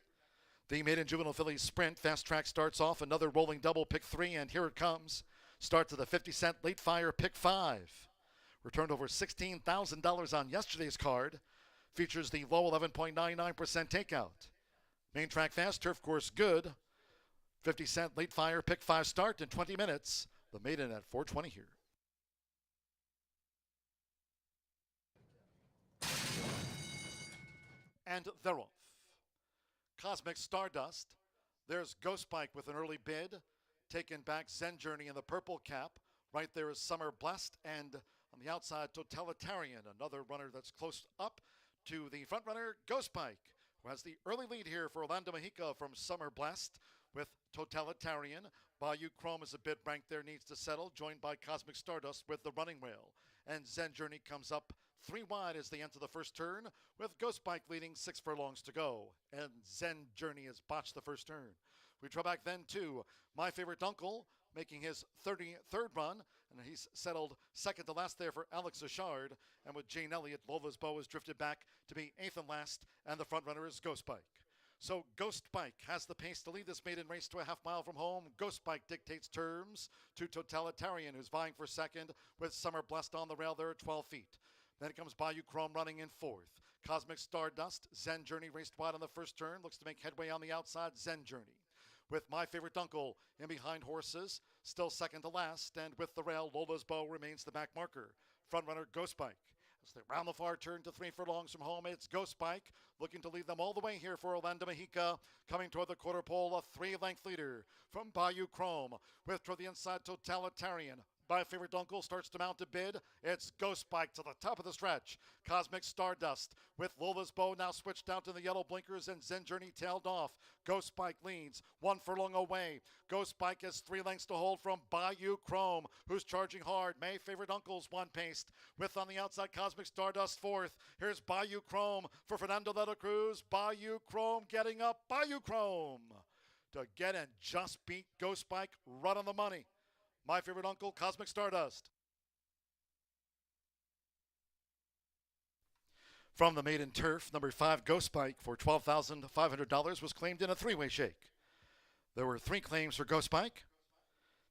The maiden juvenile filly sprint. Fast track starts off. Another rolling double, pick 3, and here it comes. Start to the 50-cent late fire, pick 5. Returned over $16,000 on yesterday's card. features the low 11.99% takeout. Main track fast, turf course good. 50-cent late fire, pick 5 start in 20 minutes. The maiden at 420 here. And they're off. Cosmic Stardust. There's Ghost Bike with an early bid. Taken back Zen Journey in the purple cap. Right there is Summer Blessed, and on the outside, Totalitarian, another runner that's close up to the front runner, Ghost Bike, who has the early lead here for Orlando Mexico from Summer Blessed with Totalitarian. Bayou Chrome is a bit ranked there, needs to settle, joined by Cosmic Stardust with the running rail. And Zen Journey comes up 3 wide as they enter the first turn, with Ghost Bike leading 6 furlongs to go. And Zen Journey has botched the first turn. We draw back then to My Favorite Uncle, making his 33rd run, and he's settled second to last there for Alex Achard. And with Jane Elliott, Lola's Bow has drifted back to be 8th and last, and the front runner is Ghost Bike. So Ghost Bike has the pace to lead this maiden race to a half mile from home. Ghost Bike dictates terms to Totalitarian, who's vying for second, with Summer Blessed on the rail there at 12 feet. Then it comes Bayou Chrome running in 4th. Cosmic Stardust, Zen Journey raced wide on the first turn, looks to make headway on the outside, Zen Journey. With My Favorite Uncle in behind horses, still second to last, and with the rail, Lola's Bow remains the back marker. Front runner Ghost Bike. As they round the far turn to 3 furlongs from home, it's Ghost Bike looking to lead them all the way here for Orlando Mexico. Coming toward the quarter pole, a 3-length leader from Bayou Chrome. With toward the inside, Totalitarian. My Favorite Uncle starts to mount a bid. It's Ghost Bike to the top of the stretch. Cosmic Stardust with Lola's Bow now switched down to the yellow blinkers, and Zen Journey tailed off. Ghost Bike leads 1 furlong away. Ghost Bike has 3 lengths to hold from Bayou Chrome, who's charging hard. My Favorite Uncle's 1 paced with on the outside Cosmic Stardust 4th. Here's Bayou Chrome for Fernando de la Cruz. Bayou Chrome getting up. Bayou Chrome to get and just beat Ghost Bike right on the money. My Favorite Uncle, Cosmic Stardust. From the maiden turf, number 5 Ghost Bike for $12,500 was claimed in a 3-way shake. There were 3 claims for Ghost Bike.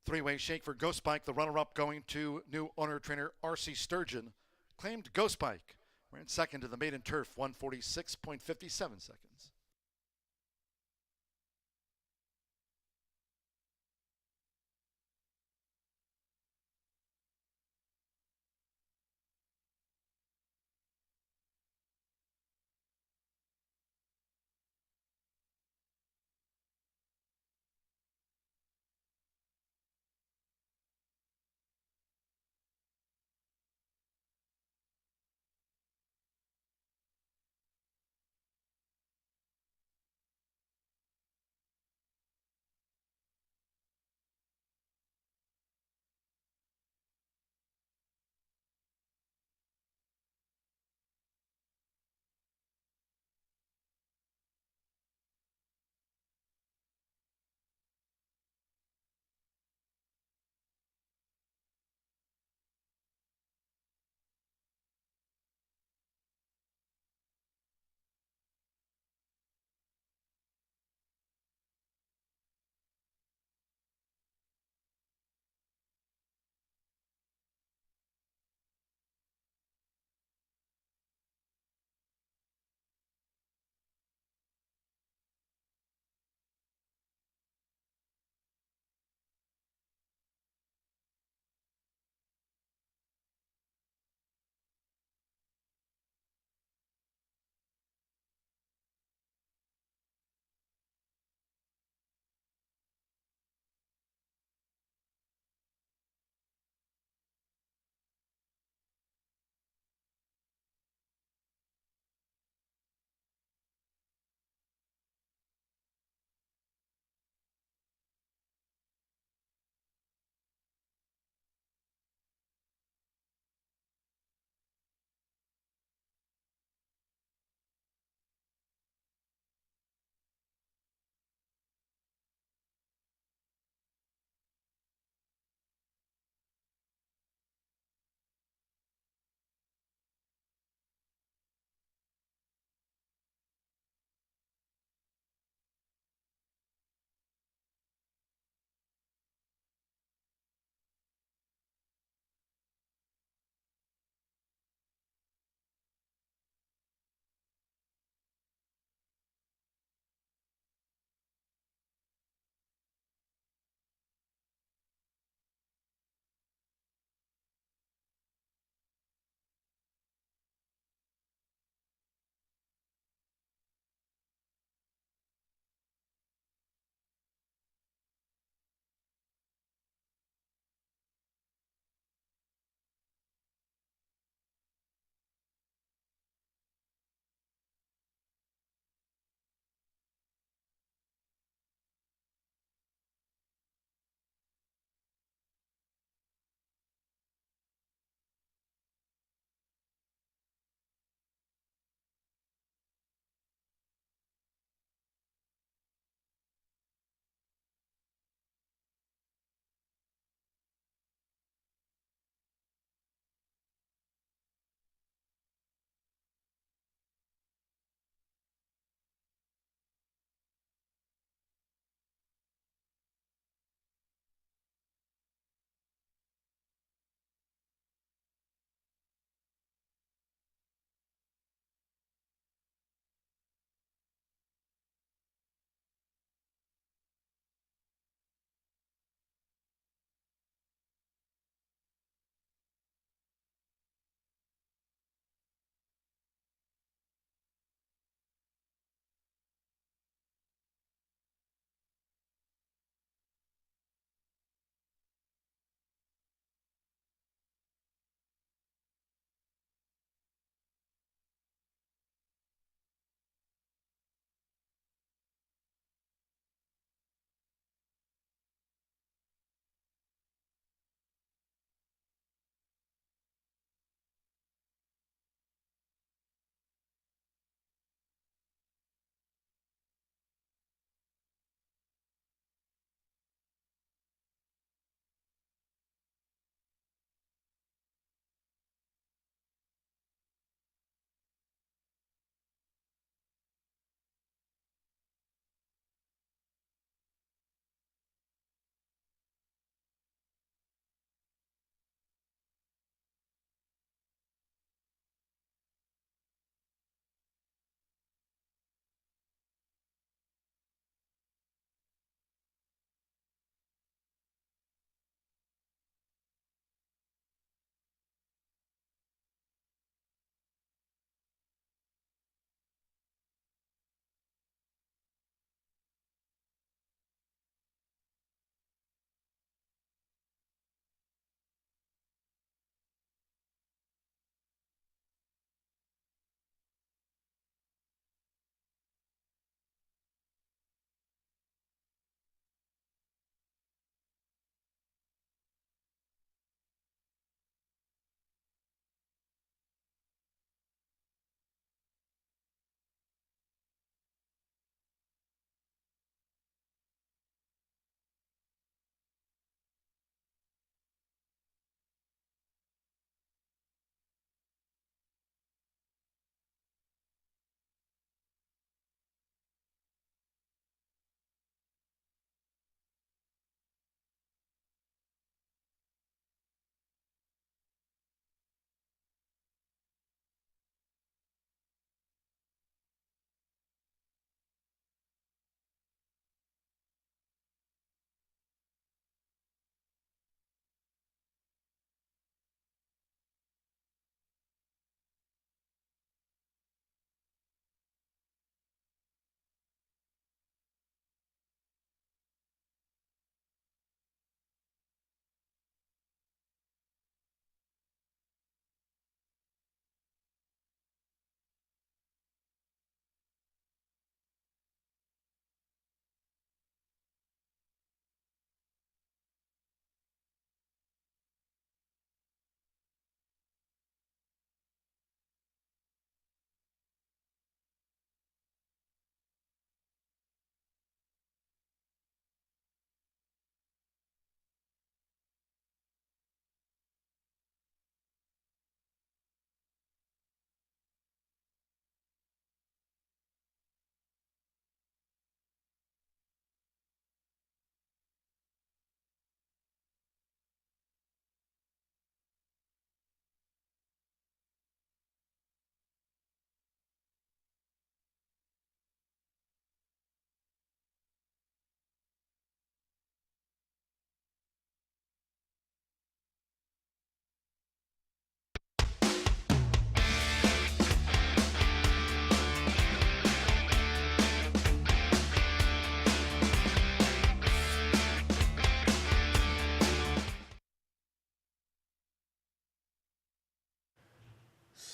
3-way shake for Ghost Bike, the runner-up going to new owner-trainer R.C. Sturgeon. Claimed Ghost Bike. Ran second to the maiden turf, 146.57 seconds.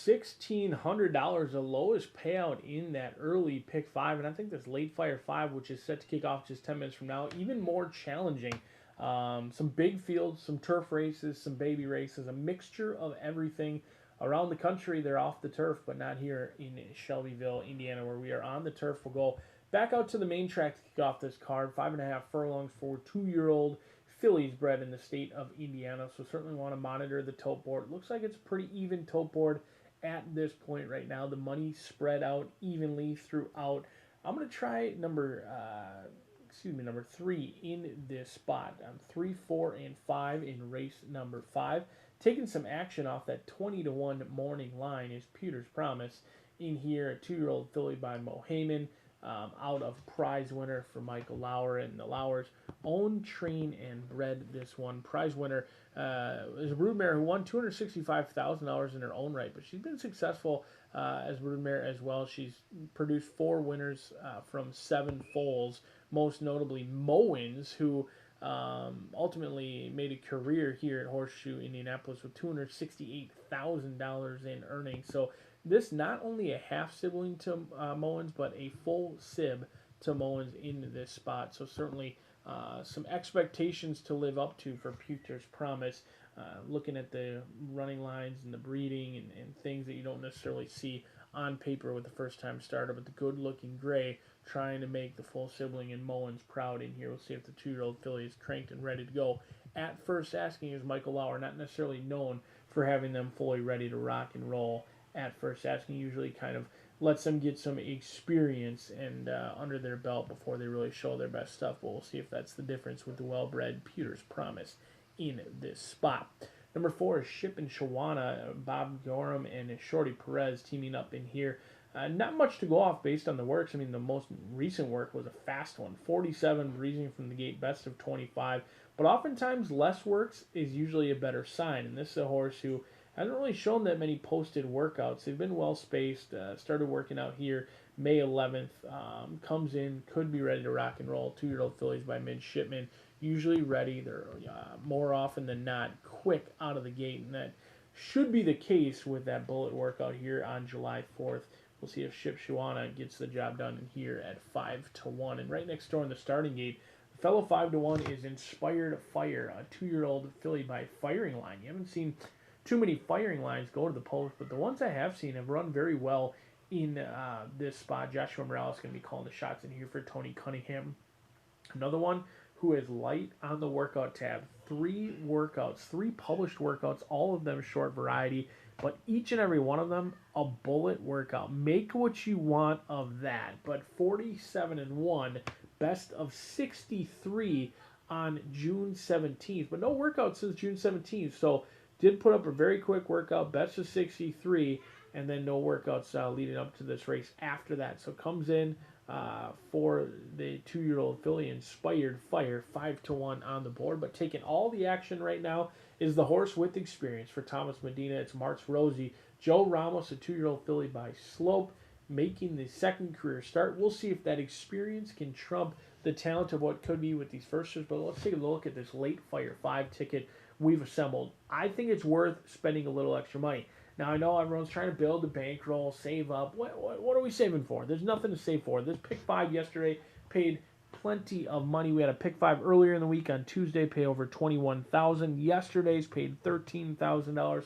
$1,600, the lowest payout in that early pick 5, and I think this late fire 5, which is set to kick off just 10 minutes from now, even more challenging. Some big fields, some turf races, some baby races, a mixture of everything. Around the country, they're off the turf, but not here in Shelbyville, Indiana, where we are on the turf. We'll go back out to the main track to kick off this card. 5.5 furlongs for 2-year-old fillies bred in the state of Indiana, so certainly want to monitor the tote board. It looks like it's a pretty even tote board at this point right now. The money spread out evenly throughout. I'm going to try number 3 in this spot. 3, 4, and 5 in race number 5. Taking some action off that 20-1 morning line is Peter's Promise in here, a 2-year-old filly by Mo Heyman, out of prize winner for Michael Lauer, and the Lauers own, train, and bred this one. Prize winner is a broodmare who won $265,000 in her own right, but she's been successful as broodmare as well. She's produced 4 winners from 7 foals, most notably Mowens, who ultimately made a career here at Horseshoe Indianapolis with $268,000 in earnings. So this not only a half sibling to Mowens, but a full sib to Mowens in this spot. So certainly some expectations to live up to for Peter's Promise. Looking at the running lines and the breeding and things that you don't necessarily see on paper with the first-time starter, but the good-looking gray trying to make the full sibling and Mowens proud in here. We'll see if the 2-year-old filly is cranked and ready to go. At first asking is Michael Lauer, not necessarily known for having them fully ready to rock and roll. At first asking usually kind of lets them get some experience and under their belt before they really show their best stuff. But we'll see if that's the difference with the well-bred Peter's Promise in this spot. Number 4 is Ship and Shawana, Bob Gorham and Shorty Perez teaming up in here. Not much to go off based on the works. I mean, the most recent work was a fast one. 47 breezing from the gate, best of 25. But oftentimes, less works is usually a better sign. And this is a horse who hasn't really shown that many posted workouts. They've been well spaced. Started working out here May 11th. Comes in, could be ready to rock and roll. 2-year-old fillies by Midshipman. Usually ready. They're more often than not quick out of the gate. And that should be the case with that bullet workout here on July 4th. We'll see if Ship Shawana gets the job done in here at 5-1. And right next door in the starting gate, the fellow 5-1 is Inspired Fire, a 2-year-old filly by Firing Line. You haven't seen too many firing lines go to the post, but the ones I have seen have run very well in this spot. Joshua Morales is going to be calling the shots in here for Tony Cunningham. Another one who is light on the workout tab. 3 workouts, 3 published workouts, all of them short variety, but each and every one of them a bullet workout. Make what you want of that. But 47-1, best of 63 on June 17th, but no workout since June 17th. So did put up a very quick workout, best of 63, and then no workouts leading up to this race after that. So comes in for the 2-year-old filly Inspired Fire, 5-1 on the board. But taking all the action right now is the horse with experience for Thomas Medina. It's March Rosie. Joe Ramos, a 2-year-old filly by Slope, making the second career start. We'll see if that experience can trump the talent of what could be with these firsters. But let's take a look at this late Fire 5 ticket we've assembled. I think it's worth spending a little extra money. Now, I know everyone's trying to build a bankroll, save up. What are we saving for? There's nothing to save for. This pick 5 yesterday paid plenty of money. We had a pick 5 earlier in the week on Tuesday, pay over $21,000. Yesterday's paid $13,000.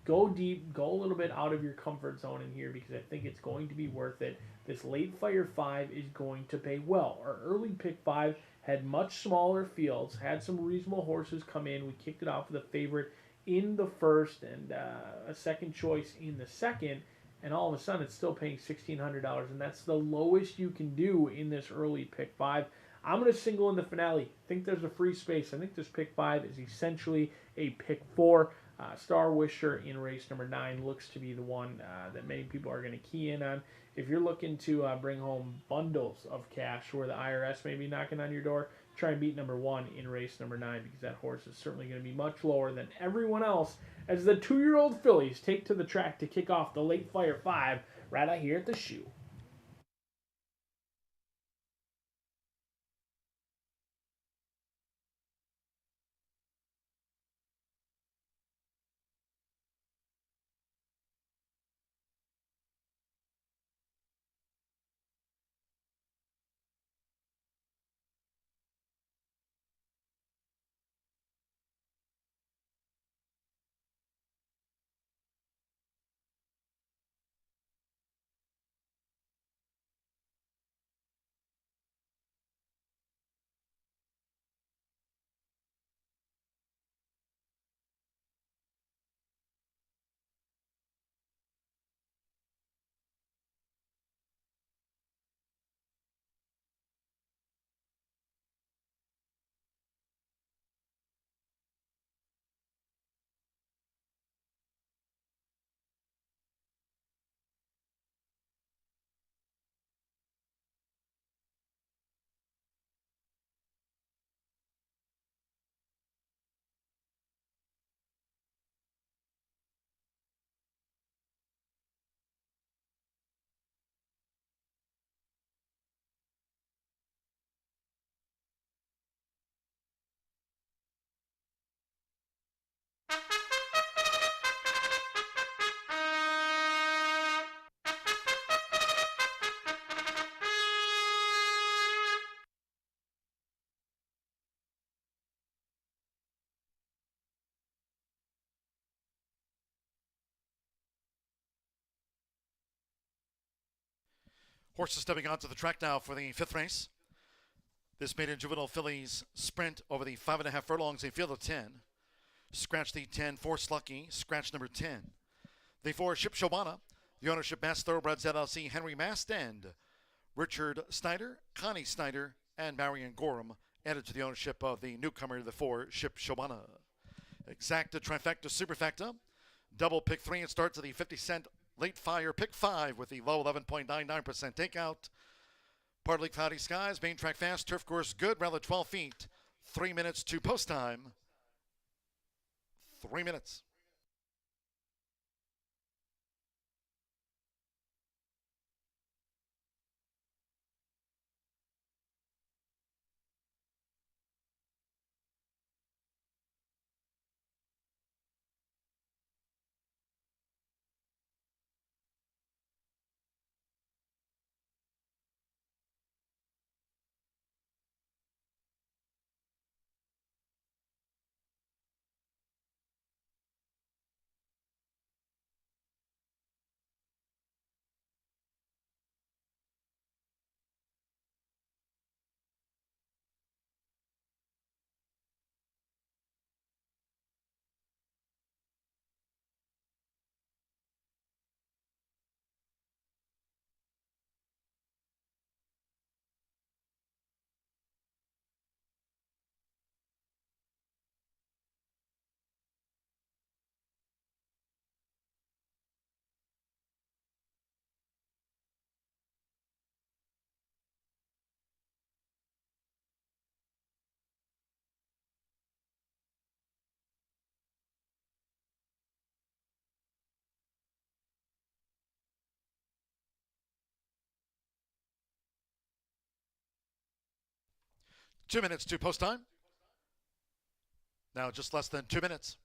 Go deep, go a little bit out of your comfort zone in here because I think it's going to be worth it. This late Fire 5 is going to pay well. Our early pick 5 had much smaller fields, had some reasonable horses come in. We kicked it off with a favorite in the first and a second choice in the second, and all of a sudden it's still paying $1,600, and that's the lowest you can do in this early pick 5. I'm going to single in the finale. I think there's a free space. I think this pick 5 is essentially a pick 4. Star Wisher in race number 9 looks to be the one that many people are going to key in on. If you're looking to bring home bundles of cash where the IRS may be knocking on your door, try and beat number 1 in race number 9 because that horse is certainly going to be much lower than everyone else as the 2-year-old fillies take to the track to kick off the late Fire 5 right out here at the shoe. Horses stepping onto the track now for the 5th race. This maiden juvenile fillies sprint over the 5.5 furlongs, a field of 10. Scratch the 10, Force Lucky, scratch number 10. The 4, Ship Shobana, the ownership Mass Thoroughbreds LLC, Henry Mast and Richard Snyder, Connie Snyder, and Marion Gorham added to the ownership of the newcomer, the 4, Ship Shobana. Exacta, Trifecta, Superfecta, double pick 3 and starts to the 50-cent late fire pick 5 with the low 11.99% takeout. Partly cloudy skies, main track fast, turf course good, rather 12 feet, 3 minutes to post time. 3 minutes. Two minutes to post time. Now just less than 2 minutes.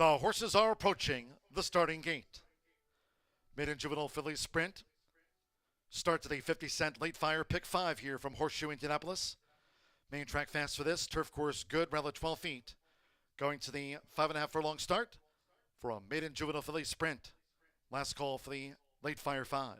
The horses are approaching the starting gate. Maiden Juvenile Filly Sprint starts at a 50-cent late fire pick 5 here from Horseshoe Indianapolis. Main track fast for this. Turf course good, rather 12 feet. Going to the 5.5 furlong start for a Maiden Juvenile Filly Sprint. Last call for the late fire 5.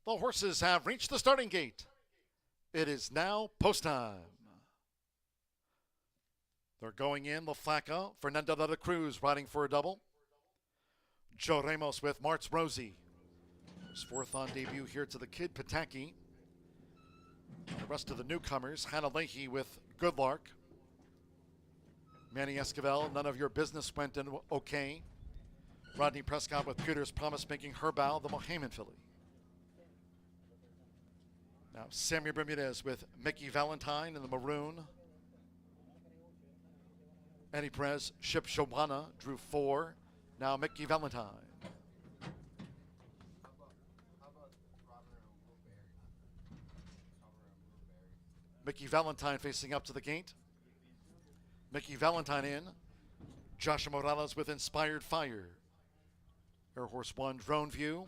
The horses have reached the starting gate. It is now post time. They're going in. LaFlaca, Fernando de la Cruz riding for a double. Joe Ramos with Martz Rosie. His 4th on debut here to the kid Pataki. The rest of the newcomers, Hannah Leahy with Goodlark. Manny Esquivel, None of Your Business went in okay. Rodney Prescott with Peter's Promise making her bow, the Mohamed filly. Now Samuel Bermudez with Mickey Valentine in the maroon. Eddie Perez, Ship Shawana drew 4. Now Mickey Valentine. Mickey Valentine facing up to the gate. Mickey Valentine in. Joshua Morales with Inspired Fire. Air Horse 1 drone view.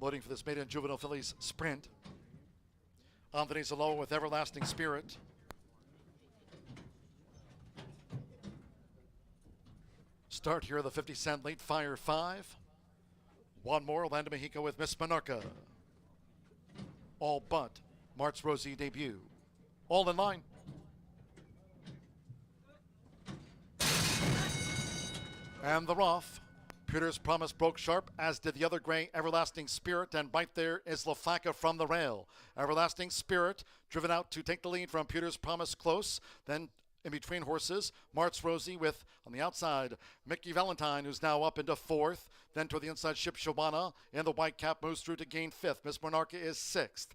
Loading for this Maiden Juvenile Fillies Sprint. Anthony Zaloa with Everlasting Spirit. Start here, the 50-cent late fire 5. One more, Orlando Mexico with Miss Minorca. All but Martz Rosie debut. All in line. And they're off. Peter's Promise broke sharp, as did the other gray, Everlasting Spirit, and right there is LaFlaca from the rail. Everlasting Spirit driven out to take the lead from Peter's Promise close. Then in between horses, Martz Rosie with, on the outside, Mickey Valentine, who's now up into 4th. Then to the inside, Ship Shawana, and the white cap moves through to gain 5th. Miss Monarcha is 6th.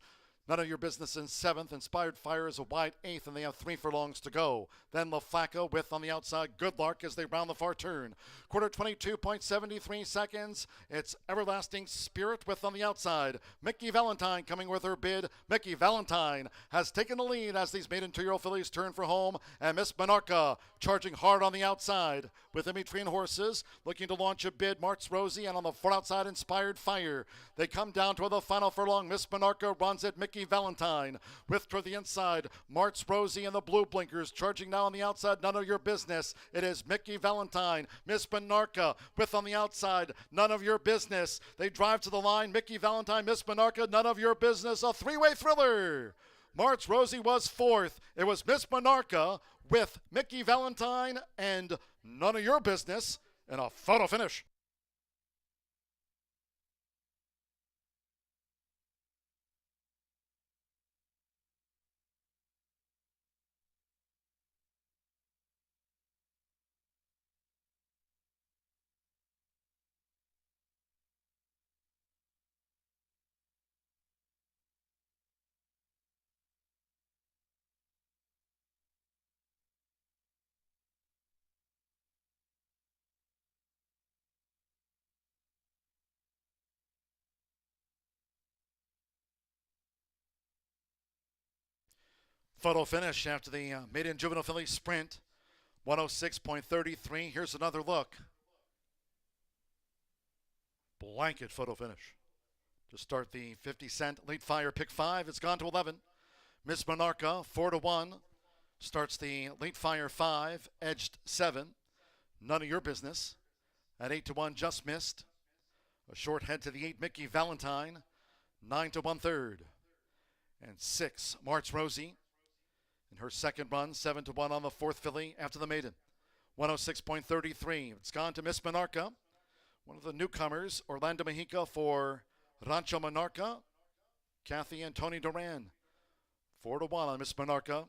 None of Your Business in 7th. Inspired Fire is a wide 8th, and they have 3 furlongs to go. Then LaFlaca with, on the outside, Goodlark as they round the far turn. Quarter 22.73 seconds. It's Everlasting Spirit with, on the outside, Mickey Valentine coming with her bid. Mickey Valentine has taken the lead as these maiden 2-year-old fillies turn for home. And Miss Monarcha charging hard on the outside. With in between horses, looking to launch a bid, Martz Rosie, and on the far outside, Inspired Fire. They come down to the final furlong. Miss Monarcha runs it. Mickey Valentine with to the inside, Martz Rosie and the blue blinkers charging now on the outside. None of Your Business. It is Mickey Valentine, Miss Monarcha with on the outside, None of Your Business. They drive to the line. Mickey Valentine, Miss Monarcha, None of Your Business. A 3-way thriller. Martz Rosie was 4th. It was Miss Monarcha with Mickey Valentine and None of Your Business in a photo finish. Photo finish after the Maiden Juvenile Filly Sprint. 106.33. Here's another look. Blanket photo finish. To start the 50-cent late fire pick 5, it's gone to 11. Miss Monarca 4-1. Starts the late fire 5, edged 7. None of your business. At 8-1, just missed. A short head to the 8, Mickey Valentine, 9 to 1/3. And 6, March Rosie. In her second run, 7 to 1 on the 4th filly after the maiden. 106.33. It's gone to Miss Monarca. One of the newcomers, Orlando Mejica for Rancho Monarca. Kathy and Tony Duran. 4-1 on Miss Monarca.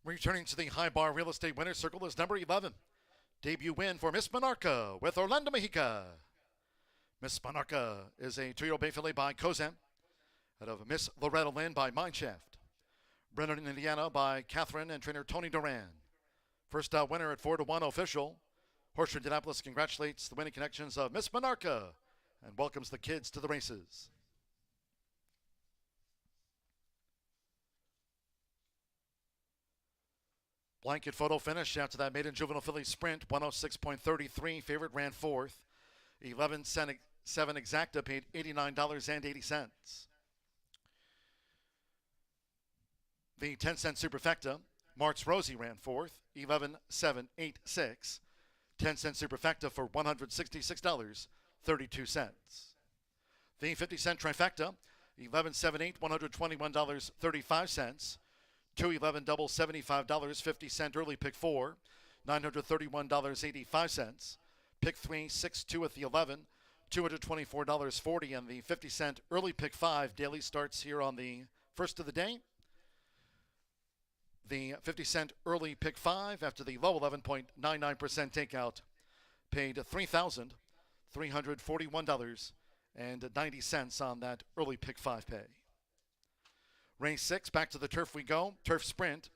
Returning to the high bar real estate winner's circle is number 11. Debut win for Miss Monarca with Orlando Mejica. Miss Monarca is a 2-year-old bay filly by Kozan. Out of Miss Loretta Lynn by Mineshaft. Brennan, Indiana by Catherine and trainer Tony Duran. First out winner at 4-1 official. Horseshoe Indianapolis congratulates the winning connections of Miss Monarca and welcomes the kids to the races. Blanket photo finish after that maiden juvenile filly sprint. 106.33. Favorite ran 4th. 11-7 exacta paid $89.80. The 10-cent superfecta. March Rosie ran 4th. 11-7-8-6. 10-cent superfecta for $166.32. The 50-cent trifecta. 11-7-8, $121.35. 2-11 double $75.50 early pick 4, $931.85. Pick 3, 6-2 at the 11, $224.40, and the 50-cent early pick 5 daily starts here on the first of the day. The 50-cent early pick 5 after the low 11.99% takeout paid $3,341.90 on that early pick 5 pay. Race 6, back to the turf we go. Turf sprint.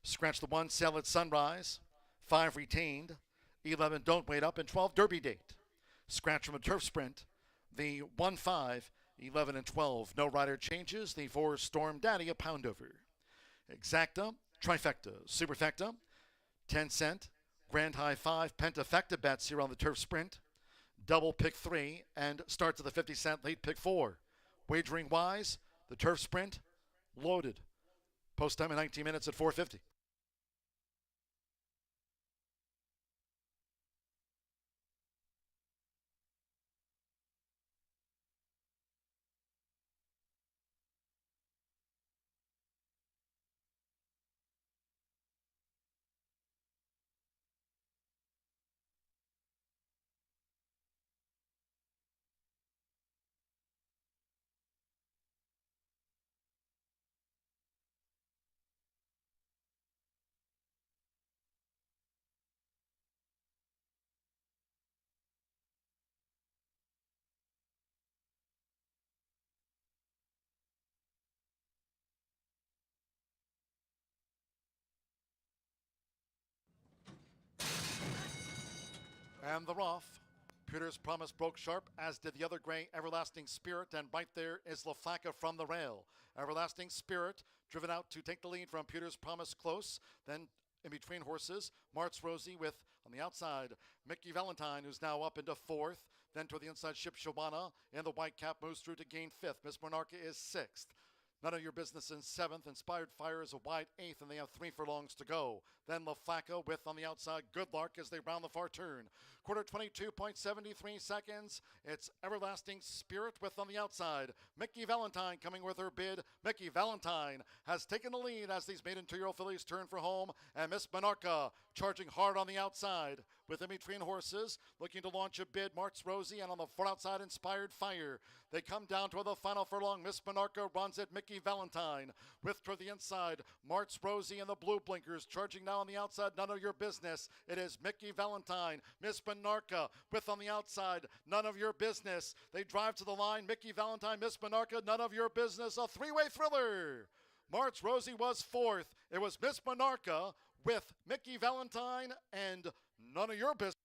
Scratch the 1, Sail at Sunrise. 5 retained. 11, Don't Wait Up, and 12, Derby Date. Scratch from a turf sprint. The 1, 5, 11, and 12, no rider changes. The 4, Storm Daddy, a pound over. Exacta, trifecta, superfecta, 10 cent, grand high 5, pentafecta bets here on the turf sprint. Double pick 3, and start to the 50-cent late pick 4. Wagering wise, the turf sprint, loaded. Post time in 19 minutes at 4:50. And they're off. Pewter's Promise broke sharp, as did the other gray, Everlasting Spirit, and right there is La Flaca from the rail. Everlasting Spirit driven out to take the lead from Pewter's Promise close, then in between horses, March Rosie with, on the outside, Mickey Valentine, who's now up into 4th. Then to the inside, Ship Shawana, and the white cap moves through to gain 5th. Miss Monarca is 6th. None of Your Business in 7th. Inspired Fire is a wide 8th, and they have 3 furlongs to go. Then La Flaca with, on the outside, Good Lark as they round the far turn. Quarter 22.73 seconds. It's Everlasting Spirit with, on the outside, Mickey Valentine coming with her bid. Mickey Valentine has taken the lead as these maiden 2-year-old fillies turn for home, and Miss Monarca charging hard on the outside with In Between Horses, looking to launch a bid. Martz Rosie, and on the far outside, Inspired Fire. They come down to the final furlong. Miss Monarca runs it. Mickey Valentine with to the inside. Martz Rosie and the blue blinkers charging now on the outside. None of Your Business. It is Mickey Valentine. Miss Monarca with on the outside. None of Your Business. They drive to the line. Mickey Valentine, Miss Monarca, None of Your Business. A three-way thriller. Martz Rosie was fourth. It was Miss Monarca with Mickey Valentine and None of Your Business.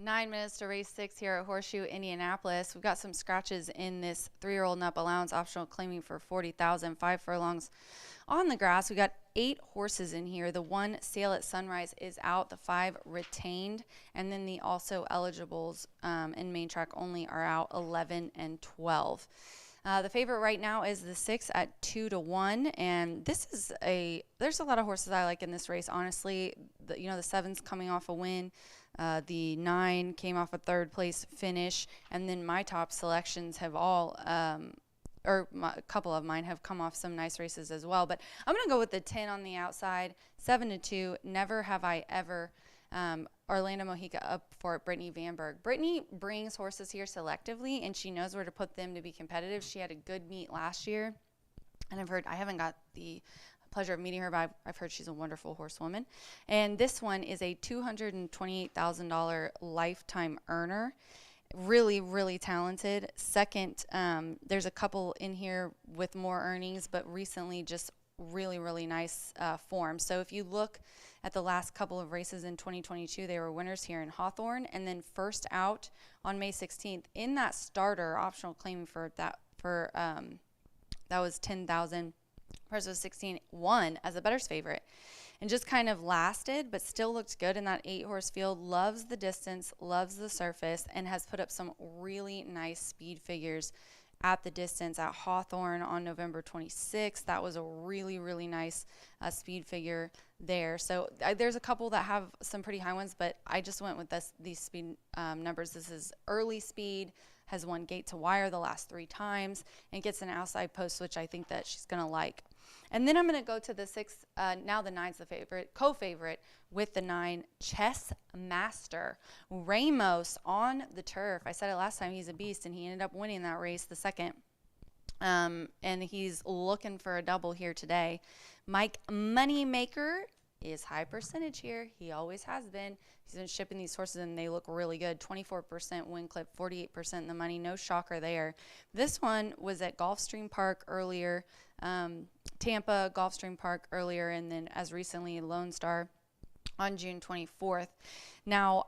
9 minutes to race 6 here at Horseshoe Indianapolis. We've got some scratches in this 3-year-old and up allowance optional claiming for 40,000, 5 furlongs on the grass. We got 8 horses in here. The 1 Sail at Sunrise is out, the 5 retained, and then the also eligibles in main track only are out, 11 and 12. The favorite right now is the 6 at 2-1, and there's a lot of horses I like in this race, honestly. The 7's coming off a win. The 9 came off a 3rd place finish, and then my top selections have all, a couple of mine have come off some nice races as well. But I'm going to go with the 10 on the outside, 7-2. Never Have I Ever. Orlando Mojica up for it, Brittany Vanberg. Brittany brings horses here selectively, and she knows where to put them to be competitive. She had a good meet last year, and I haven't got the pleasure of meeting her, but I've heard she's a wonderful horsewoman. And this one is a $228,000 lifetime earner. Really, really talented. Second, there's a couple in here with more earnings, but recently just really, really nice form. So if you look at the last couple of races in 2022, they were winners here in Hawthorne, and then first out on May 16th in that starter optional claiming for that was 10,000. Hers was 16, won as a bettor's favorite, and just kind of lasted, but still looked good in that 8-horse field. Loves the distance, loves the surface, and has put up some really nice speed figures at the distance at Hawthorne on November 26th. That was a really, really nice speed figure there. So there's a couple that have some pretty high ones, but I just went with these speed numbers. This is early speed, has won gate to wire the last 3 times, and gets an outside post, which I think that she's going to like. And then I'm going to go to the 6, now the 9's the favorite, co-favorite with the 9, Chess Master. Ramos on the turf. I said it last time, he's a beast, and he ended up winning that race the second. And he's looking for a double here today. Mike Moneymaker is high percentage here. He always has been. He's been shipping these horses, and they look really good. 24% win clip, 48% in the money. No shocker there. This one was at Gulfstream Park earlier, Tampa Gulfstream Park earlier, and then as recently Lone Star on June 24th. Now,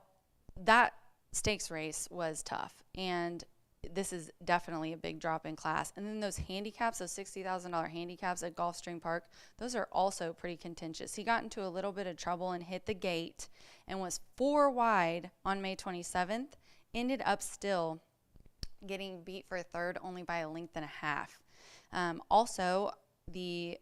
that stakes race was tough, and this is definitely a big drop in class. And then those handicaps, those $60,000 handicaps at Gulfstream Park, those are also pretty contentious. He got into a little bit of trouble and hit the gate and was 4 wide on May 27th, ended up still getting beat for 3rd only by a length and a half. Also, the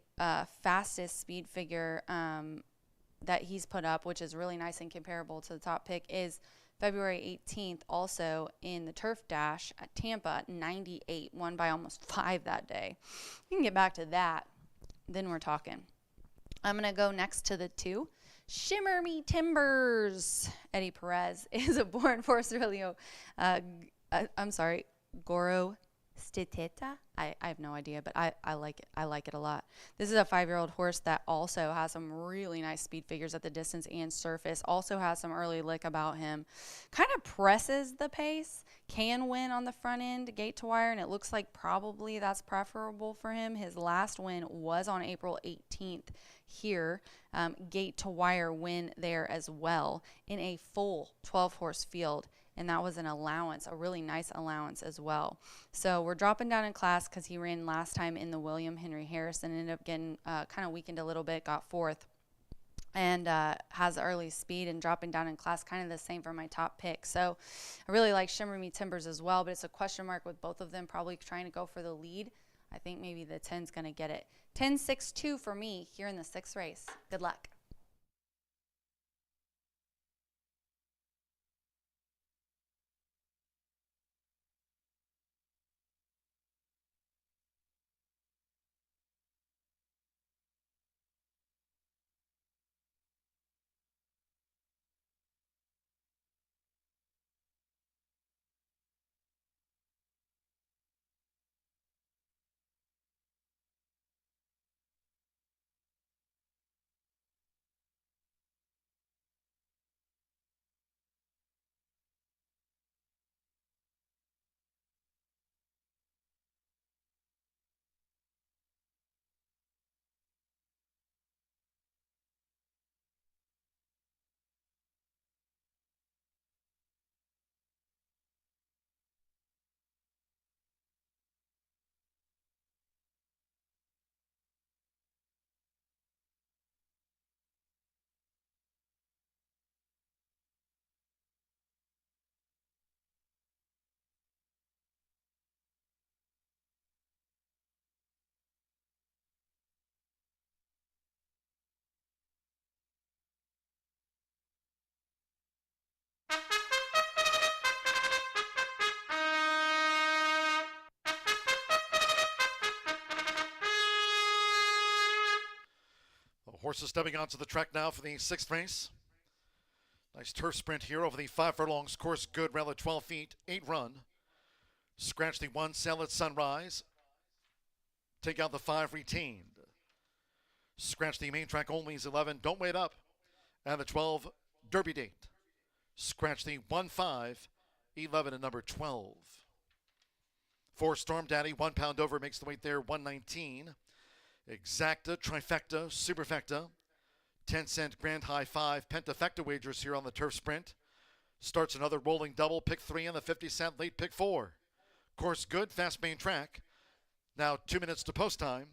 fastest speed figure that he's put up, which is really nice and comparable to the top pick, is February 18th, also in the Turf Dash at Tampa, 98, won by almost 5 that day. You can get back to that, then we're talking. I'm going to go next to the 2. Shimmer Me Timbers. Eddie Perez is a born for Aurelio. Goro Stiteta. I have no idea, but I like it. I like it a lot. This is a 5-year-old horse that also has some really nice speed figures at the distance and surface. Also has some early lick about him. Kind of presses the pace. Can win on the front end, gate to wire, and it looks like probably that's preferable for him. His last win was on April 18th here. Gate to wire win there as well in a full 12-horse field. And that was an allowance, a really nice allowance as well. So we're dropping down in class because he ran last time in the William Henry Harris and ended up getting kind of weakened a little bit, got 4th, and has early speed, and dropping down in class, kind of the same for my top pick. So I really like Shimmer Me Timbers as well, but it's a question mark with both of them, probably trying to go for the lead. I think maybe the 10's going to get it. 10-6-2 for me here in the 6th race. Good luck. Horses stepping onto the track now for the 6th race. Nice turf sprint here over the 5 furlongs. Course good, rail at 12 feet, 8 run. Scratch the 1, Sail at Sunrise. Take out the 5, Retained. Scratch the main track only is 11, Don't Wait Up. And the 12, Derby Date. Scratch the 1, 5, 11 and number 12. 4, Storm Daddy, 1 pound over, makes the weight there, 119. Exacta, Trifecta, Superfecta. 10-cent Grand High 5 Pentafecta wagers here on the turf sprint. Starts another rolling double, pick 3 on the 50-cent late pick 4. Course good, fast main track. Now 2 minutes to post time.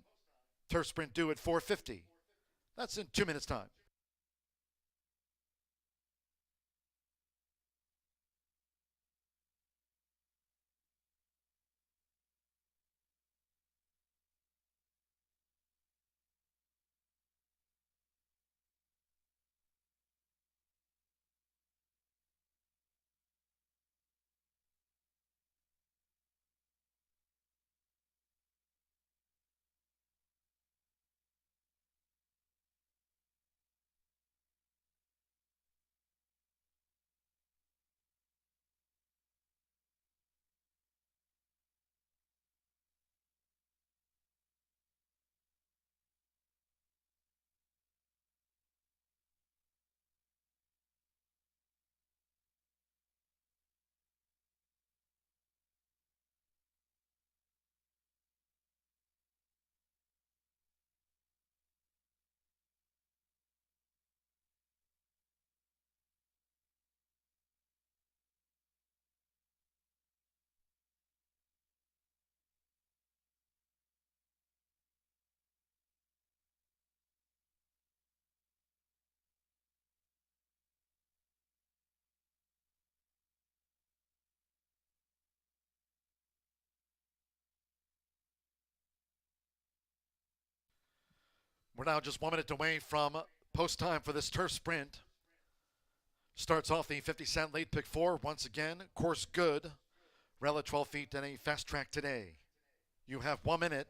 Turf sprint due at 4:50. That's in 2 minutes time. We're now just 1 minute away from post time for this turf sprint. Starts off the 50-cent late pick 4. Once again, course good. Rail at 12 feet and a fast track today. You have 1 minute.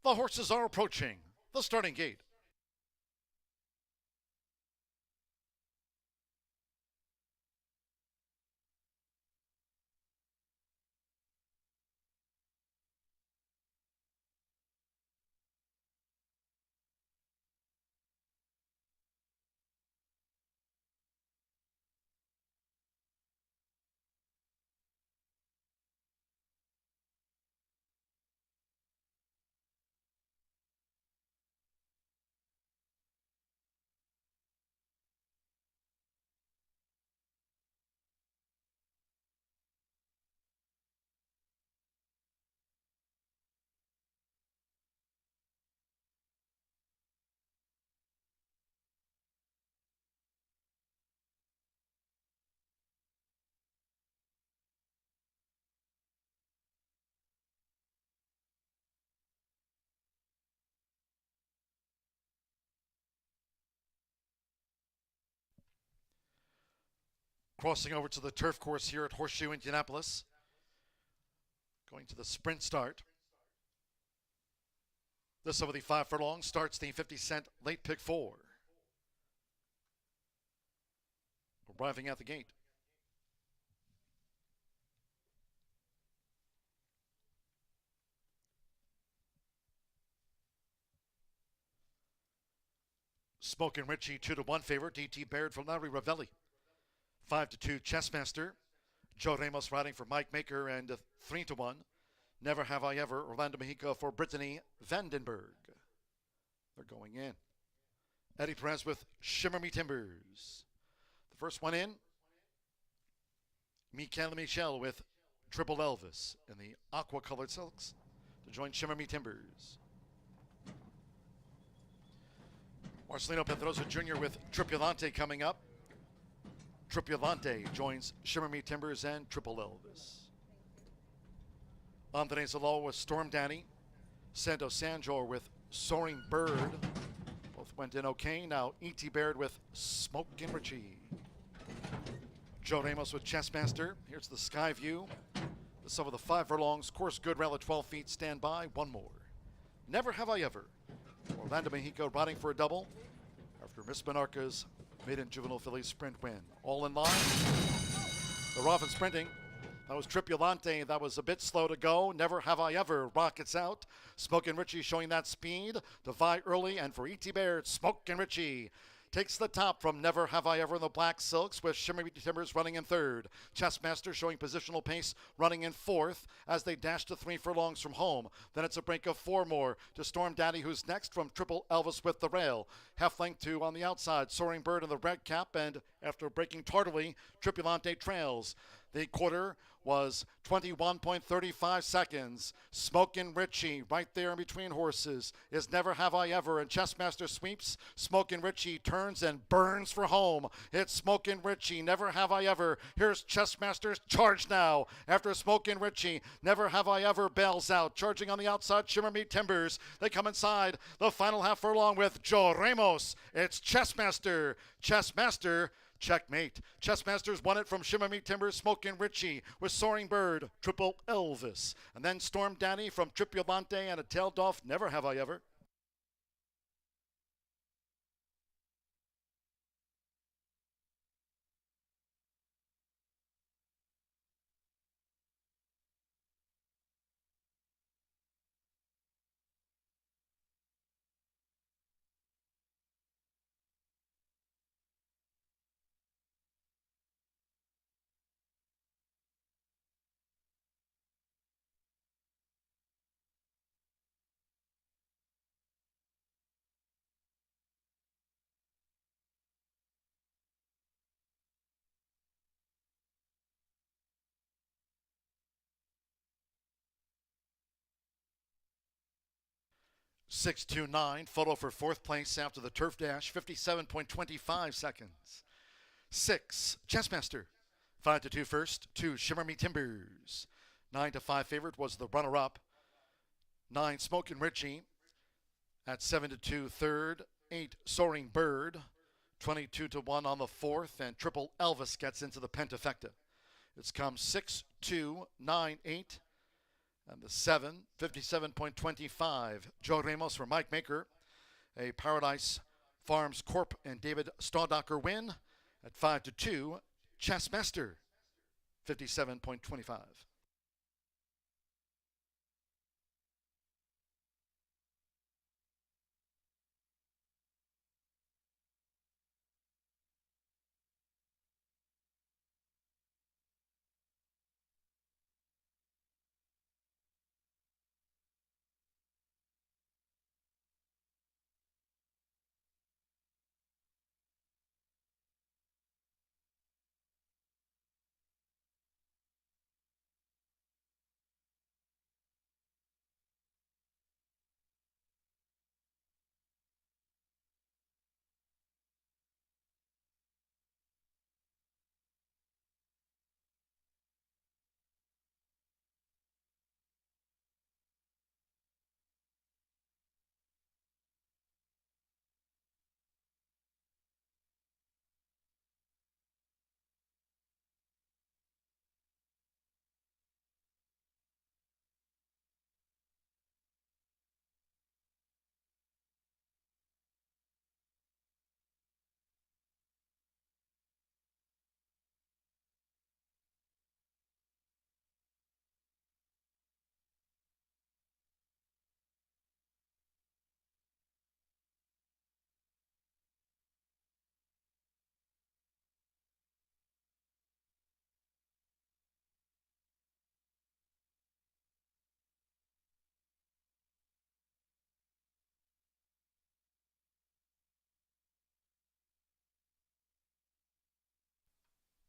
The horses are approaching the starting gate. Crossing over to the turf course here at Horseshoe Indianapolis. Going to the sprint start. This over the 5 furlong starts the 50-cent late pick 4. Arriving at the gate. Smokin' Richie 2-1 favorite. DT Baird for Larry Ravelli. 5-2 Chessmaster. Joe Ramos riding for Mike Maker, and 3-1 Never Have I Ever Orlando Mexico for Brittany Vandenberg. They're going in. Eddie Perez with Shimmer Me Timbers. The first one in. Michael Michel with Triple Elvis in the aqua colored silks to join Shimmer Me Timbers. Marcelino Pedrosa Jr. with Tripulante coming up. Tripulante joins Shimmer Me Timbers and Triple Elvis. Andres Alo with Storm Danny. Sando Sanjor with Soaring Bird. Both went in okay. Now E.T. Baird with Smokin' Richie. Joe Ramos with Chessmaster. Here's the Sky View. This over the 5 furlongs. Course good, rail at 12 feet. Stand by. One more. Never Have I Ever. Orlando Mexico riding for a double after Miss Monarca's maiden juvenile filly sprint win. All in line. They're off and sprinting. That was Tripulante. That was a bit slow to go. Never Have I Ever rockets out. Smokin' Richie showing that speed. To vie early, and for E.T. Baird, Smokin' Richie takes the top from Never Have I Ever in the black silks, with Shimmer Me Timbers running in 3rd. Chessmaster showing positional pace, running in 4th as they dash to 3 furlongs from home. Then it's a break of 4 more to Storm Daddy, who's next from Triple Elvis with the rail. Half length to on the outside, Soaring Bird in the red cap, and after breaking tardily, Tripulante trails. The quarter was 21.35 seconds. Smokin' Richie right there in between horses is Never Have I Ever, and Chessmaster sweeps. Smokin' Richie turns and burns for home. It's Smokin' Richie, Never Have I Ever. Here's Chessmaster's charge now. After Smokin' Richie, Never Have I Ever bails out. Charging on the outside, Shimmer Me Timbers. They come inside the final half furlong with Joe Ramos. It's Chessmaster. Chessmaster. Checkmate. Chessmasters won it from Shimmer Me Timbers, Smokin' Richie with Soaring Bird, Triple Elvis. And then Storm Danny from Tripulante and a tailed off Never Have I Ever. .629, photo for 4th place after the turf dash, 57.25 seconds. 6, Chessmaster. 5-2 first, 2, Shimmer Me Timbers. 9-5 favorite was the runner-up. 9, Smokin' Richie. At 7-2 third, 8, Soaring Bird. 22-1 on the 4th, and Triple Elvis gets into the pentafecta. It's come 6, 2, 9, 8. And the 7, 57.25. Joe Ramos for Mike Maker. A Paradise Farms Corp and David Staudacher win at 5-2. Chessmaster, 57.25.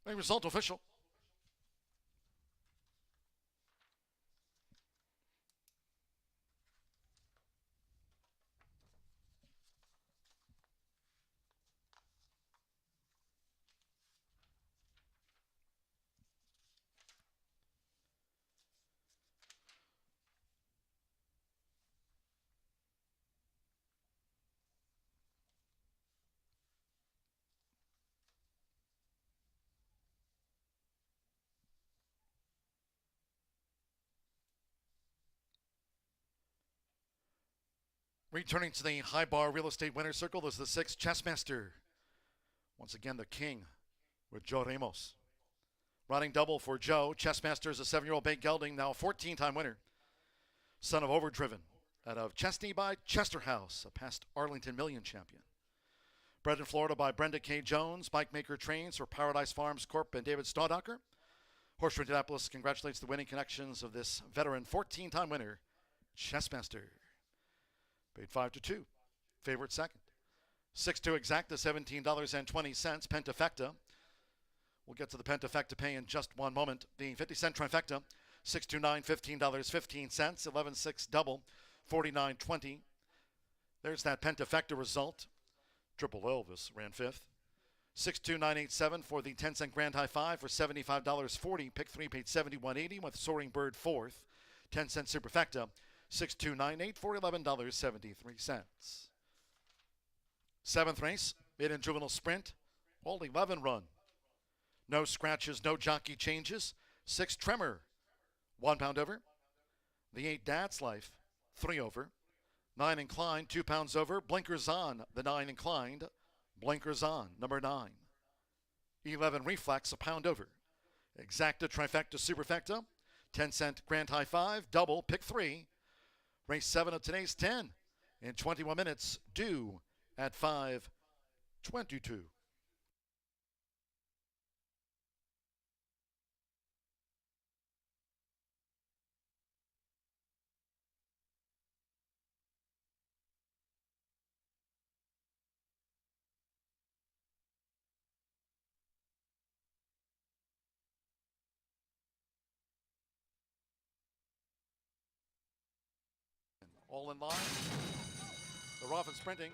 A result official. Returning to the high bar real estate winner's circle is the 6 Chessmaster. Once again, the king with Joe Ramos. Running double for Joe. Chessmaster is a 7-year-old Bay Gelding, now a 14-time winner. Son of Overdriven, out of Chesney by Chesterhouse, a past Arlington Million champion. Bred in Florida by Brenda K. Jones. Mike Maker trains for Paradise Farms Corp. and David Staudacher. Horseshoe Indianapolis congratulates the winning connections of this veteran 14-time winner, Chessmaster. Paid 5-2. Favorite second. 6-2 exacta, $17.20. Pentafecta. We'll get to the Pentafecta pay in just one moment. The 50-cent trifecta, 6-2-9, $15.15. 11-6 double, $49.20. There's that Pentafecta result. Triple Elvis ran fifth. 62987 for the 10-cent grand high five for $75.40. Pick 3 paid $71.80 with Soaring Bird fourth. 10-cent superfecta, 6298 for $11.73. Seventh race, maiden juvenile sprint, all 11 run. No scratches, no jockey changes. 6 Tremor, 1 pound over. The 8 Dad's Life, 3 over. 9 Inclined, 2 pounds over. Blinkers On, the 9 Inclined. Blinkers On, number 9. 11 Reflex, a pound over. Exacta, trifecta, superfecta. 10-cent grand high five, double, pick 3. Race 7 of today's 10 in 21 minutes, due at 5:22. All in line. They're off and sprinting.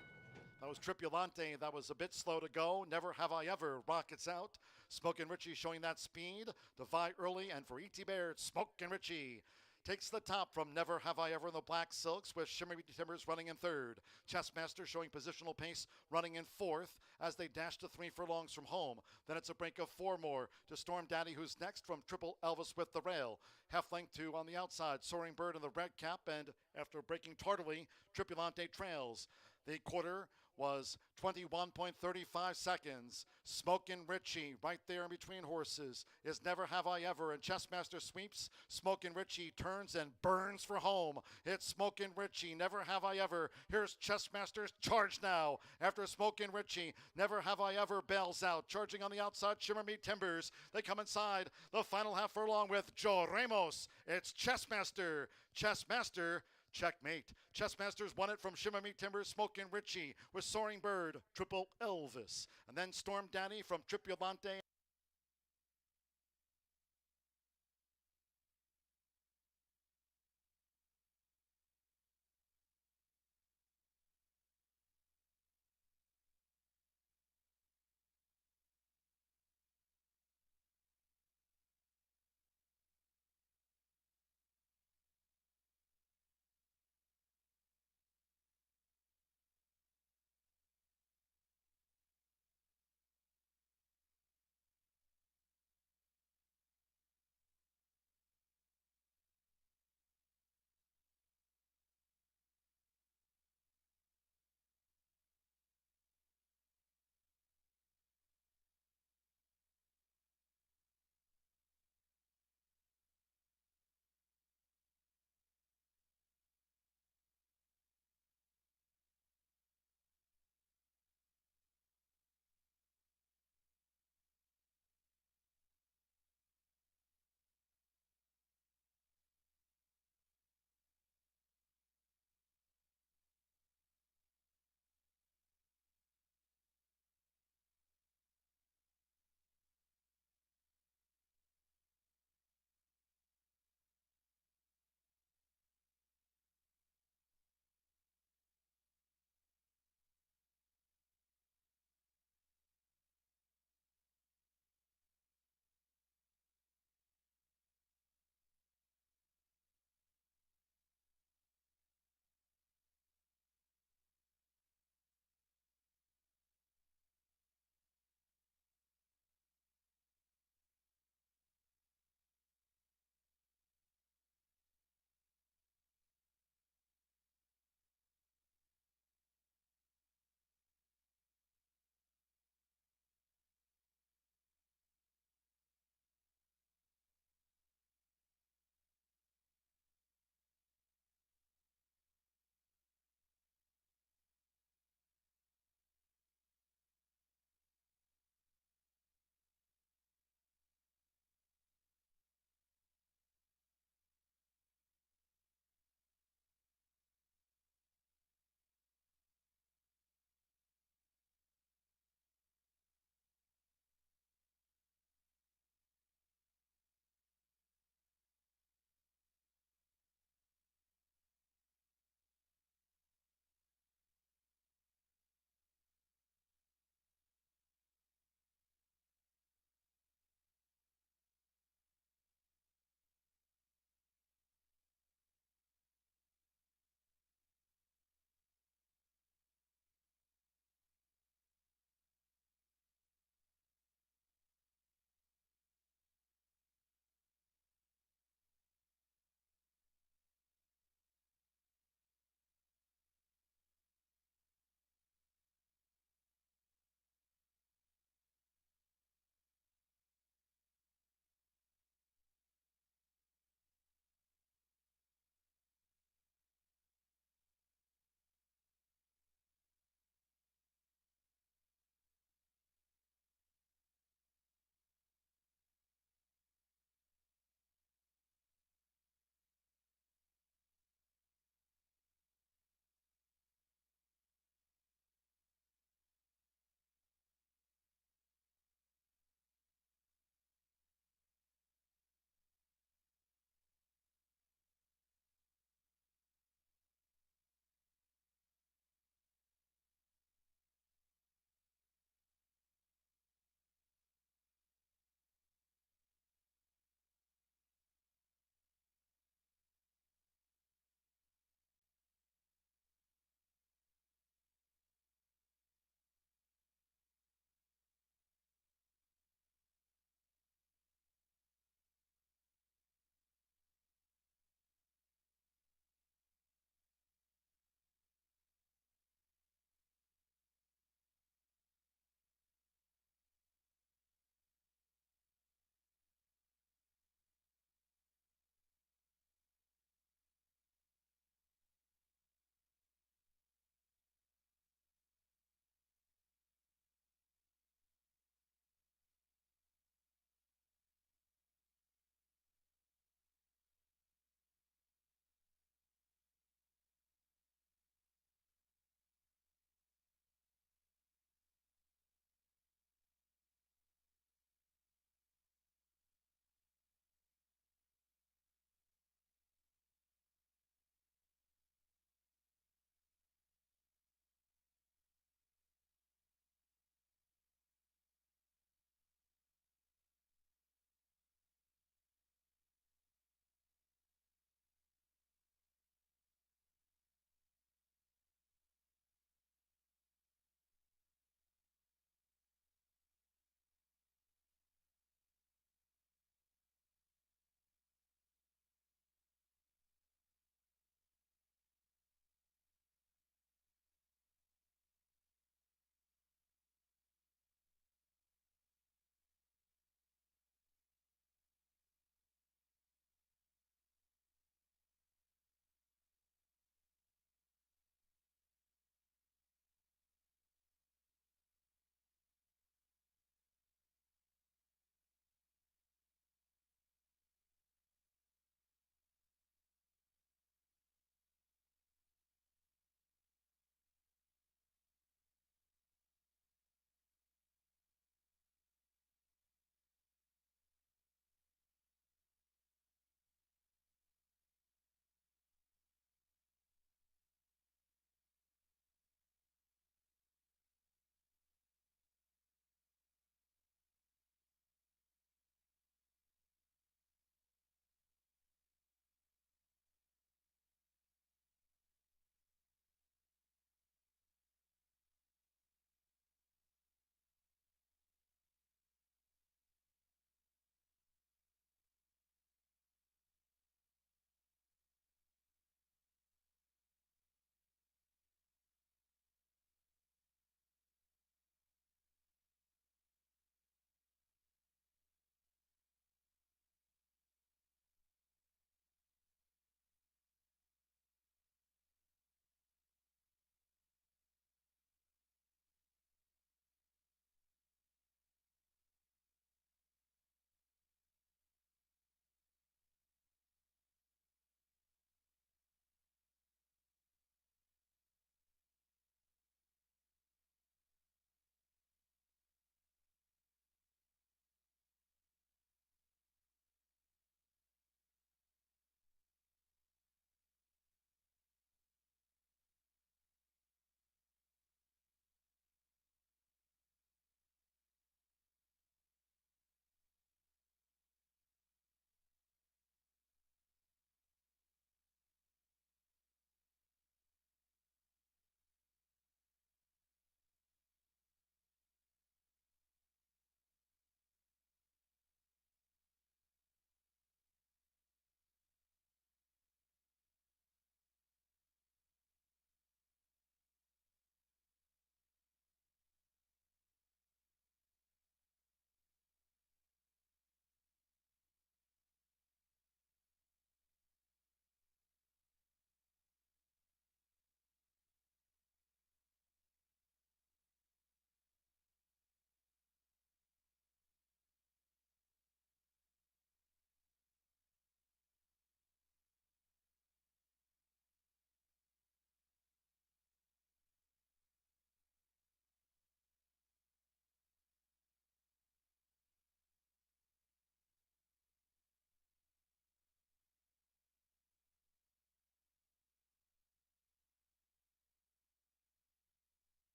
That was Tripulante. That was a bit slow to go. Never Have I Ever rockets out. Smoke and Richie showing that speed. Defy early, and for E.T. Baird, Smoke and Richie takes the top from Never Have I Ever in the Black Silks, with Shimmery Timbers running in third. Chessmaster showing positional pace, running in fourth as they dash to 3 furlongs from home. Then it's a break of 4 more to Storm Daddy, who's next from Triple Elvis with the rail. Half length 2 on the outside, Soaring Bird in the red cap, and after breaking tardily, Tripulante trails. The quarter was 21.35 seconds. Smokin' Richie right there in between horses is Never Have I Ever, and Chessmaster sweeps. Smokin' Richie turns and burns for home. It's Smokin' Richie, Never Have I Ever. Here's Chessmaster's charge now. After Smokin' Richie, Never Have I Ever bails out. Charging on the outside, Shimmer Meat Timbers. They come inside the final half furlong with Joe Ramos. It's Chessmaster. Chessmaster. Checkmate. Chessmasters won it from Shimmer Meat Timbers, Smokin' Richie with Soaring Bird, Triple Elvis. And then Storm Daddy from Tripulante.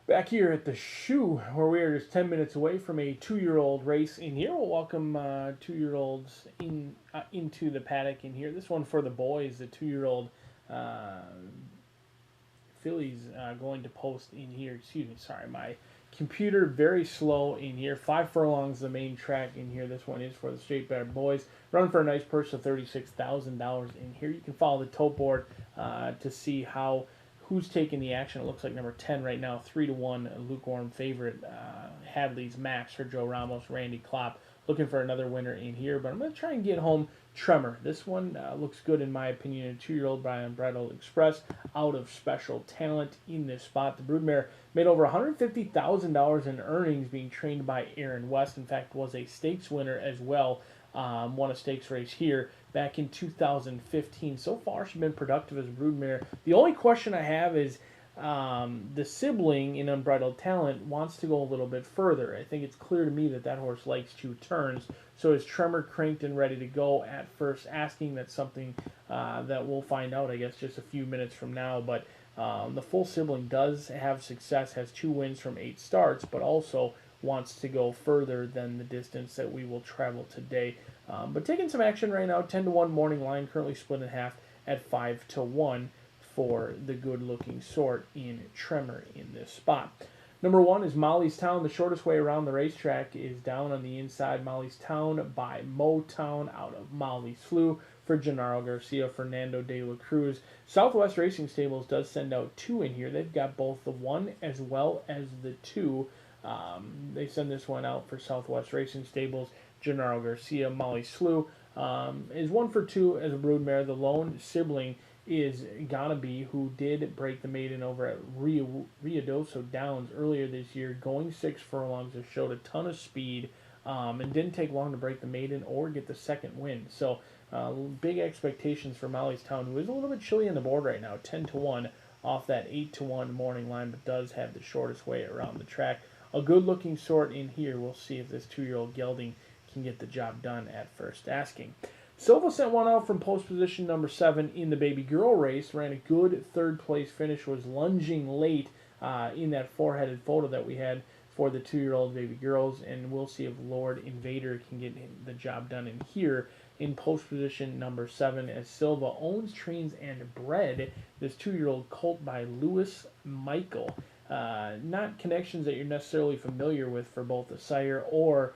Back here at the shoe, where we are just 10 minutes away from a 2-year-old race in here. We'll welcome 2-year-olds into the paddock in here. This one for the boys, the 2-year-old fillies going to post in here. Excuse me, sorry, my computer very slow in here. 5 furlongs the main track in here. This one is for the straight better boys. Running for a nice purse of $36,000 in here. You can follow the tote board to see who's taking the action. It looks like number 10 right now, 3-1 lukewarm favorite. Hadley's Max for Joe Ramos, Randy Klopp. Looking for another winner in here, but I'm going to try and get home Tremor. This one looks good in my opinion. A 2-year-old by Unbridled Express out of Special Talent in this spot. The broodmare made over $150,000 in earnings being trained by Aaron West. In fact, was a stakes winner as well. Won a stakes race here back in 2015. So far, she's been productive as a broodmare. The only question I have is the sibling in Unbridled Talent wants to go a little bit further. I think it's clear to me that horse likes 2 turns. So is Tremor cranked and ready to go at first asking? That's something that we'll find out, I guess, just a few minutes from now. But the full sibling does have success, has 2 wins from 8 starts, but also wants to go further than the distance that we will travel today. But taking some action right now, 10-1 morning line, currently split in half at 5-1 for the good-looking sort in Tremor in this spot. Number 1 is Molly's Town. The shortest way around the racetrack is down on the inside. Molly's Town by Motown out of Molly's Flu for Gennaro Garcia, Fernando de la Cruz. Southwest Racing Stables does send out 2 in here. They've got both the 1 as well as the 2. They send this one out for Southwest Racing Stables. Gennaro Garcia, Molly's Flu is 1 for 2 as a broodmare. The lone sibling is Gonna Be, who did break the maiden over at Ruidoso Downs earlier this year, going 6 furlongs. It showed a ton of speed and didn't take long to break the maiden or get the second win. So big expectations for Molly's Town, who is a little bit chilly on the board right now, 10-1 off that 8-1 morning line, but does have the shortest way around the track. A good-looking sort in here. We'll see if this 2-year-old gelding can get the job done at first asking. Silva sent one out from post position number 7 in the baby girl race. Ran a good 3rd place finish. Was lunging late in that 4-headed photo that we had for the 2-year-old baby girls. And we'll see if Lord Invader can get the job done in here in post position number 7, as Silva owns, trains, and bred this 2-year-old colt by Lewis Michael. Not connections that you're necessarily familiar with for both the sire or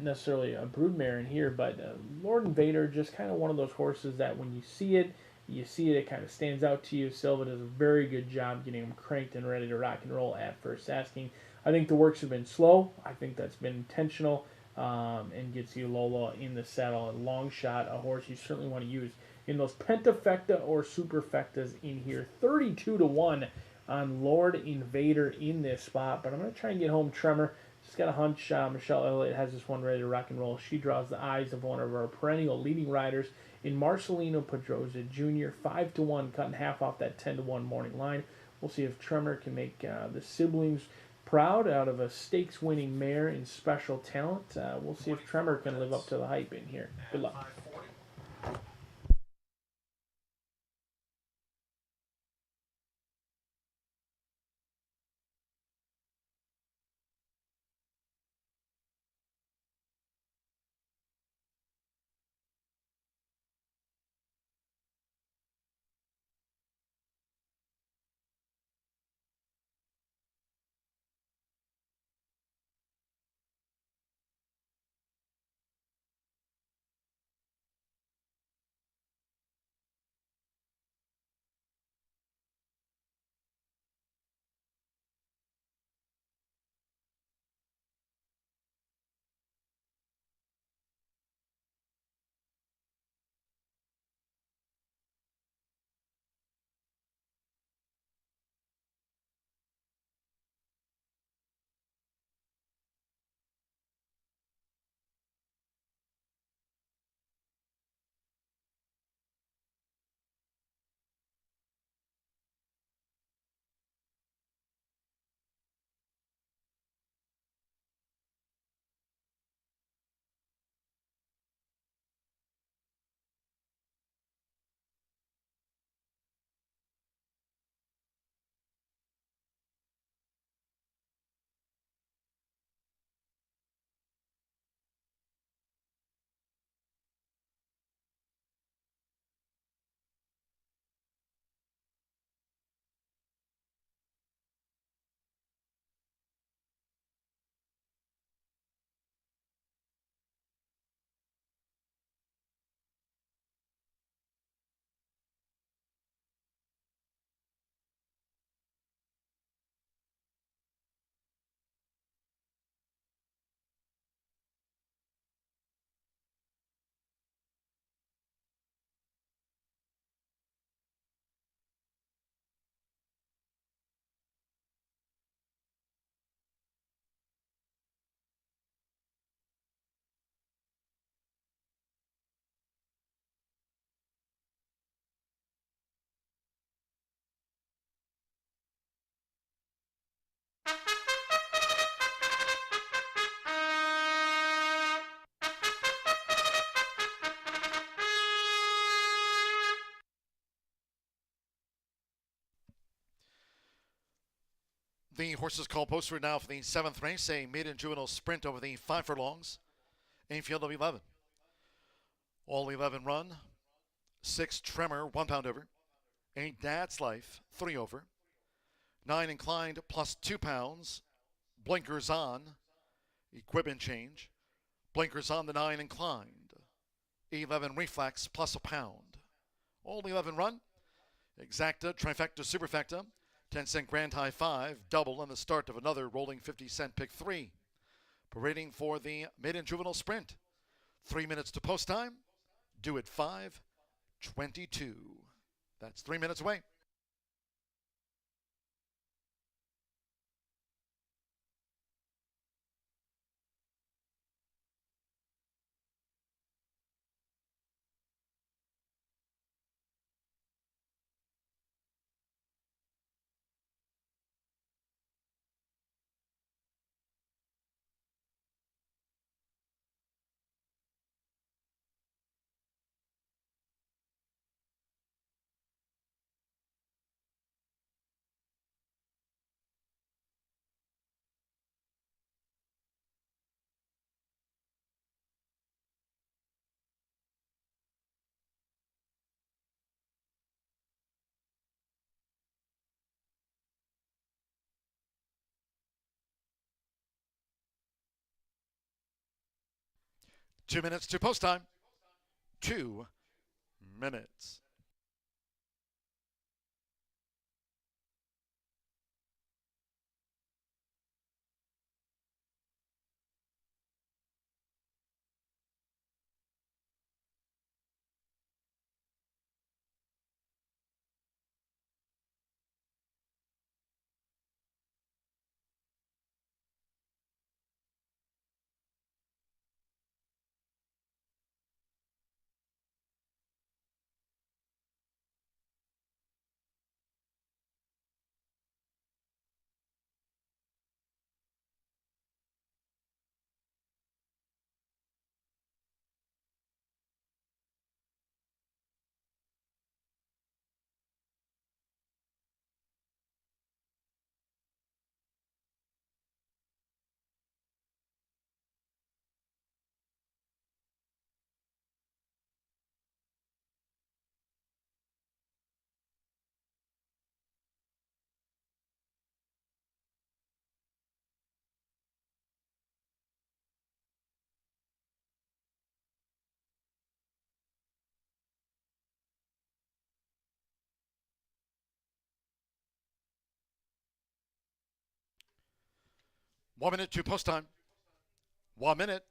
necessarily a broodmare in here, but Lord Invader, just kind of one of those horses that when you see it, it kind of stands out to you. Silva does a very good job getting him cranked and ready to rock and roll at first asking. I think the works have been slow. I think that's been intentional and gets you Lola in the saddle. A long shot, a horse you certainly want to use in those pentafecta or superfectas in here. 32-1 on Lord Invader in this spot, but I'm going to try and get home Tremor. Just got a hunch Michelle Elliott has this one ready to rock and roll. She draws the eyes of one of our perennial leading riders in Marcelino Pedroza Jr. 5-1, cutting half off that 10-1 morning line. We'll see if Tremor can make the siblings proud out of a stakes-winning mare in Special Talent. We'll see if Tremor can live up to the hype in here. Good luck. The horses call posted now for the 7th race, a maiden juvenile sprint over the 5 furlongs. A field of 11. All 11 run. 6 Tremor, 1 pound over. 8 Dad's Life, 3 over. 9 Inclined plus 2 pounds. Blinkers on. Equipment change. Blinkers on the 9 Inclined. 11 Reflex plus a pound. All 11 run. Exacta, Trifecta, Superfecta. 10-cent Grand High 5, double, and the start of another rolling 50-cent pick 3. Parading for the maiden juvenile sprint. 3 minutes to post time. Due at 5:22. That's 3 minutes away. Two minutes to post time. 2 minutes. One minute to post time. 1 minute.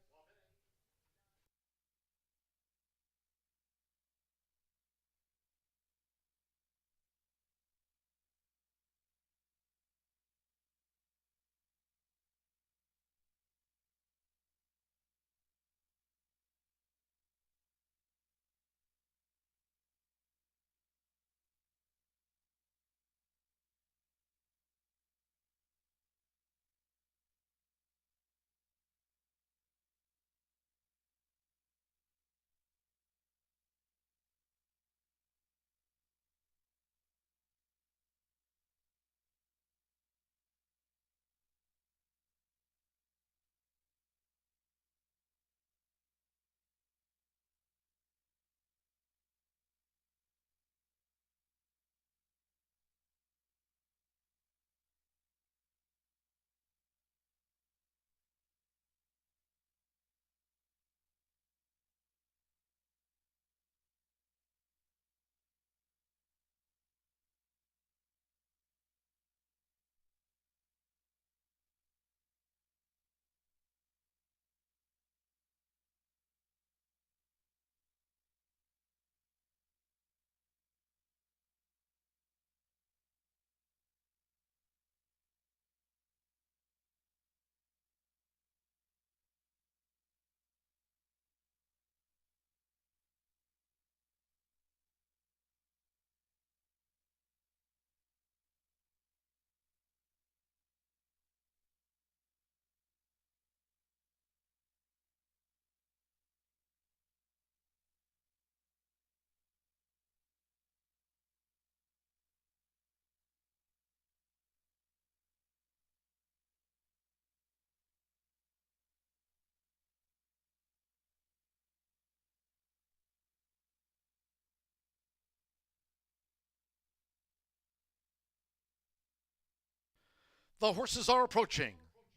The horses are approaching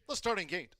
the starting gate.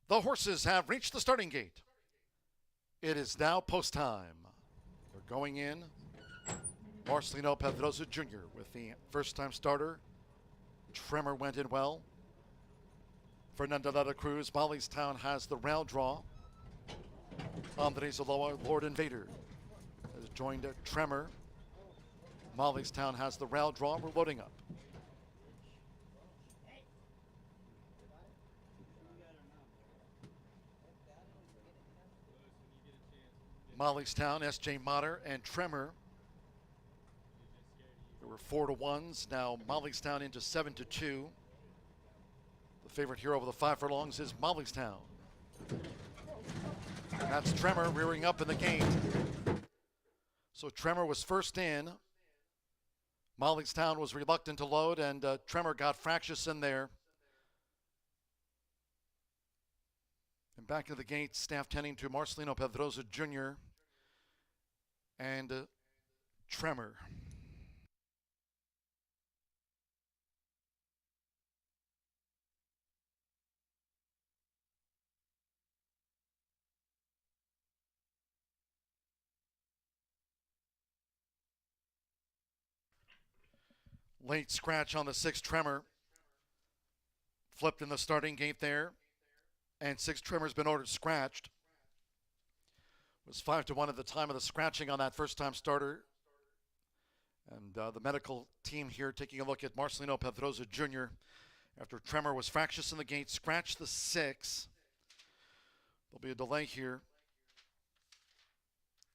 The horses have reached the starting gate. It is now post time. They're going in. Marcelino Pedrosa Jr. with the first time starter. Tremor went in well. Fernando de la Cruz, Mollystown has the rail draw. Andres Aloa, Lord Invader, has joined Tremor. Mollystown has the rail draw. We're loading up. Mollystown, S.J. Motter, and Tremor. There were 4-1s. Now Mollystown into 7-2. The favorite here over the 5 furlongs is Mollystown. And that's Tremor rearing up in the gate. So Tremor was first in. Mollystown was reluctant to load, and Tremor got fractious in there. And back into the gate, staff tending to Marcelino Pedrosa Jr. and Tremor. Late scratch on the 6 Tremor. Flipped in the starting gate there. And 6 Tremor's been ordered scratched. It was 5-1 at the time of the scratching on that first time starter. And the medical team here taking a look at Marcelino Pedrosa Jr. after Tremor was fractious in the gate, scratched the 6. There'll be a delay here.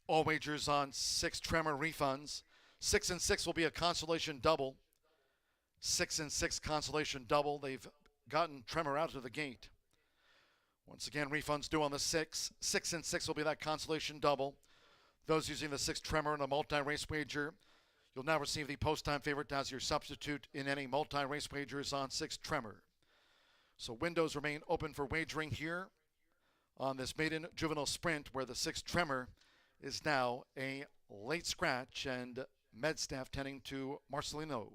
All wagers on 6 Tremor refunds. 6 and 6 will be a consolation double. 6 and 6 consolation double. They've gotten Tremor out of the gate. Once again, refunds due on the 6. 6 and 6 will be that consolation double. Those using the 6 Tremor in a multi-race wager, you'll now receive the post-time favorite as your substitute in any multi-race wagers on 6 Tremor. So windows remain open for wagering here on this maiden juvenile sprint, where the 6 Tremor is now a late scratch, and med staff tending to Marcelino.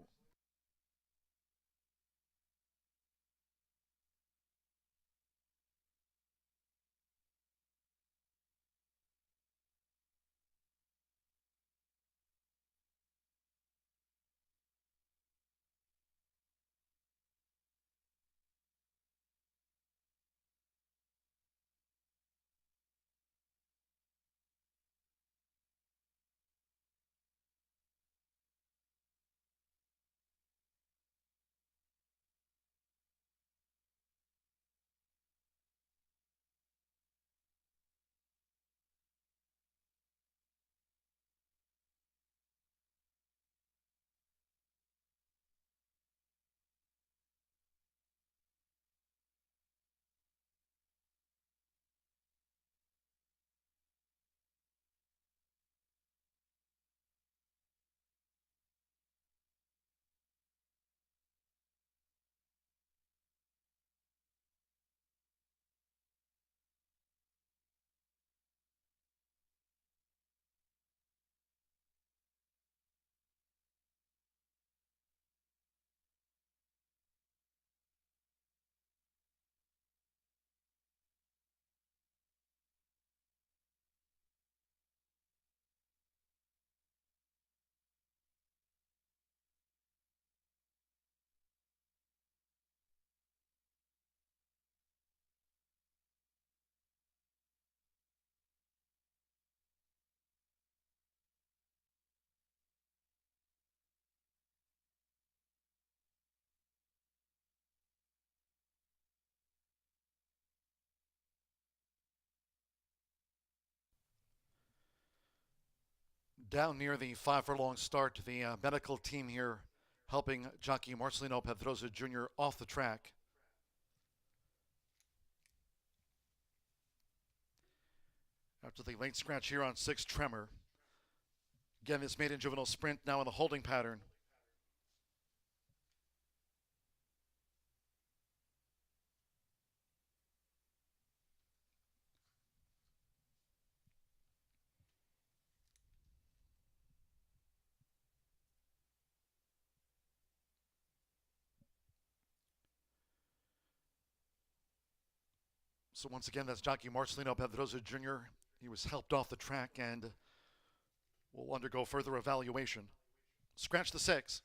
Down near the 5 furlong start, the medical team here helping jockey Marcelino Pedrosa Jr. off the track. After the late scratch here on 6 Tremor. Again, this maiden juvenile sprint now in the holding pattern. So once again, that's jockey Marcelino Pedrosa Jr. He was helped off the track and will undergo further evaluation. Scratch the 6.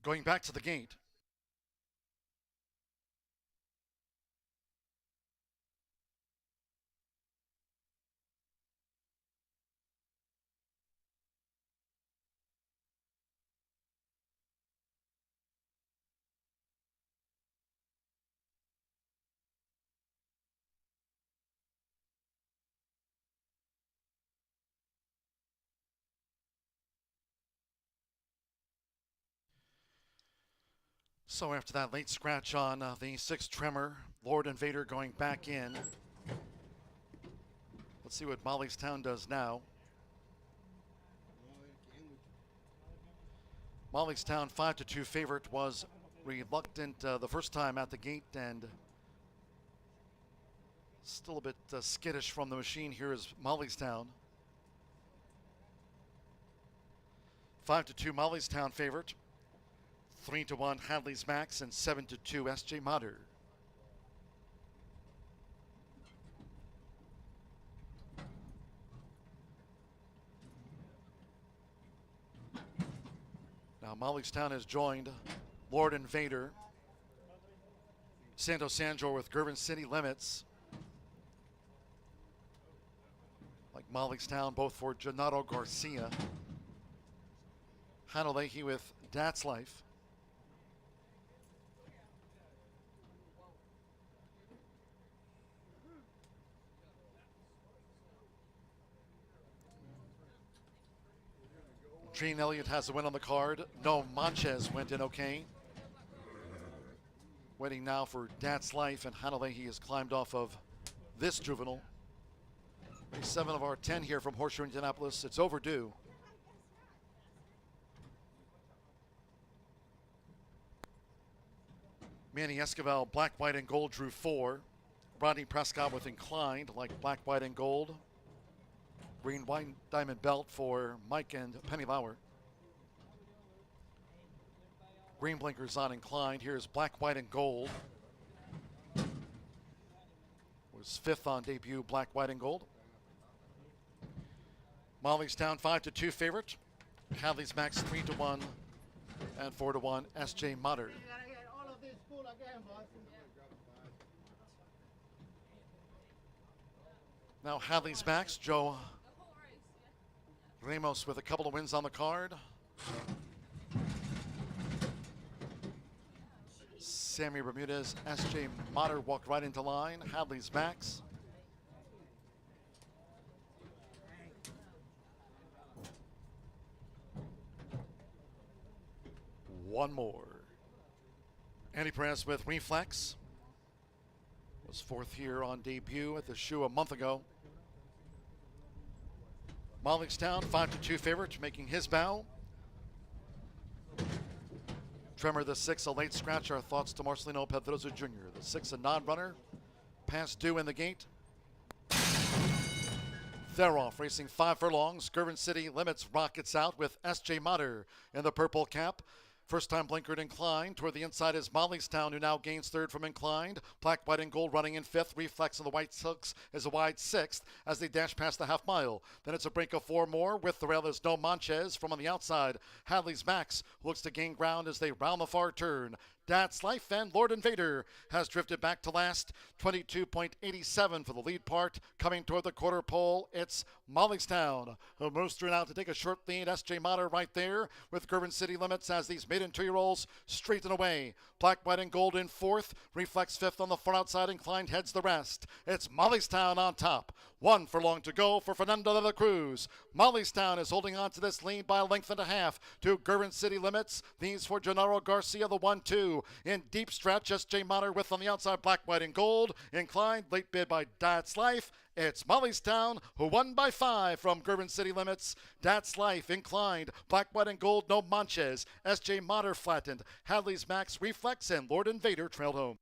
Going back to the gate. So after that late scratch on the 6 Tremor, Lord Invader going back in. Let's see what Mollystown does now. Mollystown 5-2 favorite, was reluctant the first time at the gate and still a bit skittish from the machine. Here is Mollystown. 5-2 Mollystown favorite. 3-1 Hadley's Max and 7-2 SJ Mater. Now Mollystown has joined Lord Invader, Santo Sandro with Gervin City Limits. Like Mollystown, both for Gennaro Garcia. Hanalehi with Dat's Life. Gene Elliott has the win on the card. No Manches went in okay. Waiting now for Dad's Life, and Hanalei has climbed off of this juvenile. Race 7 of our 10 here from Horseshoe Indianapolis. It's overdue. Manny Esquivel, black, white, and gold, drew 4. Rodney Prescott with Inclined, like black, white, and gold. Green, white, diamond belt for Mike and Penny Lauer. Green blinkers on Inclined. Here's black, white, and gold. Was 5th on debut, black, white, and gold. Mollystown 5-2 favorite. Hadley's Max 3-1 and 4-1. S.J. Mutter. Now Hadley's Max, Joe Ramos with a couple of wins on the card. Sammy Bermudez, S.J. Mutter walked right into line. Hadley's Max. One more. Andy Perez with Reflex. Was 4th here on debut at the shoe a month ago. Mollystown 5-2 favorite, making his bow. Tremor the 6, a late scratch. Our thoughts to Marcelino Pedroza Jr. The 6, a non-runner. Pass due in the gate. They're off, racing 5 furlongs. Gervin City Limits rockets out with S.J. Mutter in the purple cap. First time blinkered Inclined. Toward the inside is Mollystown, who now gains 3rd from Inclined. Black, white, and gold running in 5th. Reflex in the white silks is a wide 6th as they dash past the half mile. Then it's a brink of 4 more. With the rail is No Manches. From on the outside, Hadley's Max looks to gain ground as they round the far turn. Dad's Life and Lord Invader has drifted back to last. 22.87 for the lead part. Coming toward the quarter pole, it's Mollystown, who moves through now to take a short lead. S.J. Mutter right there with Gervin City Limits as these maiden 2-year-olds straighten away. Black, white, and gold in 4th. Reflex 5th on the far outside. Inclined heads the rest. It's Mollystown on top. 1 furlong to go for Fernando de la Cruz. Mollystown is holding on to this lead by a length and a half to Gervin City Limits. These for Gennaro Garcia, the 1-2. In deep stretch, S.J. Mutter with on the outside black, white, and gold. Inclined, late bid by Dad's Life. It's Mollystown, who won by 5 from Gervin City Limits. Dad's Life, Inclined, black, white, and gold, No Manches. S.J. Mutter flattened. Hadley's Max, Reflex, and Lord Invader trailed home.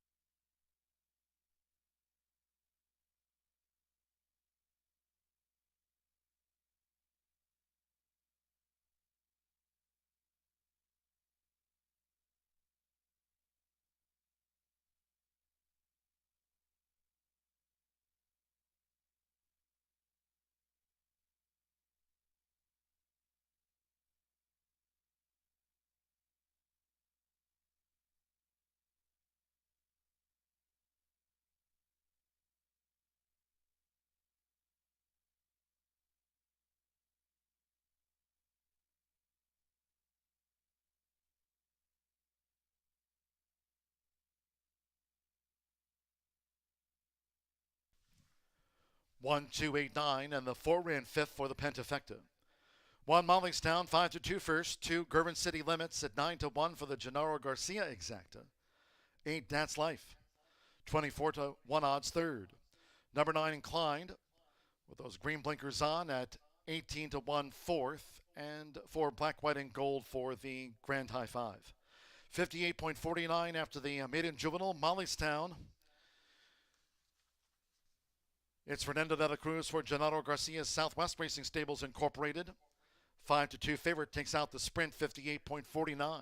One, 2, 8, 9, and the 4 ran 5th for the Pentafecta. 1 Mollystown, 5-2 first. 2 Gervin City Limits at 9-1 for the Gennaro Garcia Exacta. 8 Dad's Life, 24-1 odds 3rd. Number 9 Inclined with those green blinkers on at 18-1 4th, and 4 black, white, and gold for the Grand High 5. 58.49 after the maiden juvenile. Mollystown. It's Fernando de la Cruz for Gennaro Garcia's Southwest Racing Stables Incorporated. 5-2 favorite takes out the sprint, 58.49.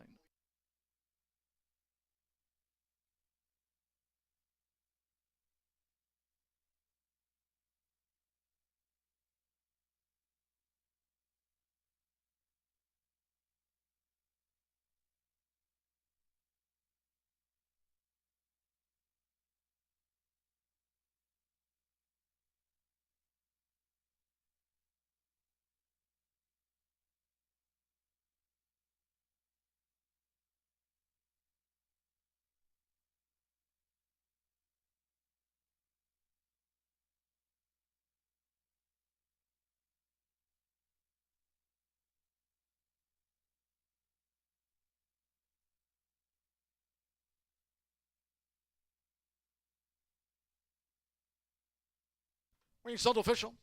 Result official.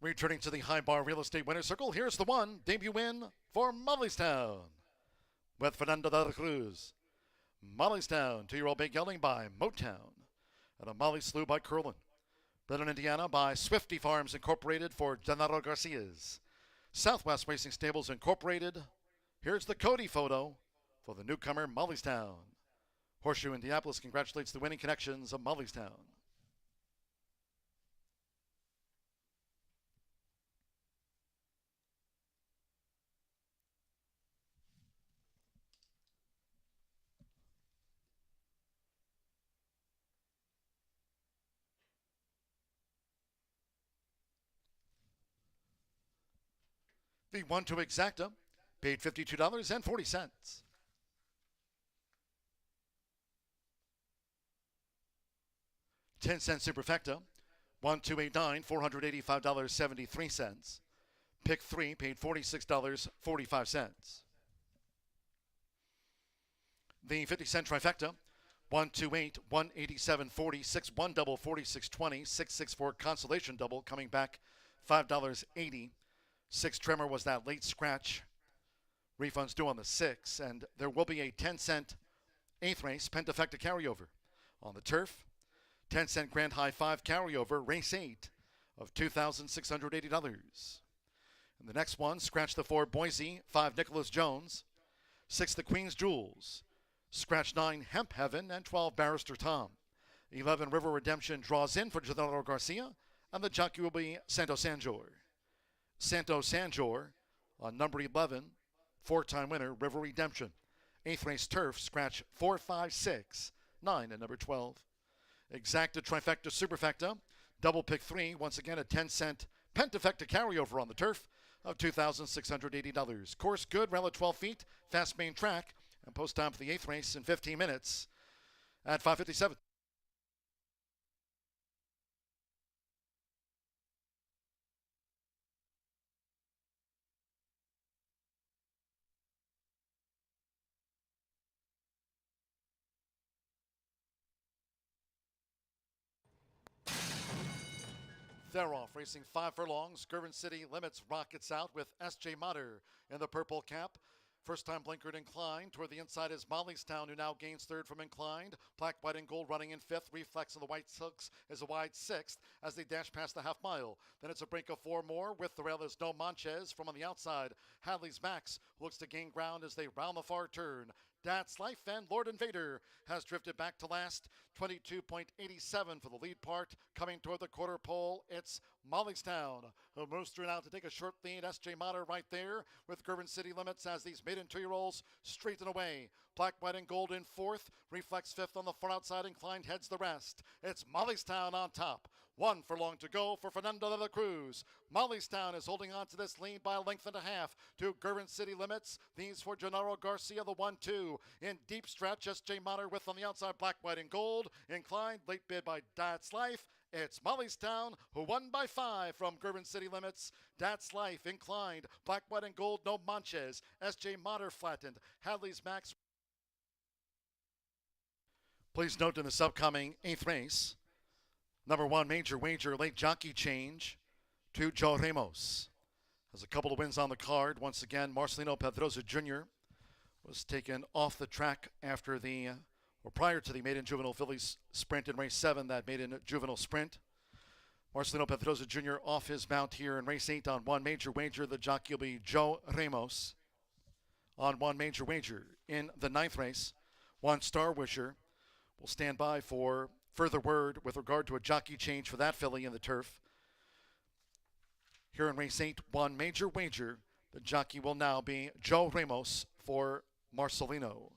Returning to the High Bar Real Estate Winner's Circle, here's the one debut win for Mollystown with Fernando de la Cruz. Mollystown, 2-year-old big gelding by Motown, and a Molly Slew by Curlin. Bred in Indiana by Swifty Farms Incorporated for Gennaro Garcia's. Southwest Racing Stables Incorporated. Here's the Cody photo for the newcomer Mollystown. Horseshoe Indianapolis congratulates the winning connections of Mollystown. The 1-2 exacta paid $52.40. 10-cent superfecta, 1289, $485.73. Pick 3 paid $46.45. The 50-cent trifecta, 128, 187.40, 6-1 double, 46.20, 664 consolation double, coming back $5.80. 6 Tremor was that late scratch. Refunds due on the 6, and there will be a 10-cent 8th race pentafecta carryover on the turf. 10-cent Grand High 5 carryover, race 8 of $2,680. And the next one, scratch the 4 Boise, 5 Nicholas Jones, 6 the Queen's Jewels, scratch 9 Hemp Heaven, and 12 Barrister Tom. 11 River Redemption draws in for Gennaro Garcia, and the jockey will be Santo Sanjor. Santo Sanjor on number 11, 4-time winner, River Redemption. 8th race turf, scratch 4, 5, 6, 9, and number 12. Exacta trifecta superfecta, double pick 3, once again a 10-cent pentafecta carryover on the turf of $2,680. Course good, rail at 12 feet, fast main track, and post time for the 8th race in 15 minutes at 5:57. They're off, racing 5 furlongs. Gervin City Limits rockets out with S.J. Motter in the purple cap. First time blinkered Inclined. Toward the inside is Mollystown, who now gains 3rd from Inclined. Black, White, and Gold running in 5th. Reflex of the White Silks is a wide 6th as they dash past the half mile. Then it's a break of 4 more. With the rail is No Manches. From on the outside, Hadley's Max looks to gain ground as they round the far turn. Dad's Life and Lord Invader has drifted back to last. 22.87 for the lead part. Coming toward the quarter pole, it's Mollystown, who moves through now to take a short lead. S.J. Motter right there with Gervin City Limits as these maiden 2-year-olds straighten away. Black, White, and Gold in 4th. Reflex 5th on the far outside. Inclined heads the rest. It's Mollystown on top. 1 furlong to go for Fernando de la Cruz. Mollystown is holding on to this lead by a length and a half to Gervin City Limits. These for Gennaro Garcia, the 1-2. In deep stretch, S.J. Motter with on the outside Black, White, and Gold. Inclined, late bid by Dad's Life. It's Mollystown, who won by 5 from Gervin City Limits. Dad's Life, Inclined, Black, White, and Gold, No Manches. S.J. Motter flattened. Hadley's Max. Please note in this upcoming 8th race, number 1 major wager, late jockey change to Joe Ramos. Has a couple of wins on the card. Once again, Marcelino Pedrosa Jr. was taken off the track after prior to the maiden juvenile fillies sprint in race 7, that maiden juvenile sprint. Marcelino Pedrosa Jr. off his mount here in race 8 on 1 major wager. The jockey will be Joe Ramos on 1 major wager. In the 9th race, 1 Star Wisher will stand by for further word with regard to a jockey change for that filly in the turf. Here in race 8, 1 major wager. The jockey will now be Joe Ramos for Marcelino.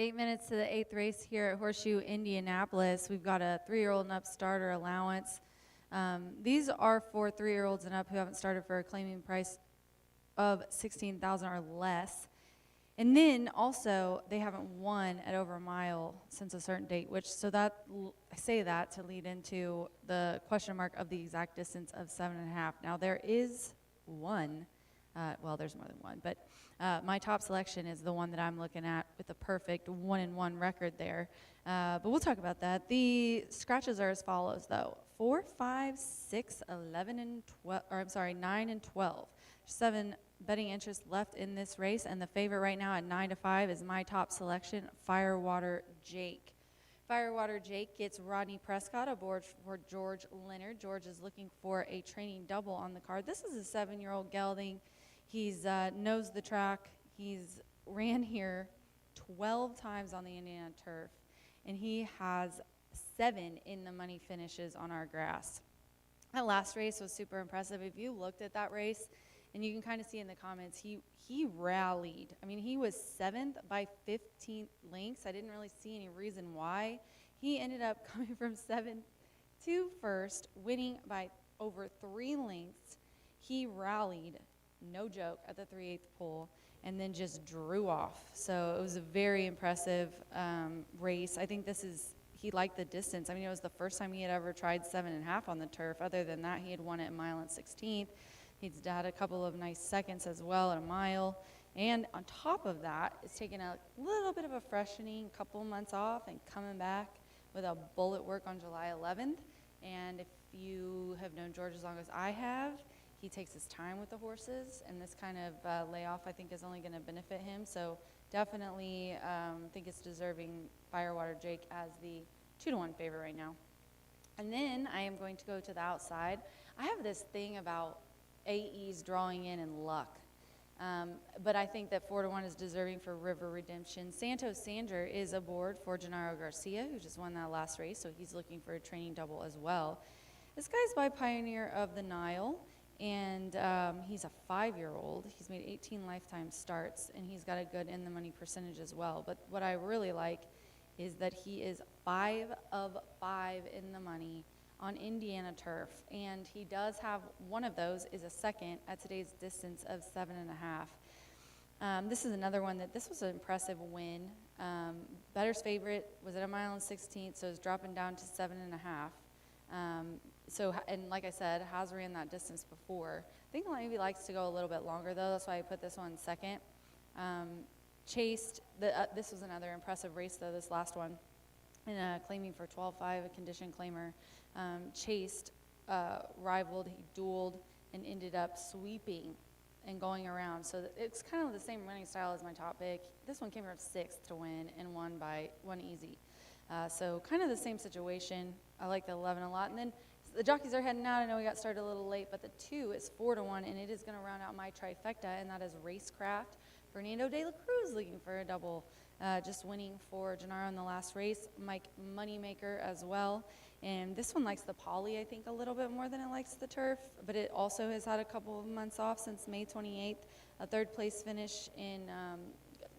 8 minutes to the 8th race here at Horseshoe Indianapolis. We've got a 3-year-old and up starter allowance. These are for 3-year-olds and up who haven't started for a claiming price of $16,000 or less. And then also they haven't won at over a mile since a certain date, which I say that to lead into the question mark of the exact distance of 7.5. Now there is one, well, there's more than one, but my top selection is the one that I'm looking at with a perfect 1-1 record there. But we'll talk about that. The scratches are as follows, though: 4, 5, 6, 11, and 12. Or I'm sorry, 9 and 12. 7 betting interest left in this race, and the favorite right now at 9-5 is my top selection, Firewater Jake. Firewater Jake gets Rodney Prescott aboard for George Leonard. George is looking for a training double on the card. This is a 7-year-old gelding. He's knows the track. He's ran here 12 times on the Indiana turf, and he has 7 in the money finishes on our grass. That last race was super impressive. If you looked at that race, and you can kind of see in the comments, he rallied. I mean, he was 7th by 15 lengths. I didn't really see any reason why. He ended up coming from 7th to 1st, winning by over 3 lengths. He rallied, no joke, at the 3/8 pole, and then just drew off. So it was a very impressive race. I think he liked the distance. I mean, it was the first time he had ever tried 7.5 on the turf. Other than that, he had won it a mile and 16th. He's had a couple of nice seconds as well at a mile. And on top of that, it's taken a little bit of a freshening, couple months off, and coming back with a bullet work on July 11th. And if you have known George as long as I have, he takes his time with the horses, and this kind of layoff, I think, is only going to benefit him. So definitely think it's deserving Firewater Jake as the 2-1 favorite right now. And then I am going to go to the outside. I have this thing about AEs drawing in luck. But I think that 4-1 is deserving for River Redemption. Santos Sander is aboard for Gennaro Garcia, who just won that last race, so he's looking for a training double as well. This guy's by Pioneer of the Nile, and he's a 5-year-old. He's made 18 lifetime starts, and he's got a good in-the-money percentage as well. But what I really like is that he is 5 of 5 in the money on Indiana turf, and he does have one of those is a second at today's distance of 7.5. This is another one this was an impressive win. Bettor's favorite was at a mile and 16th, so it's dropping down to 7.5. And like I said, has ran that distance before. I think maybe likes to go a little bit longer though. That's why I put this one second. Chased this was another impressive race though. This last one, and claiming for 12.5, a condition claimer. Chased, rivaled, he dueled, and ended up sweeping and going around. So it's kind of the same running style as my top pick. This one came from 6th to win and won by 1 easy. So kind of the same situation. I like the 11 a lot. And then the jockeys are heading out. I know we got started a little late, but the 2 is 4-1, and it is going to round out my trifecta, and that is Racecraft. Fernando de la Cruz looking for a double, just winning for Gennaro in the last race. Mike Moneymaker as well. And this one likes the poly, I think, a little bit more than it likes the turf, but it also has had a couple of months off since May 28th. A 3rd place finish in a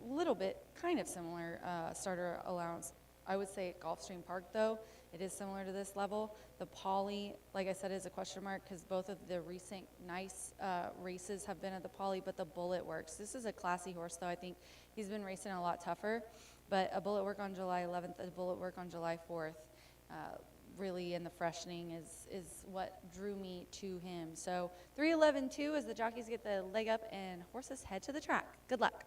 little bit kind of similar starter allowance. I would say at Gulfstream Park, though, it is similar to this level. The poly, like I said, is a question mark because both of the recent nice races have been at the poly, but the bullet works. This is a classy horse, though. I think he's been racing a lot tougher, but a bullet work on July 11th, a bullet work on July 4th. Really, in the freshening is what drew me to him. So 3-11-2 as the jockeys get the leg up and horses head to the track. Good luck.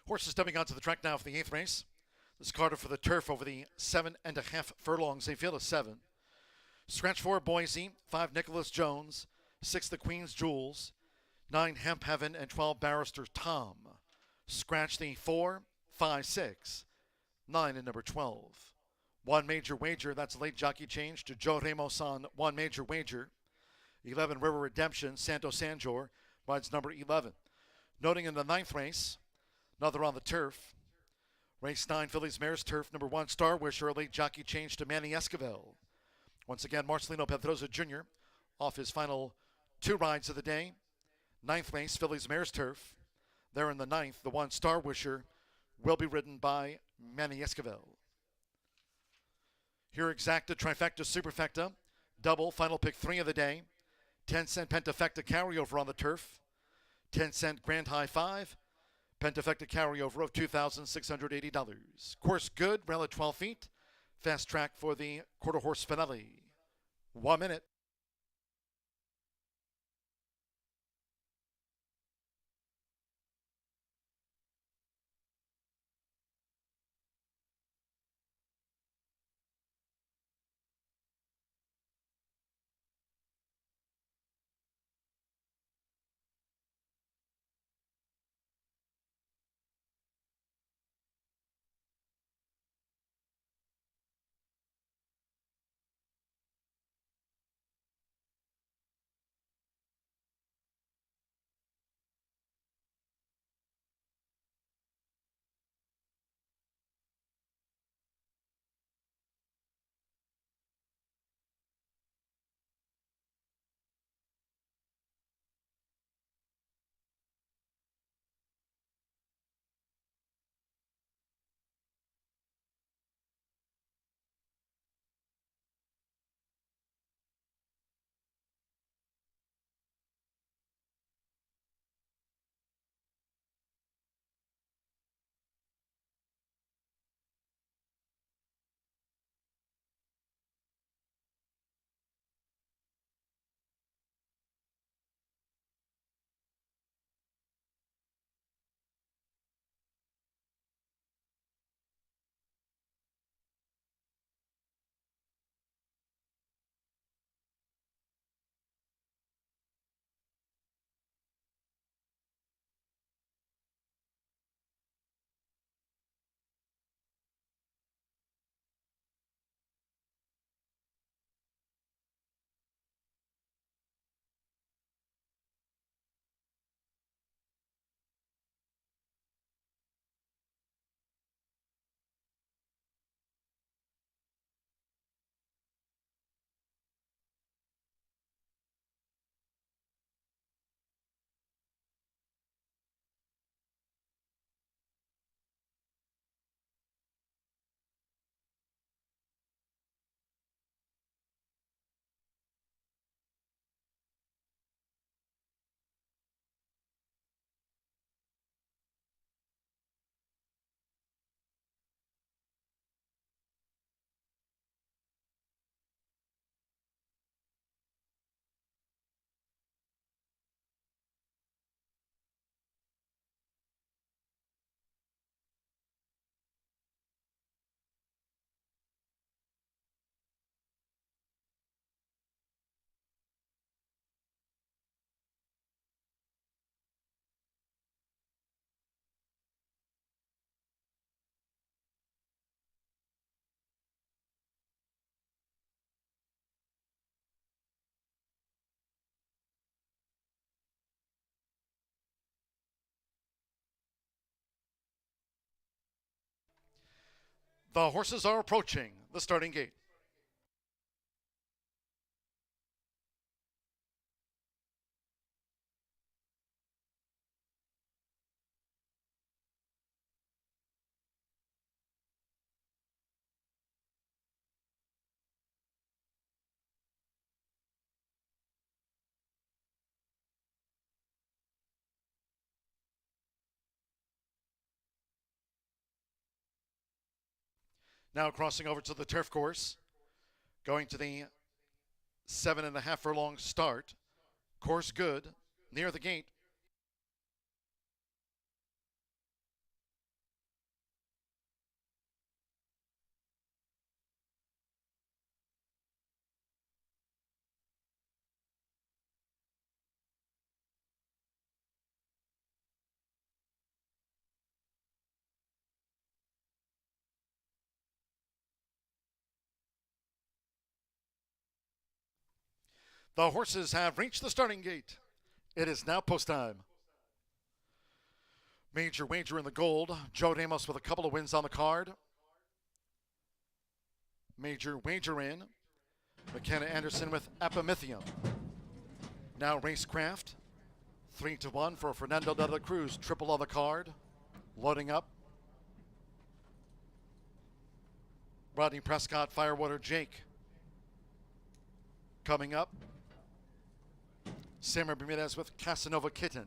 Horses stepping onto the track now for the 8th race. This is Carter for the turf over the 7.5 furlongs. They field of 7. Scratch 4, Boise. 5, Nicholas Jones. 6, the Queen's Jewels. 9, Hemp Heaven. And 12, Barrister Tom. Scratch the 4, 5, 6, 9, and number 12. One major wager. That's a late jockey change to Joe Ramos on one major wager. 11, River Redemption. Santo Sanjor rides number 11. Noting in the 9th race, another on the turf. Race 9, Phillies Mares Turf, number 1, Star Wisher, late jockey change to Manny Esquivel. Once again, Marcelino Pedroza Jr. off his final 2 rides of the day. 9th race, Phillies Mares Turf. There in the 9th, the 1, Star Wisher, will be ridden by Manny Esquivel. Here, exacta, trifecta, superfecta, double, final pick 3 of the day. 10-cent pentafecta carryover on the turf. 10-cent grand high 5. Pentafecta carryover of $2,680. Course good, rail at 12 feet. Fast track for the quarter horse finale. 1 minute. The horses are approaching the starting gate. Now crossing over to the turf course. Going to the 7.5 furlong start. Course good, near the gate. The horses have reached the starting gate. It is now post time. Major wager in the gold. Joe Ramos with a couple of wins on the card. Major wager in. McKenna Anderson with Epimythium. Now Racecraft. 3-1 for Fernando de la Cruz. Triple on the card. Loading up. Rodney Prescott, Firewater Jake. Coming up. Samuel Bermudez with Casanova Kitten.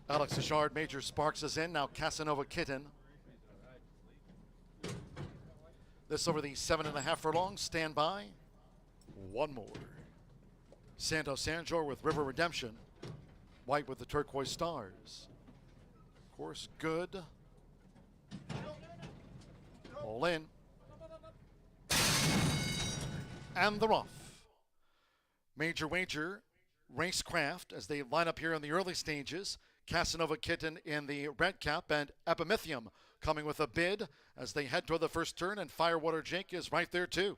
Alex Achard, Major Sparks is in. Now Casanova Kitten. This over the 7.5 furlong. Stand by. One more. Santo Sanjor with River Redemption. White with the turquoise stars. Course good. All in. And they're off. Major wager, Racecraft, as they line up here in the early stages. Casanova Kitten in the red cap and Epimythium coming with a bid as they head toward the first turn, and Firewater Jake is right there too.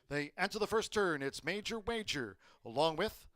They enter the first turn. It's Major Wager along with,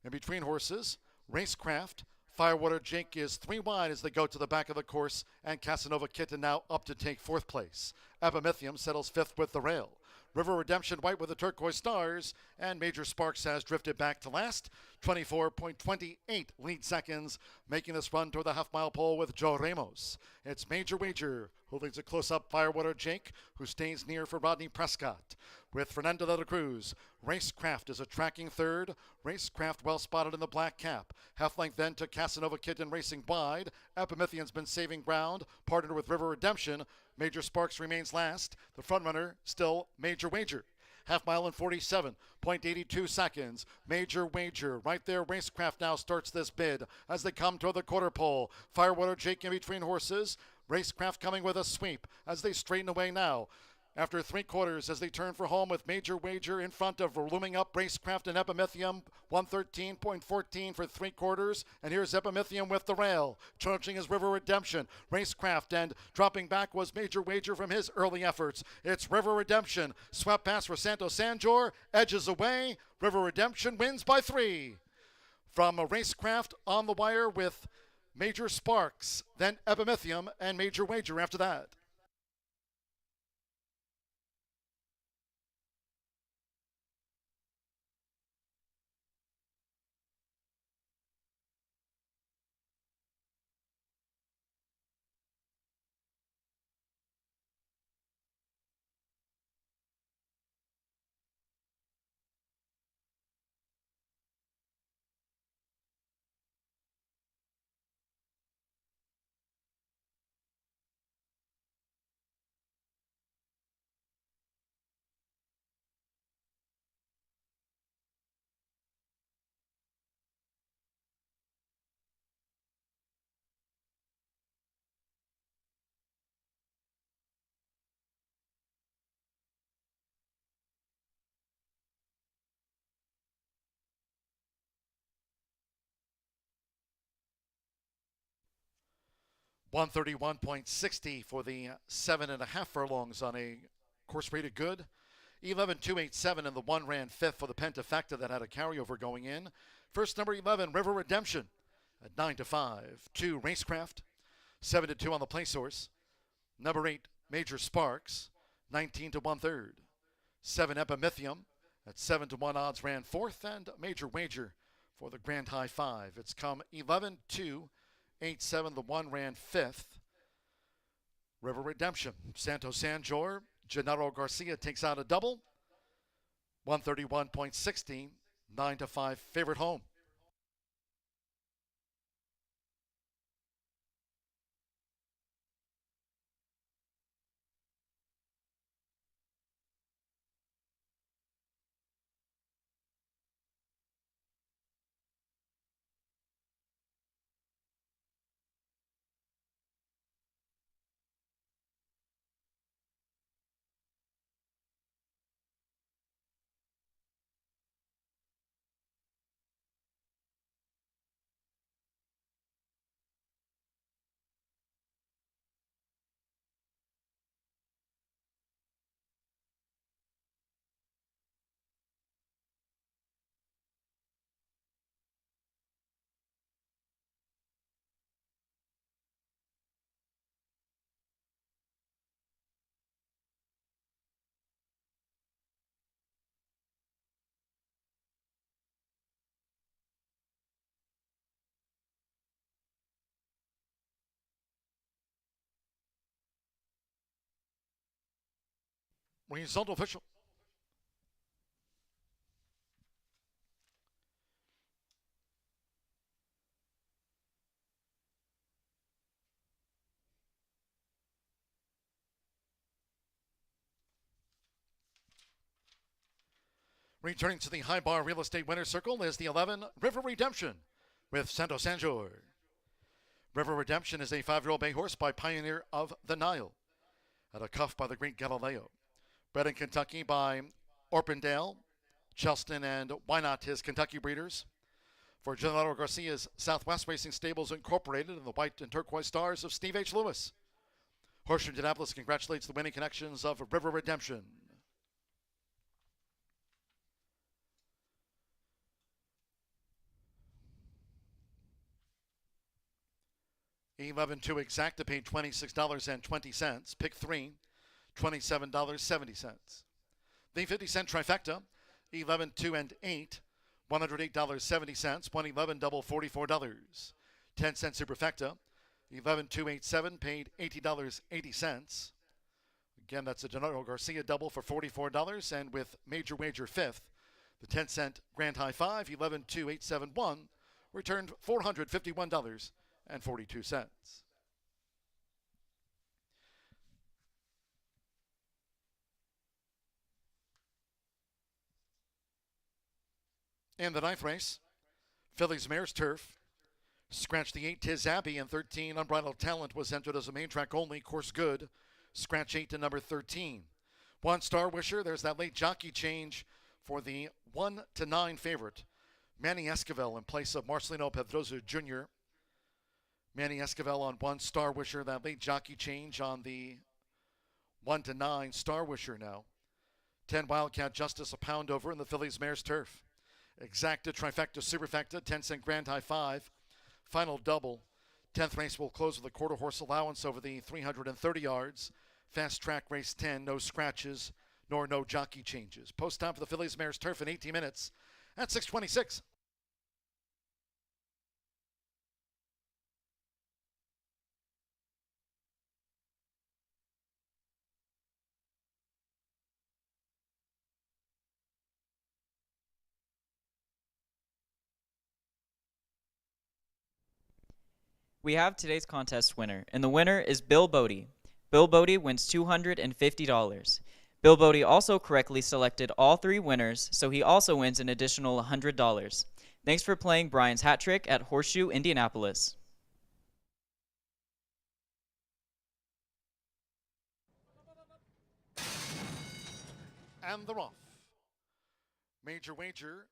in between horses, Racecraft. Firewater Jake is 3 wide as they go to the back of the course, and Casanova Kitten now up to take 4th place. Epimythium settles 5th with the rail. River Redemption white with the turquoise stars, and Major Sparks has drifted back to last. 24.28 lead seconds, making this run toward the half-mile pole with Joe Ramos. It's Major Wager who leads a close-up Firewater Jake, who stays near for Rodney Prescott. With Fernando de la Cruz, Racecraft is a tracking third. Racecraft well spotted in the black cap. Half length then to Casanova Kitten racing wide. Epimythium's been saving ground, partnered with River Redemption. Major Sparks remains last. The front runner still Major Wager. Half mile in 47.82 seconds. Major Wager right there. Racecraft now starts this bid as they come toward the quarter pole. Firewater Jake in between horses. Racecraft coming with a sweep as they straighten away now. After 3 quarters as they turn for home with Major Wager in front of looming up Racecraft and Epimythium. 113.14 for 3 quarters. And here's Epimythium with the rail. Charging his River Redemption. Racecraft, and dropping back was Major Wager from his early efforts. It's River Redemption. Swept past for Santo Sanjor. Edges away. River Redemption wins by 3. From Racecraft on the wire with Major Sparks. Then Epimythium and Major Wager after that. $131.60 for the 7.5 furlongs on a course rated good. 11.287 in the 1 ran 5th for the Pentafecta that had a carryover going in. First number 11, River Redemption at 9-5. 2, Racecraft. 7-2 on the place horse. Number 8, Major Sparks. 19 to 1/3. 7, Epimythium at 7 to 1 odds ran 4th, and Major Wager for the Grand High 5. It's come 11-2. 8-7, the 1 ran 5th. River Redemption. Santo Sanjor. Gennaro Garcia takes out a double. 131.60. 9-5 favorite home. Result official. Returning to the high bar real estate winner's circle is the 11 River Redemption with Santo Sanjor. River Redemption is a 5-year-old bay horse by Pioneer of the Nile, at a cuff by the great Galileo. Bred in Kentucky by Orpendale, Chelston, and Why Not, his Kentucky breeders. For Gennaro Garcia's Southwest Racing Stables Incorporated and the white and turquoise stars of Steve H. Lewis. Horseshoe Indianapolis congratulates the winning connections of River Redemption. $11-2 exacta paid $26.20. Pick 3, $27.70. The 50-cent trifecta, 11, 2, and 8, $108.70. 111 double, $44. 10-cent superfecta, 11, 2, 8, 7 paid $80.80. Again, that's a Gennaro Garcia double for $44. And with major wager fifth, the 10-cent grand high 5, 11, 2, 8, 7, 1, returned $451.42. In the ninth race, Phillies Mares Turf. Scratch the 8, Tiz Abbey, and 13, Unbridled Talent was entered as a main track only. Course good. Scratch 8 to number 13. 1 Star Wisher, there's that late jockey change for the 1-9 favorite. Manny Esquivel in place of Marcelino Pedroza Jr. Manny Esquivel on 1 Star Wisher, that late jockey change on the 1-9 Star Wisher now. 10 Wildcat Justice, a pound over in the Phillies Mares Turf. Exacta, trifecta, superfecta, 10-cent grand high 5. Final double. 10th race will close with a quarter horse allowance over the 330 yards. Fast track race 10, no scratches nor no jockey changes. Post time for the Phillies Mares Turf in 18 minutes at 6:26. We have today's contest winner, and the winner is Bill Bodie. Bill Bodie wins $250. Bill Bodie also correctly selected all 3 winners, so he also wins an additional $100. Thanks for playing Brian's Hat Trick at Horseshoe Indianapolis. And they're off. Major wager,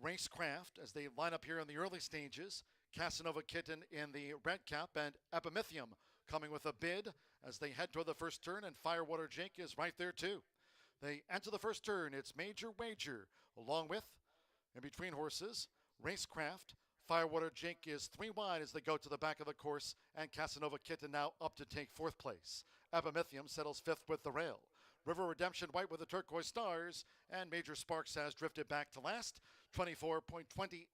Racecraft, as they line up here in the early stages. Casanova Kitten in the red cap, and Epimethium coming with a bid as they head toward the first turn, and Firewater Jake is right there too. They enter the first turn. It's Major Wager, along with, in between horses, Racecraft. Firewater Jake is 3 wide as they go to the back of the course, and Casanova Kitten now up to take 4th place. Epimethium settles 5th with the rail. River Redemption white with the turquoise stars, and Major Sparks has drifted back to last. 24.28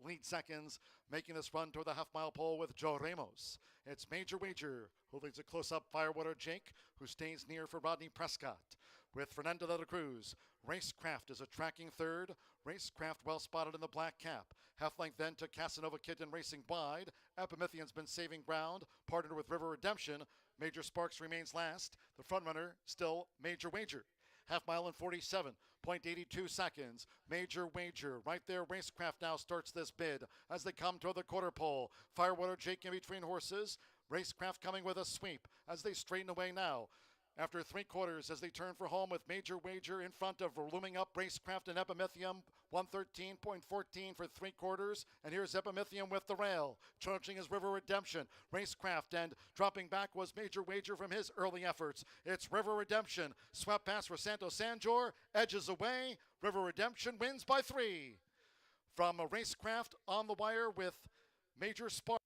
lead seconds, making this run toward the half-mile pole with Joe Ramos. It's Major Wager, who leads a close-up Firewater Jake, who stays near for Rodney Prescott. With Fernando de la Cruz, Racecraft is a tracking 3rd. Racecraft well spotted in the black cap. Half-length then to Casanova Kitten racing wide. Epimethium's been saving ground, partnered with River Redemption. Major Sparks remains last. The front runner still Major Wager. Half mile in 47.82 seconds. Major Wager right there. Racecraft now starts this bid as they come toward the quarter pole. Firewater Jake in between horses. Racecraft coming with a sweep as they straighten away now. After 3 quarters, as they turn for home with Major Wager in front of looming up Racecraft and Epimethium, 113.14 for 3 quarters. And here's Epimethium with the rail. Charging is River Redemption. Racecraft, and dropping back was Major Wager from his early efforts. It's River Redemption. Swept pass for Santo Sanjor. Edges away. River Redemption wins by 3. From a Racecraft on the wire with Major Sparks.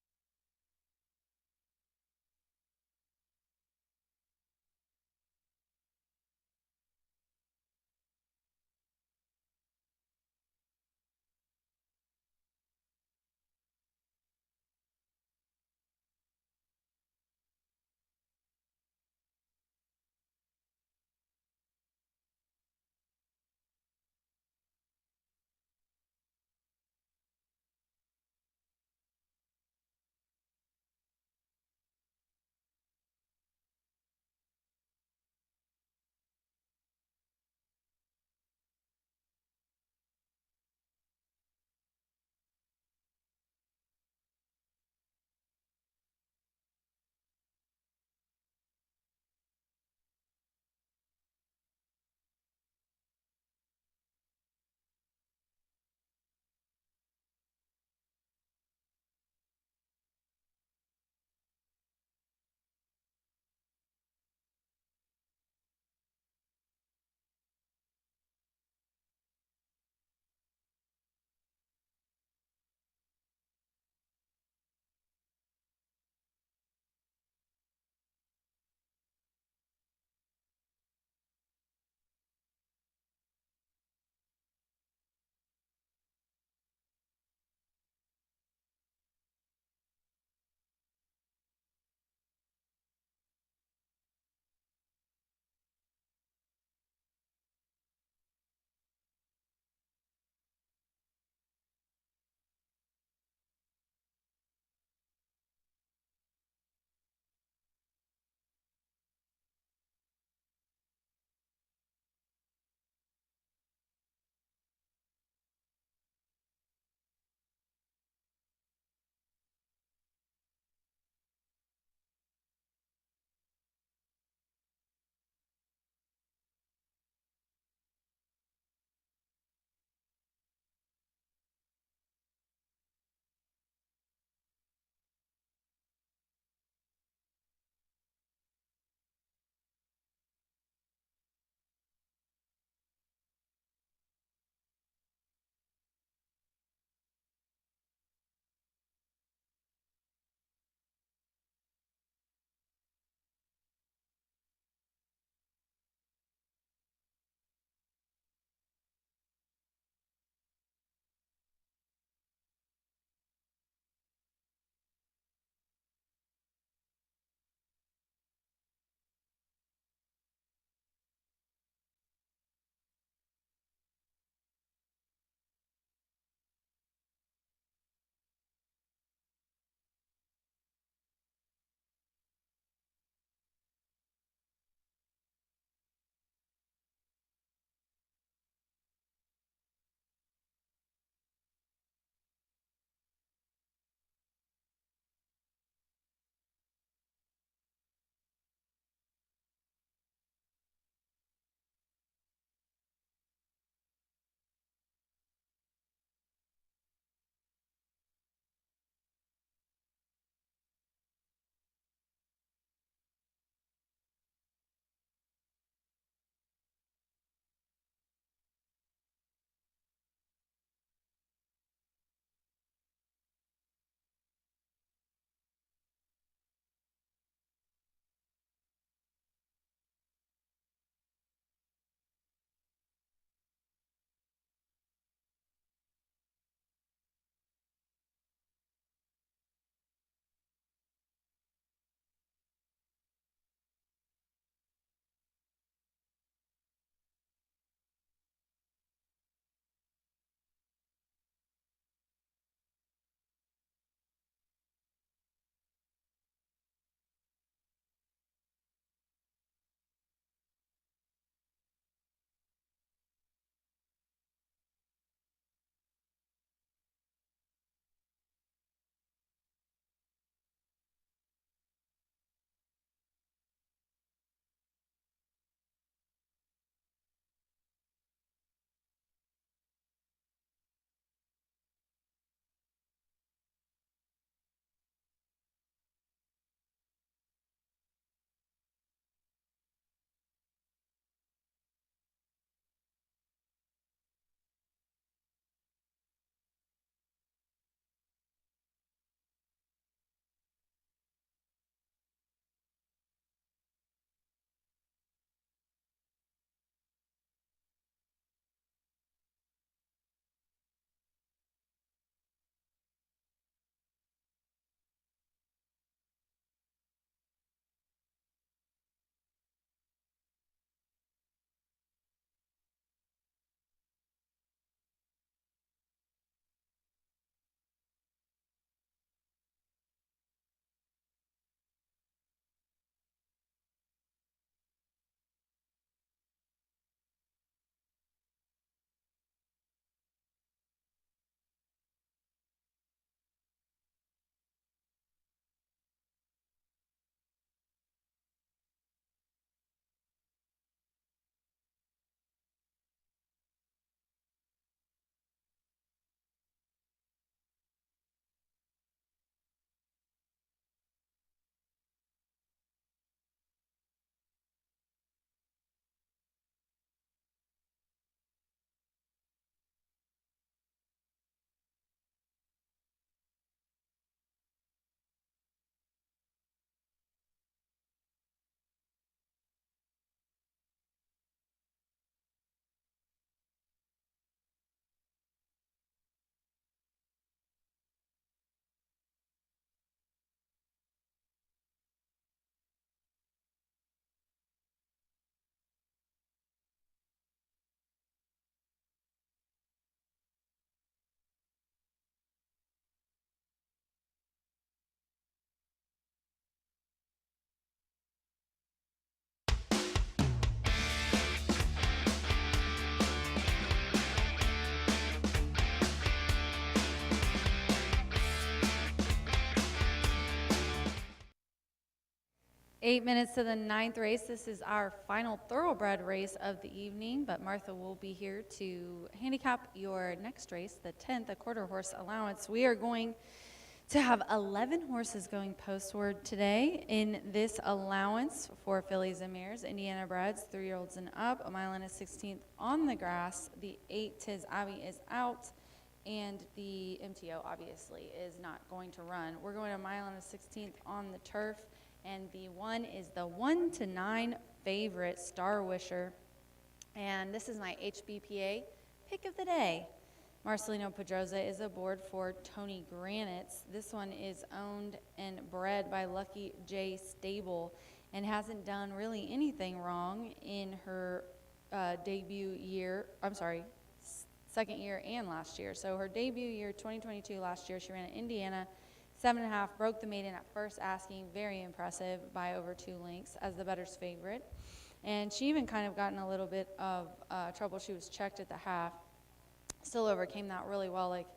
8 minutes to the 9th race. This is our final thoroughbred race of the evening, but Martha will be here to handicap your next race, the 10th, a quarter horse allowance. We are going to have 11 horses going postward today in this allowance for fillies and mares, Indiana breds, 3-year-olds and up, a mile and a 16th on the grass. The 8 Tiz Abbey is out, and the MTO obviously is not going to run. We're going a mile and a 16th on the turf. And the 1 is the 1 to 9 favorite, Star Wisher. And this is my HBPA pick of the day. Marcelino Pedroza is aboard for Tony Granitz. This one is owned and bred by Lucky J Stable and hasn't done really anything wrong in her debut year. I'm sorry, second year and last year. So her debut year, 2022, last year, she ran in Indiana. 7.5, broke the maiden at first asking, very impressive by over 2 lengths as the bettor's favorite. And she even kind of got in a little bit of trouble. She was checked at the half, still overcame that really well, like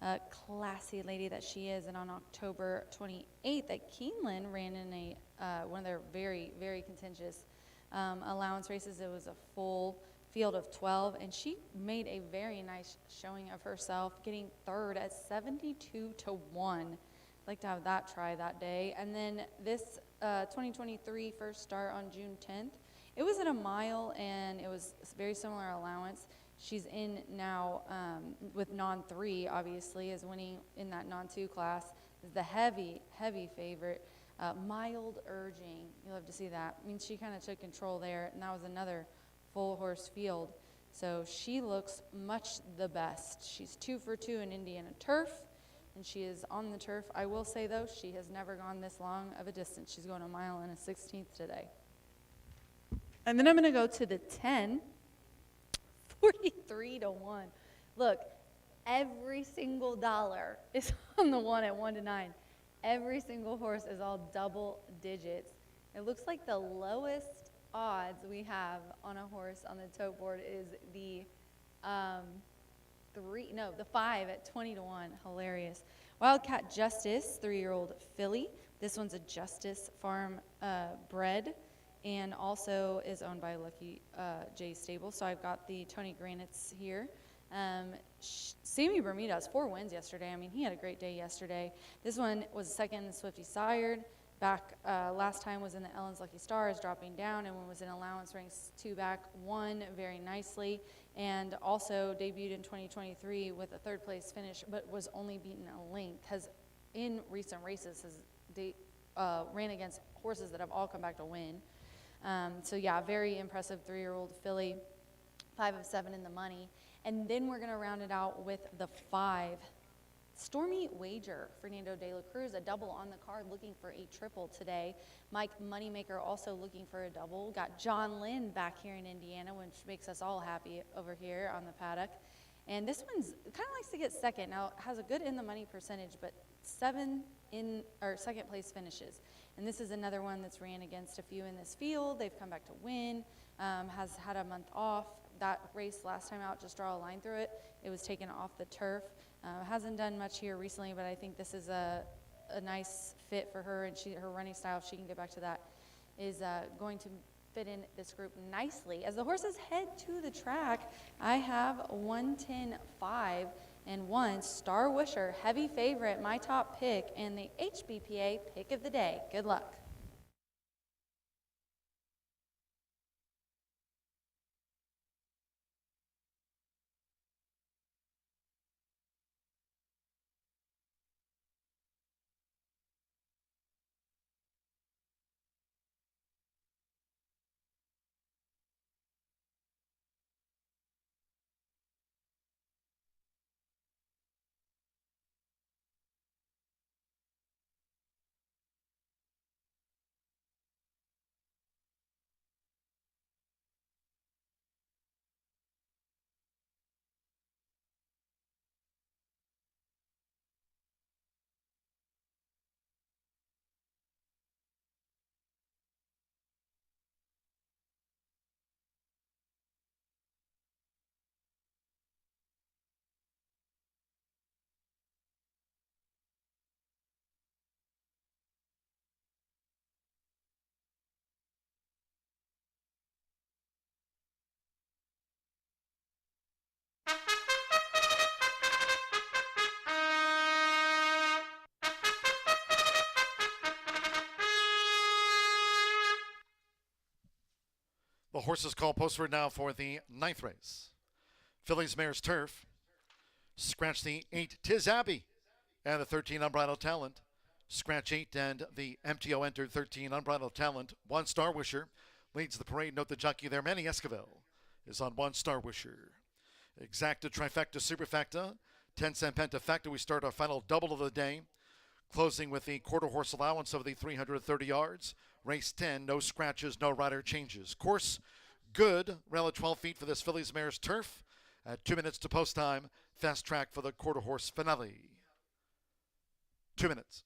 a classy lady that she is. And on October 28th at Keeneland, ran in a one of their very, very contentious allowance races. It was a full field of 12, and she made a very nice showing of herself, getting third at 72 to 1. Like to have that try that day. And then this 2023 first start on June 10th, it was at a mile and it was very similar allowance. She's in now with non-3, obviously, is winning in that non-2 class. Is the heavy favorite. Mild urging, you'll have to see that. I mean, she kind of took control there, and that was another full horse field. So she looks much the best. She's 2 for 2 in Indiana turf. And she is on the turf. I will say, though, she has never gone this long of a distance. She's going a mile and a 16th today. And then I'm going to go to the 10, 43 to 1. Look, every single dollar is on the 1 at 1 to 9. Every single horse is all double digits. It looks like the lowest odds we have on a horse on the tote board is the the 5 at 20 to 1. Hilarious. Wildcat Justice, 3-year-old filly. This one's a Justice Farm bred and also is owned by Lucky J Stable. So I've got the Tony Granitz here. Sammy Bermuda's 4 wins yesterday. I mean, he had a great day yesterday. This one was second in the Swifty Sired. Back last time was in the Ellen's Lucky Stars, dropping down, and when was in allowance, ranks 2 back, won very nicely, and also debuted in 2023 with a 3rd place finish, but was only beaten a length. Has in recent races ran against horses that have all come back to win. So yeah, very impressive 3-year-old filly, 5 of 7 in the money, and then we're going to round it out with the 5. Stormy Wager, Fernando de la Cruz, a double on the card, looking for a triple today. Mike Moneymaker also looking for a double. Got John Lynn back here in Indiana, which makes us all happy over here on the paddock. And this one's kind of likes to get second. Now, has a good in the money percentage, but 7 in or second place finishes. And this is another one that's ran against a few in this field. They've come back to win, has had a month off. That race last time out, just draw a line through it. It was taken off the turf. Hasn't done much here recently, but I think this is a nice fit for her, and her running style, if she can get back to that, is going to fit in this group nicely. As the horses head to the track, I have 110.5 and 1 Star Wisher, heavy favorite, my top pick, and the HBPA pick of the day. Good luck. The horses call postward now for the 9th race. Fillies Mares Turf. Scratch the 8 Tiz Abbey and the 13 Unbridled Talent. Scratch 8 and the MTO entered 13 Unbridled Talent. 1 Star Wisher leads the parade. Note the jockey there, Manny Esquivel, is on 1 Star Wisher. Exacta, Trifecta, Superfecta, 10-cent Pentafecta. We start our final double of the day, closing with the quarter horse allowance of the 330 yards. Race 10, no scratches, no rider changes. Course good, rail at 12 feet for this Fillies Mares Turf. At 2 minutes to post time, fast track for the quarter horse finale. 2 minutes.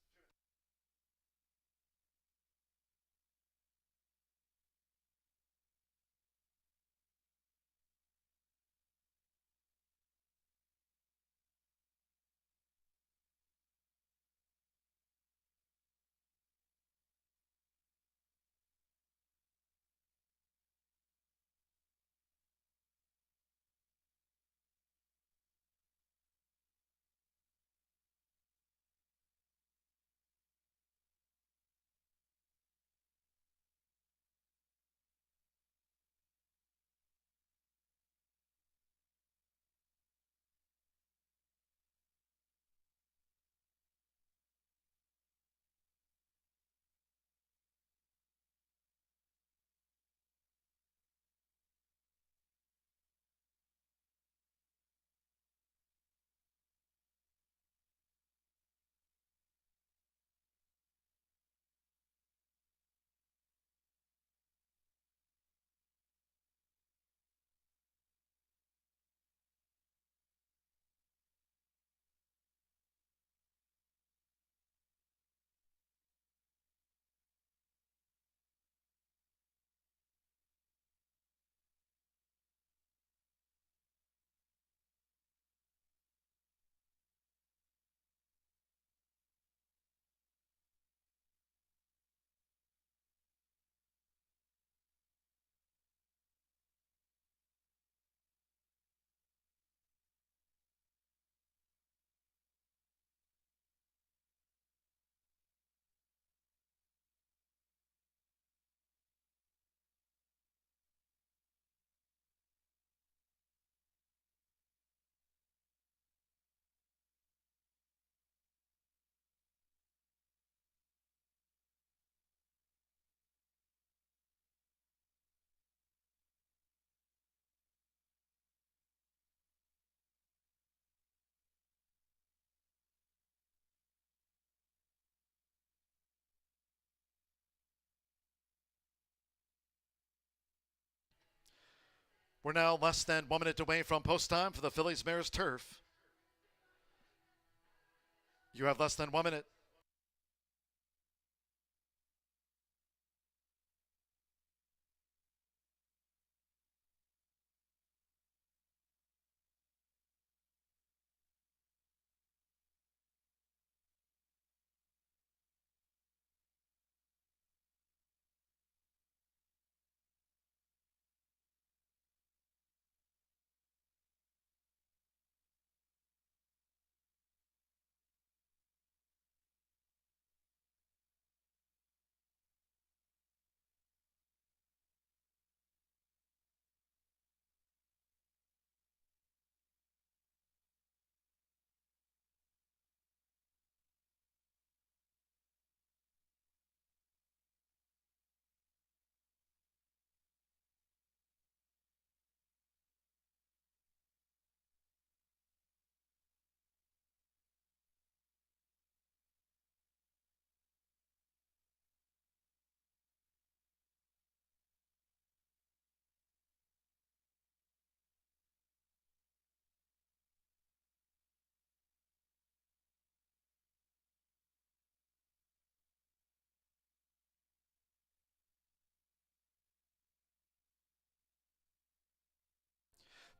We're now less than 1 minute away from post time for the Fillies Mares Turf. You have less than 1 minute.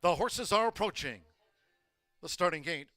The horses are approaching the starting gate.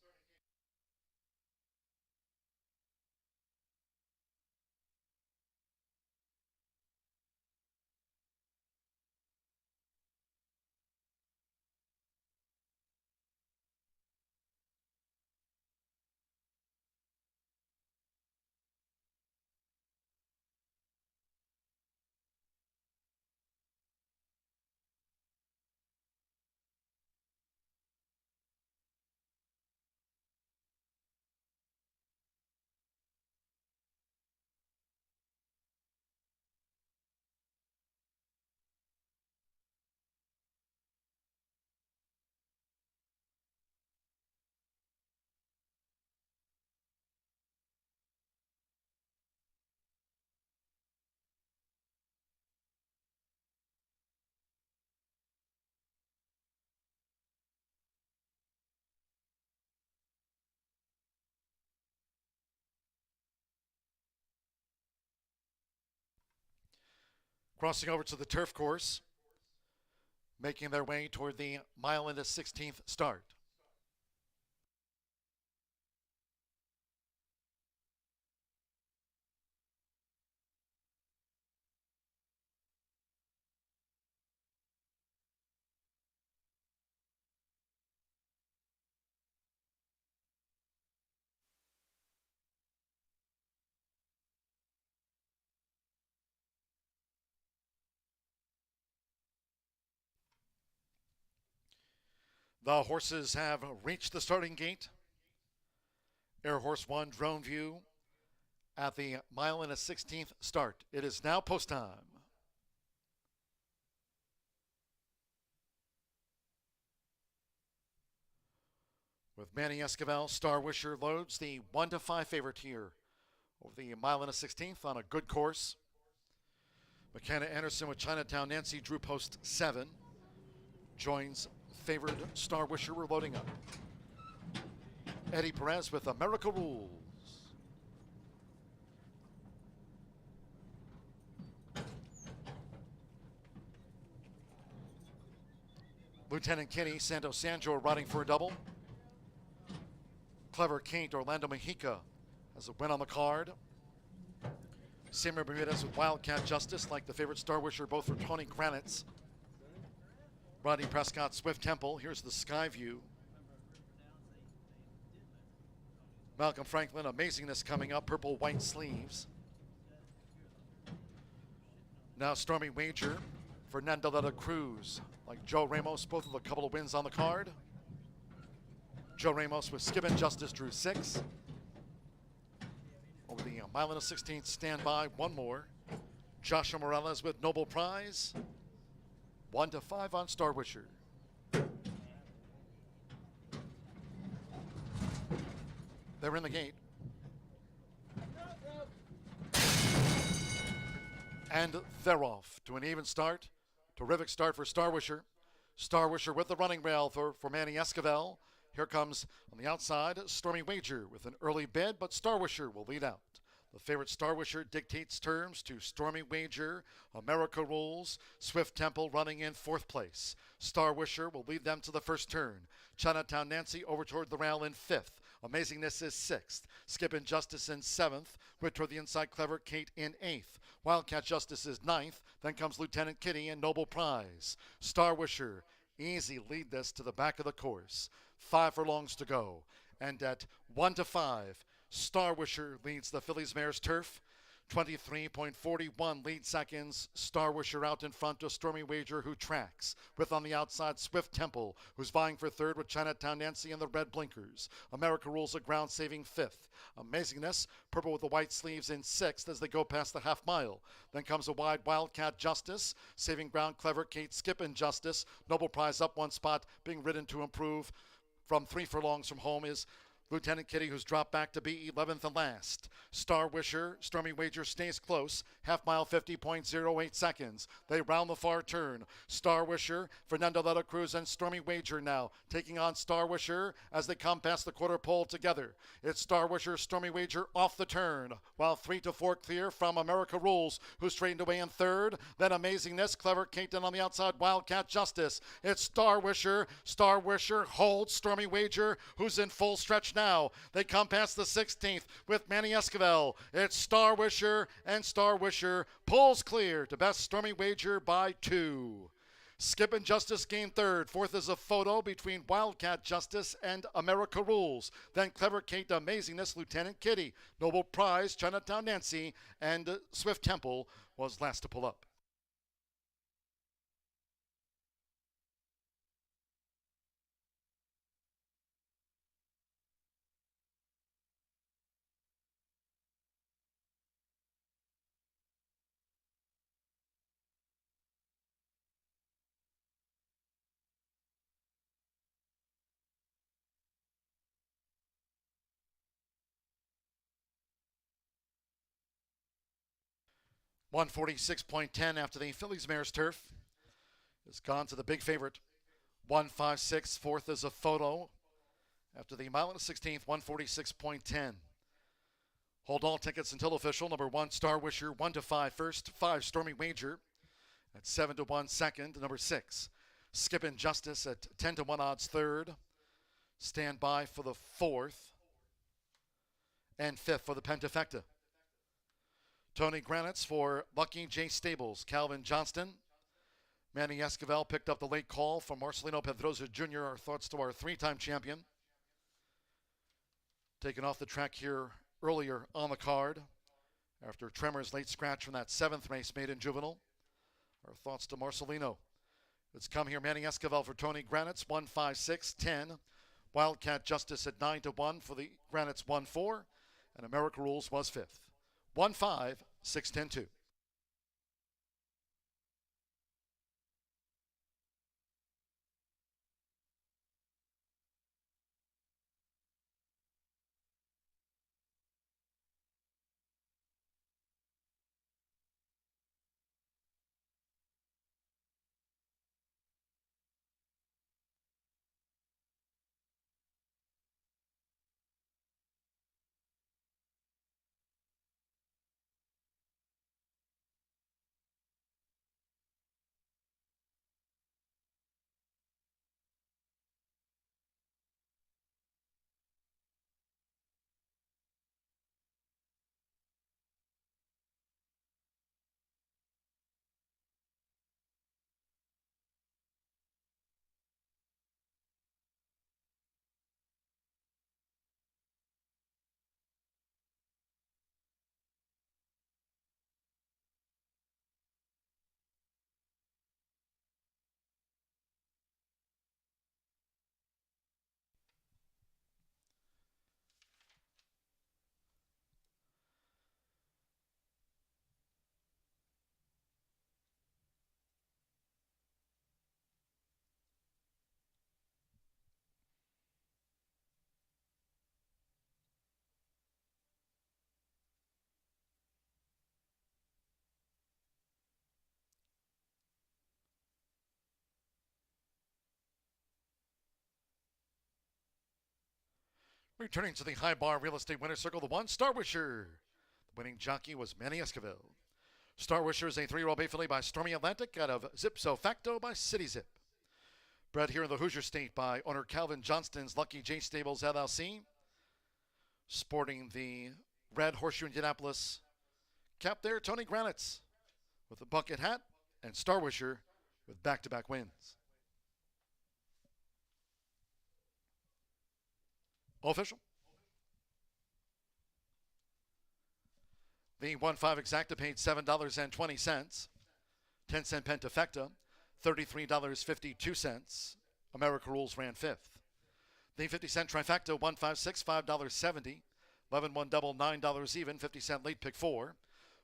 Crossing over to the turf course, making their way toward the mile and a 16th start. The horses have reached the starting gate. Air Horse 1 drone view at the mile and a 16th start. It is now post time. With Manny Esquivel, Star Wisher loads the 1-5 favorite here over the mile and a 16th on a good course. McKenna Anderson with Chinatown Nancy drew post 7. Joins favored Star Wisher. We're loading up. Eddie Perez with America Rules. Lieutenant Kenny, Santo Sanjo riding for a double. Clever Kate, Orlando Mexica has a win on the card. Samuel Bermudez with Wildcat Justice, like the favorite Star Wisher, both for Tony Granitz. Rodney Prescott, Swift Temple. Here's the sky view. Malcolm Franklin, Amazingness coming up, purple white sleeves. Now Stormy Wager, Fernando de la Cruz, like Joe Ramos, both with a couple of wins on the card. Joe Ramos with Skippin' Justice drew 6. Over the mile and a 16th standby, one more. Joshua Morales with Noble Prize. 1-5 on Star Wisher. They're in the gate. And they're off to an even start. Terrific start for Star Wisher. Star Wisher with the running rail for Manny Esquivel. Here comes on the outside Stormy Wager with an early bid, but Star Wisher will lead out. The favorite Star Wisher dictates terms to Stormy Wager, America Rules, Swift Temple running in 4th place. Star Wisher will lead them to the first turn. Chinatown Nancy over toward the rail in 5th. Amazingness is 6th. Skippin' Justice in 7th. With toward the inside, Clever Kate in 8th. Wildcat Justice is 9th. Then comes Lieutenant Kitty and Noble Prize. Star Wisher, easy lead this to the back of the course. 5 furlongs to go. And at 1-5, Star Wisher leads the Fillies Mares Turf. 23.41 lead seconds. Star Wisher out in front to Stormy Wager, who tracks. With on the outside, Swift Temple, who's vying for 3rd with Chinatown Nancy and the red blinkers. America Rules a ground saving 5th. Amazingness, purple with the white sleeves in 6th as they go past the half mile. Then comes a wide Wildcat Justice, saving ground Clever Kate, Skippin' Justice. Noble Prize up 1 spot, being ridden to improve. From 3 furlongs from home is Lieutenant Kitty, who's dropped back to be 11th and last. Star Wisher, Stormy Wager stays close. Half mile, 50.08 seconds. They round the far turn. Star Wisher, Fernando de la Cruz, and Stormy Wager now taking on Star Wisher as they come past the quarter pole together. It's Star Wisher, Stormy Wager off the turn, while 3-4 clear from America Rules, who's straightened away in 3rd. Then Amazingness, Clever Kate, and on the outside, Wildcat Justice. It's Star Wisher. Star Wisher holds Stormy Wager, who's in full stretch now. They come past the 16th with Manny Esquivel. It's Star Wisher, and Star Wisher pulls clear to best Stormy Wager by 2. Skippin' Justice gained 3rd. 4th is a photo between Wildcat Justice and America Rules. Then Clever Kate, Amazingness, Lieutenant Kitty, Noble Prize, Chinatown Nancy, and Swift Temple was last to pull up. $146.10 after the Fillies Mares Turf has gone to the big favorite. 156. 4th is a photo after the mile and a 16th. 146.10. Hold all tickets until official. Number 1, Star Wisher. 1-5 first. 5, Stormy Wager. at 7-1 second. Number 6, Skippin' Justice at 10-1 odds third. Stand by for the fourth. And fifth for the Pentafecta. Tony Granitz for Lucky J Stables. Calvin Johnston. Manny Esquivel picked up the late call from Marcelino Pedroza Jr. Our thoughts to our 3-time champion. Taken off the track here earlier on the card after Tremor's late scratch from that 7th race made in Juvenile. Our thoughts to Marcelino. It's come here. Manny Esquivel for Tony Granitz, 1-5-6-10. Wildcat Justice at 9-1 for the Granitz 1-4. And America Rules was 5th. 1-5-6-10-2. Returning to the High Bar Real Estate Winner's Circle, the 1, Star Wisher. The winning jockey was Manny Esquivel. Star Wisher is a 3-year-old bay filly by Stormy Atlantic out of Zipso Facto by City Zip. Bred here in the Hoosier State by owner Calvin Johnston's Lucky J Stables LLC. Sporting the red Horseshoe Indianapolis cap there, Tony Granitz with a bucket hat, and Star Wisher with back-to-back wins. Official. The 1-5 exacta paid $7.20. 10-cent Pentafecta, $33.52. America Rules ran 5th. The 50-cent trifecta, 156, $5.70. 11-1 double, $9 even. 50-cent late pick 4.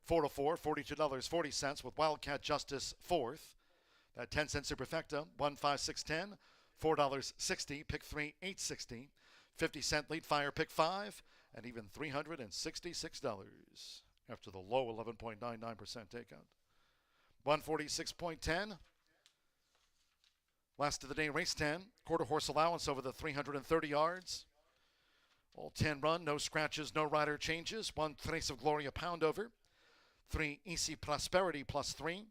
4-4, $42.40 with Wildcat Justice 4th. That 10-cent superfecta, 156.10, $4.60. Pick 3, $8.60. 50-cent lead fire pick 5, and even $366 after the low 11.99% takeout. 146.10. Last of the day, race 10. Quarter horse allowance over the 330 yards. All 10 run, no scratches, no rider changes. 1 Trace of Gloria pound over. 3 Easy Prosperity plus 3.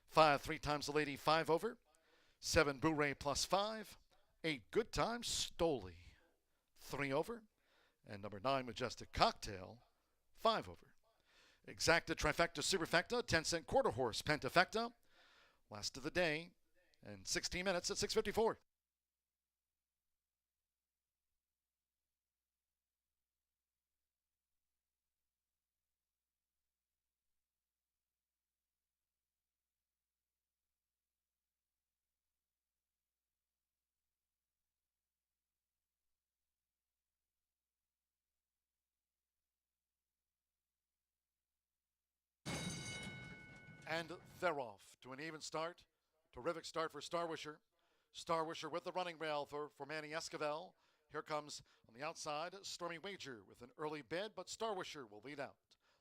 5 3 times the Lady 5 over. 7 Boo-Ray plus 5. 8 Good Times Stoli 3 over. And number 9 Majestic Cocktail 5 over. Exacta Trifecta Superfecta 10-cent quarter horse Pentafecta. Last of the day and 16 minutes at 6:54. And they're off to an even start. Terrific start for Star Wisher. Star Wisher with the running rail for Manny Esquivel. Here comes on the outside Stormy Wager with an early bid, but Star Wisher will lead out.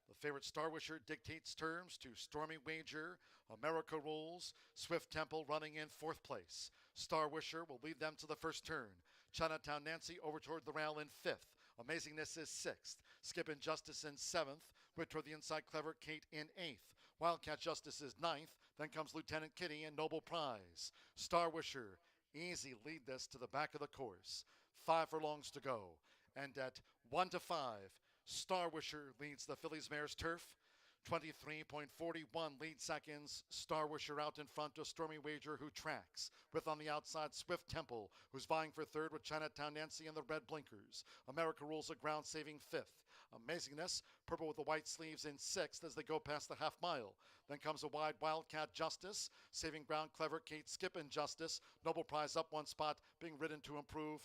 The favorite Star Wisher dictates terms to Stormy Wager, America Rules, Swift Temple running in 4th place. Star Wisher will lead them to the first turn. Chinatown Nancy over toward the rail in 5th. Amazingness is 6th. Skippin' Justice in 7th. Wit toward the inside, Clever Kate in 8th. Wildcat Justice is 9th. Then comes Lieutenant Kitty and Noble Prize. Star Wisher, easy lead this to the back of the course. 5 furlongs to go. And at 1-5, Star Wisher leads the Fillies Mares Turf. 23.41 lead seconds. Star Wisher out in front to Stormy Wager, who tracks. With on the outside, Swift Temple, who's vying for third with Chinatown Nancy and the red blinkers. America Rules a ground saving fifth. Amazingness, purple with the white sleeves in sixth as they go past the half mile. Then comes a wide Wildcat Justice, saving ground Clever Kate Skip and Justice. Noble Prize up one spot, being ridden to improve.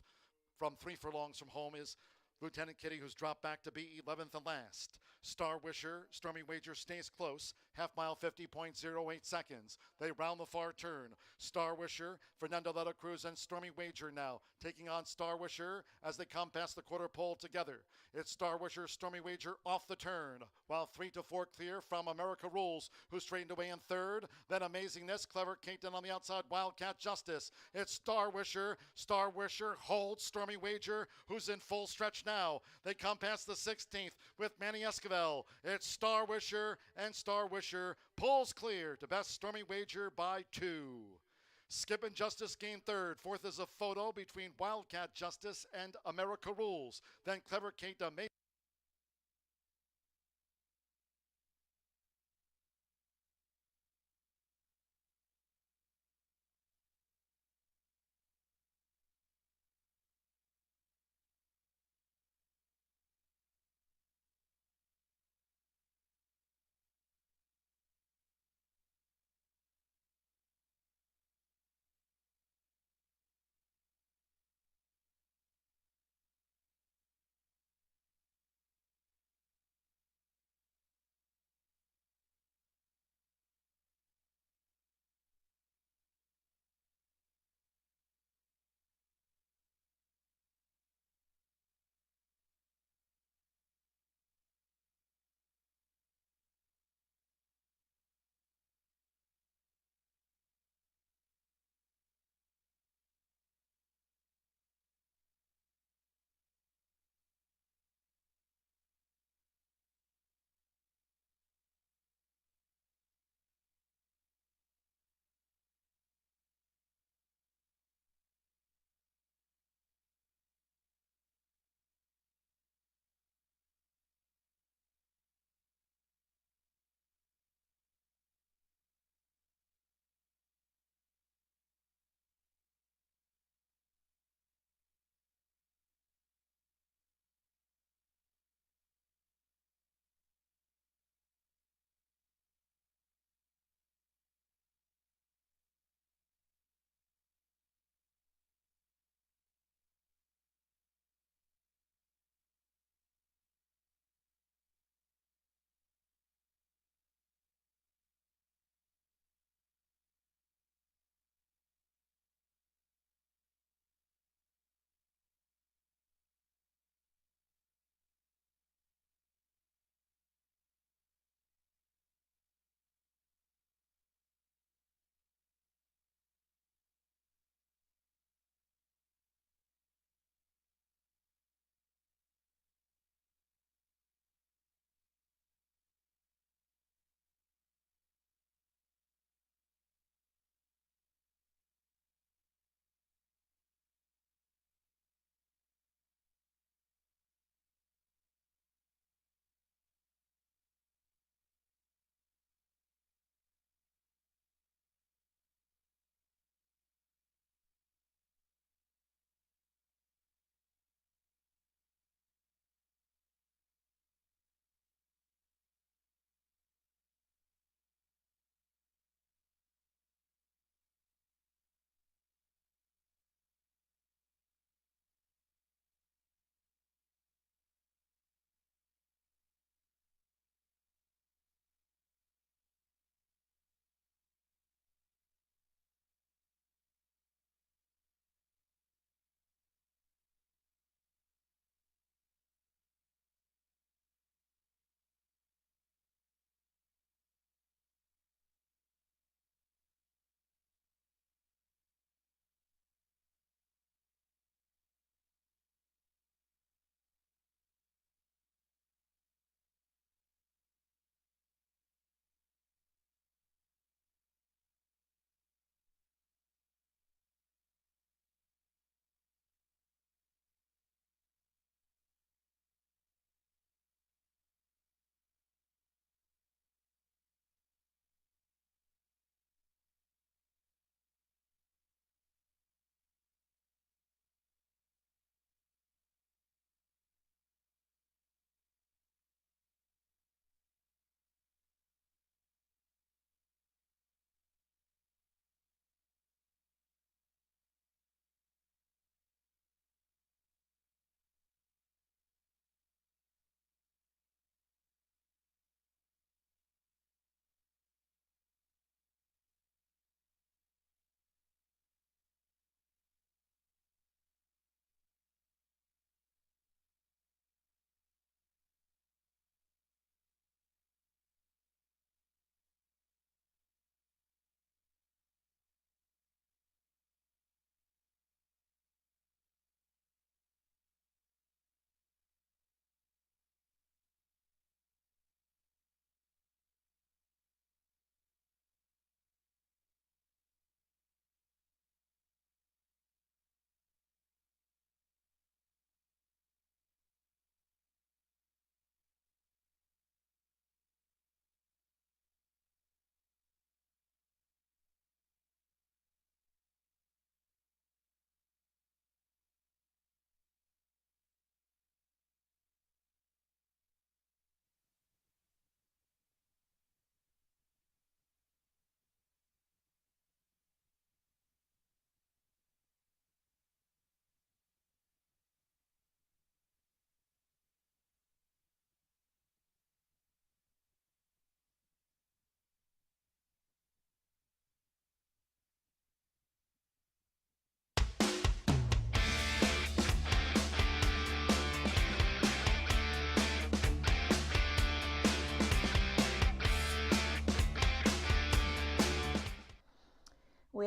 From 3 furlongs from home is Lieutenant Kitty, who's dropped back to be 11th and last. Star Wisher, Stormy Wager stays close. Half mile, 50.08 seconds. They round the far turn. Star Wisher, Fernando Letta Cruz, and Stormy Wager now taking on Star Wisher as they come past the quarter pole together. It's Star Wisher, Stormy Wager off the turn, while 3-4 clear from America Rules, who straightened away in third. Then Amazingness, Clever Kate on the outside, Wildcat Justice. It's Star Wisher. Star Wisher holds Stormy Wager, who's in full stretch now. They come past the 16th with Manny Esquivel. It's Star Wisher, and Star Wisher pulls clear to best Stormy Wager by 2. Skip and Justice gain third. Fourth is a photo between Wildcat Justice and America Rules. Then Clever Kate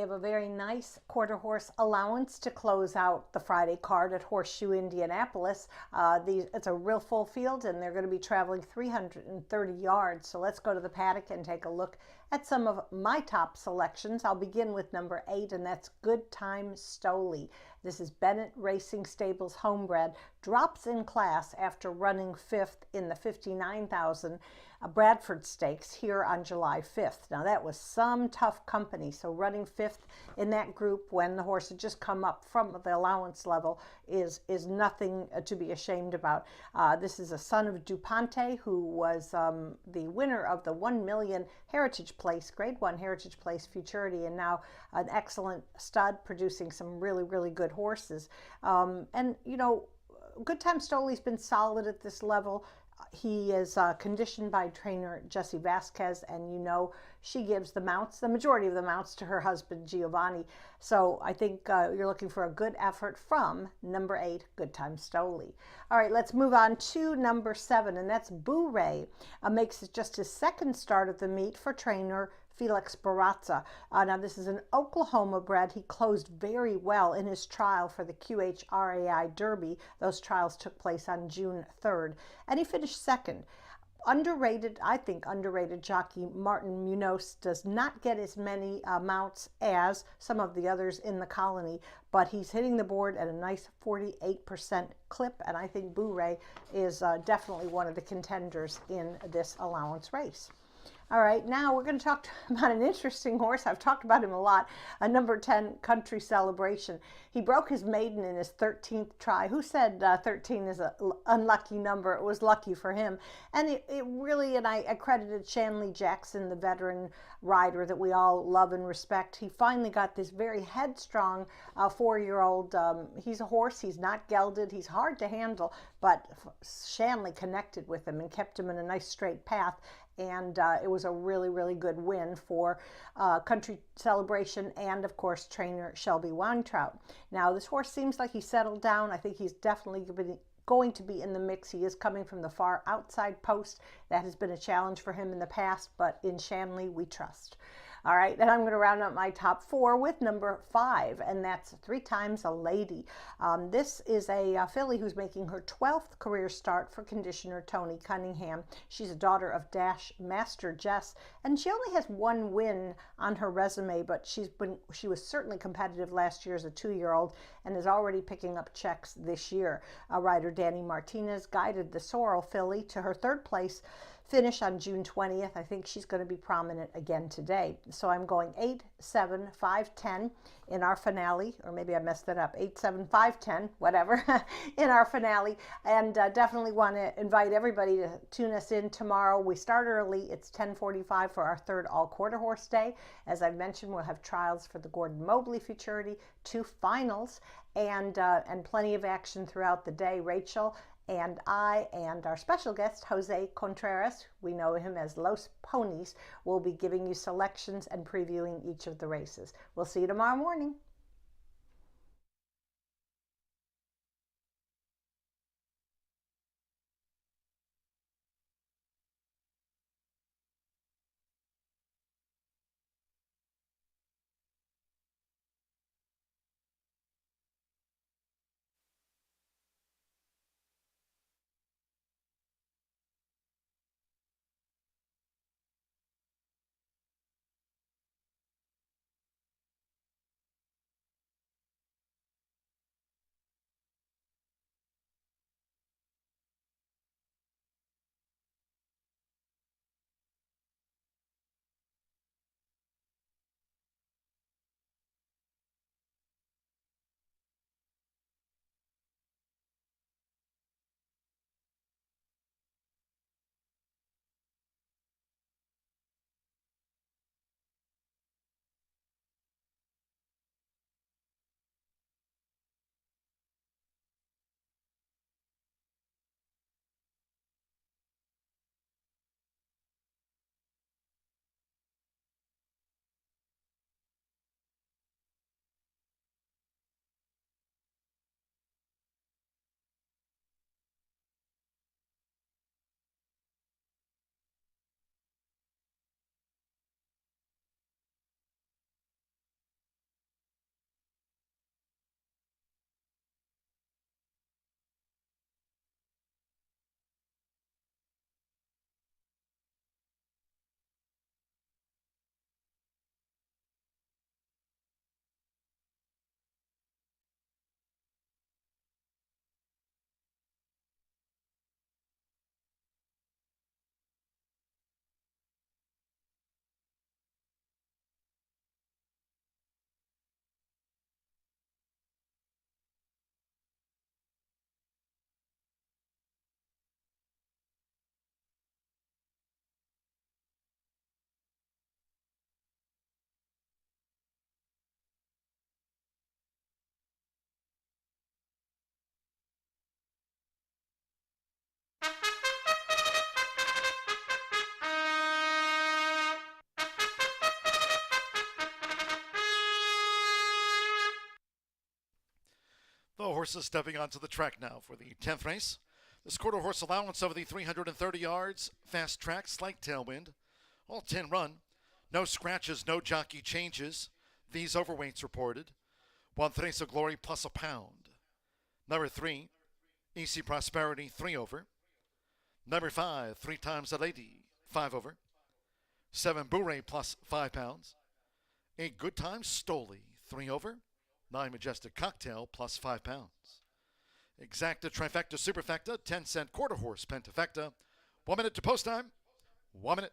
we have a very nice quarter horse allowance to close out the Friday card at Horseshoe Indianapolis. It's a real full field, and they're going to be traveling 330 yards. So let's go to the paddock and take a look at some of my top selections. I'll begin with number 8, and that's Good Time Stoley. This is Bennett Racing Stables homebred, drops in class after running 5th in the 59,000 Bradford Stakes here on July 5th. Now that was some tough company, so running 5th in that group when the horse had just come up from the allowance level is nothing to be ashamed about. This is a son of Dupante, who was the winner of the 1 million Heritage Place, Grade 1 Heritage Place Futurity, and now an excellent stud producing some really, really good horses. And you know, Good Time Stoley's been solid at this level. He is conditioned by trainer Jessie Vasquez, and you know she gives the mounts, the majority of the mounts, to her husband Giovanni. So I think you're looking for a good effort from number 8, Good Time Stoley. All right, let's move on to number 7, and that's Boo Ray. Makes it just his second start of the meet for trainer Felix Barazza. Now this is an Oklahoma bred. He closed very well in his trial for the QHRAI Derby. Those trials took place on June 3rd, and he finished second. Underrated, I think, underrated jockey Martin Munoz does not get as many mounts as some of the others in the colony, but he's hitting the board at a nice 48% clip, and I think Boo Ray is definitely one of the contenders in this allowance race. All right, now we're going to talk about an interesting horse. I've talked about him a lot. A number 10, Country Celebration. He broke his maiden in his 13th try. Who said 13 is an unlucky number? It was lucky for him. And it really, and I credited Shanley Jackson, the veteran rider that we all love and respect. He finally got this very headstrong 4-year-old. He's a horse. He's not gelded. He's hard to handle, but Shanley connected with him and kept him in a nice straight path. And it was a really, really good win for Country Celebration and, of course, trainer Shelby Weintraub. Now, this horse seems like he settled down. I think he's definitely going to be in the mix. He is coming from the far outside post. That has been a challenge for him in the past, but in Shanley, we trust. All right, and I'm going to round up my top 4 with number 5, and that's 3 Times a Lady. This is a filly who's making her 12th career start for conditioner Tony Cunningham. She's a daughter of Dash Master Jess, and she only has 1 win on her resume, but she was certainly competitive last year as a 2-year-old and is already picking up checks this year. Rider Danny Martinez guided the Sorrel filly to her 3rd place finish on June 20th. I think she's going to be prominent again today. So I'm going 8, 7, 5, 10 in our finale, or maybe I messed that up, 8, 7, 5, 10, whatever, in our finale. And definitely want to invite everybody to tune us in tomorrow. We start early. It's 10:45 for our 3rd all-quarter horse day. As I've mentioned, we'll have trials for the Gordon Mobley Futurity, 2 finals, and plenty of action throughout the day. Rachel and I and our special guest, Jose Contreras, we know him as Los Ponies, will be giving you selections and previewing each of the races. We'll see you tomorrow morning. The horses stepping onto the track now for the 10th race. This quarter horse allowance over the 330 yards. Fast track, slight tailwind. All 10 run. No scratches, no jockey changes. These overweights reported. 1 Tres of Glory plus a pound. Number 3, Easy Prosperity, 3 over. Number 5, 3 times a lady, 5 over. 7 Bourré plus 5 pounds. 8 Good Times Stoli, 3 over. 9 Majestic Cocktail plus 5 pounds. Exacta Trifecta Superfecta, 10-cent quarter horse Pentafecta. 1 minute to post time. 1 minute.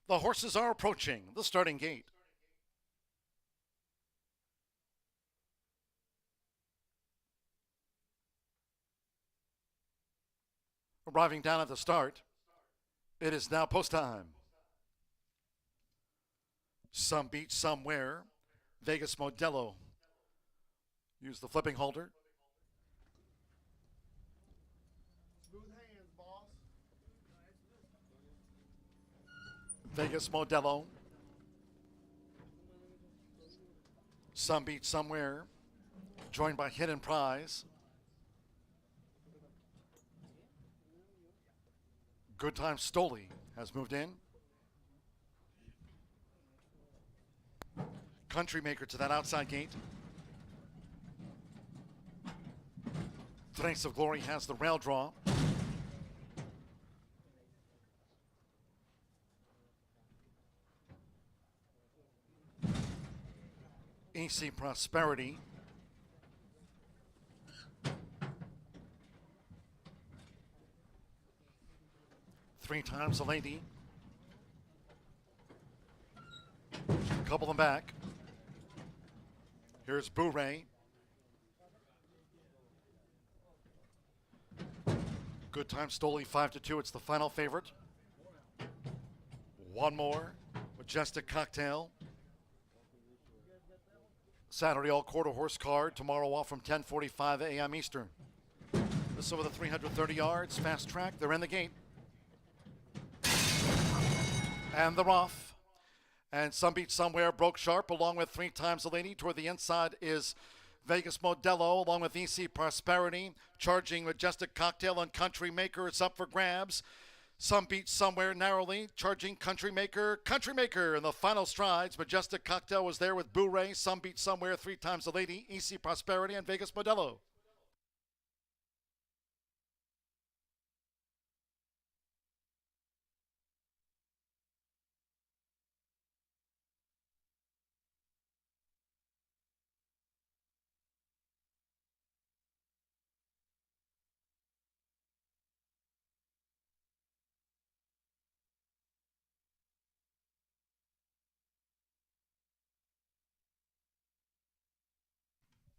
The horses are approaching the starting gate. Arriving down at the start, it is now post time. Some Beach Somewhere, Vegas Modelo. Use the flipping holder. Smooth hands, boss. Vegas Modelo. Some Beach Somewhere, joined by Hidden Prize. Good Time Stoli has moved in. Country Maker to that outside gate. Trace of Glory has the rail draw. AC Prosperity. Three Times a Lady. Couple them back. Here's Boo-Ray. Good Time Stoli 5-2. It's the final favorite. One more. Majestic Cocktail. Saturday all quarter horse card. Tomorrow off from 10:45 a.m. Eastern. This over the 330 yards. Fast track. They're in the gate. And they're off. And Some Beach Somewhere broke sharp along with Three Times a Lady. Toward the inside is Vegas Modelo along with EC Prosperity. Charging Majestic Cocktail and Country Maker. It's up for grabs. Some Beach Somewhere narrowly. Charging Country Maker. Country Maker in the final strides. Majestic Cocktail was there with Boo-Ray. Some Beach Somewhere, Three Times a Lady, EC Prosperity, and Vegas Modelo.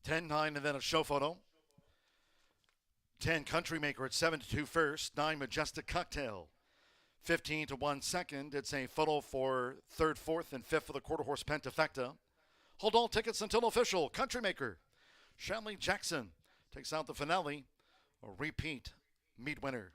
(10-9) and then a show photo. 10 Country Maker at 7-2 first. 9 Majestic Cocktail. 15-1 second. It's a photo for third, fourth, and fifth for the quarter horse Pentafecta. Hold all tickets until official. Country Maker. Shanley Jackson takes out the finale. A repeat meet winner.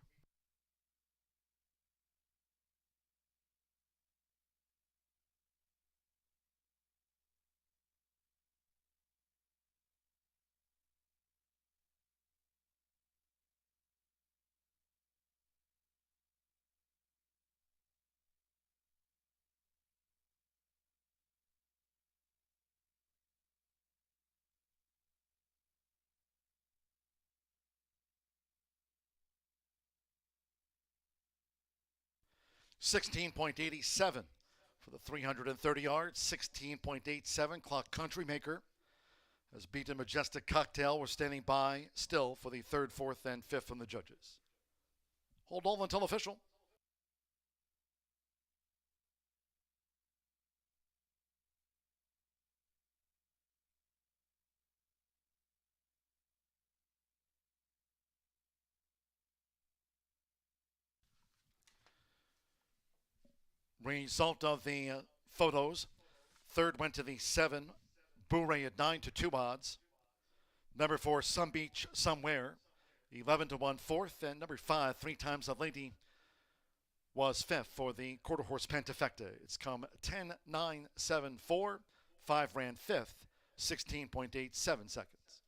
(16.87) for the 330 yards. 16.87. Clock Country Maker has beaten Majestic Cocktail. We're standing by still for the third, fourth, and fifth from the judges. Hold all until official. Result of the photos. Third went to the 7, Boo-Ray at 9-2 odds. Number 4, Some Beach Somewhere, 11-1 fourth. And number 5, Three Times a Lady, was fifth for the quarter horse Pentafecta. It's come 10-9-7-4. 5 ran fifth, 16.87 seconds.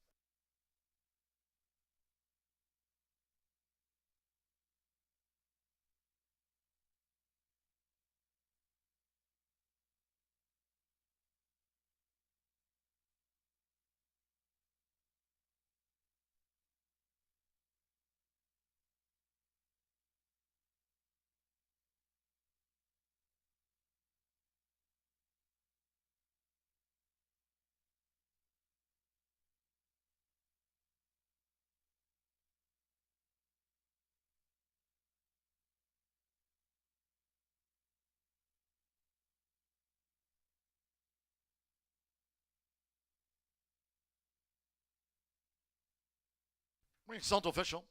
Result official.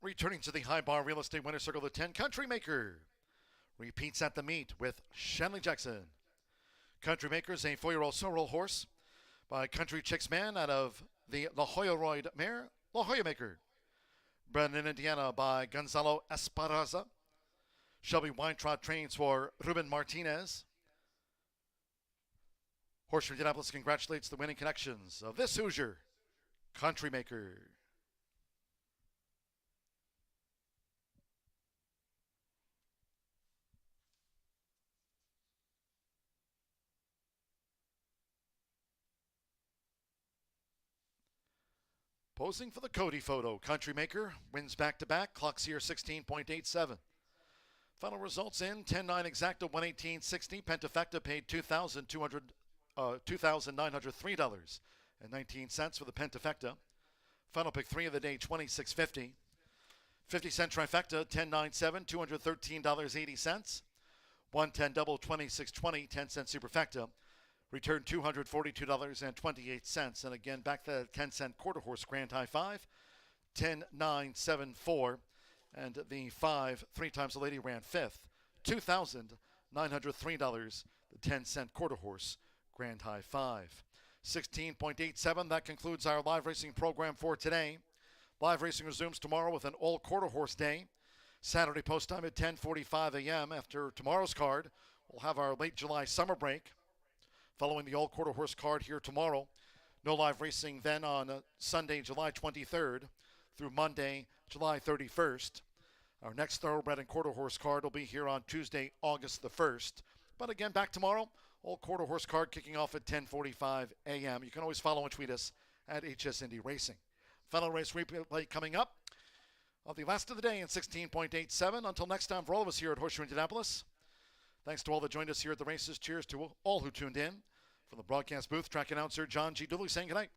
Returning to the high bar real estate winner circle, the 10 Country Maker repeats at the meet with Shanley Jackson. Country Maker is a 4-year-old sorrel horse by Country Chicks Man out of the La Jolla Royd mare, La Jolla Maker. Bred in Indiana by Gonzalo Esparza. Shelby Weintraub trains for Ruben Martinez. Horseshoe Indianapolis congratulates the winning connections of this Hoosier, Country Maker. Posing for the Cody photo, Country Maker wins back-to-back, clocks here 16.87. Final results in 10-9 exacta 118.60. Pentafecta paid $2,903.19 for the Pentafecta. Final pick 3 of the day, 26.50. 50-cent trifecta, 10.97, $213.80. 110 double, 26.20, 10-cent superfecta. Return $242.28. And again, back the 10-cent quarter horse grand high 5, 10.974. And the 5, 3 times the lady ran 5th, $2,903, the 10-cent quarter horse grand high 5. 16.87, that concludes our live racing program for today. Live racing resumes tomorrow with an all quarter horse day. Saturday post time at 10:45 a.m. After tomorrow's card, we'll have our late July summer break. Following the all quarter horse card here tomorrow. No live racing then on Sunday, July 23rd through Monday, July 31st. Our next thoroughbred and quarter horse card will be here on Tuesday, August the 1st. But again, back tomorrow, all quarter horse card kicking off at 10:45 a.m. You can always follow and tweet us at HS Indy Racing. Final race replay coming up of the last of the day in 16.87. Until next time, for all of us here at Horseshoe Indianapolis, thanks to all that joined us here at the races. Cheers to all who tuned in. From the broadcast booth, track announcer John G. Dooley saying goodnight.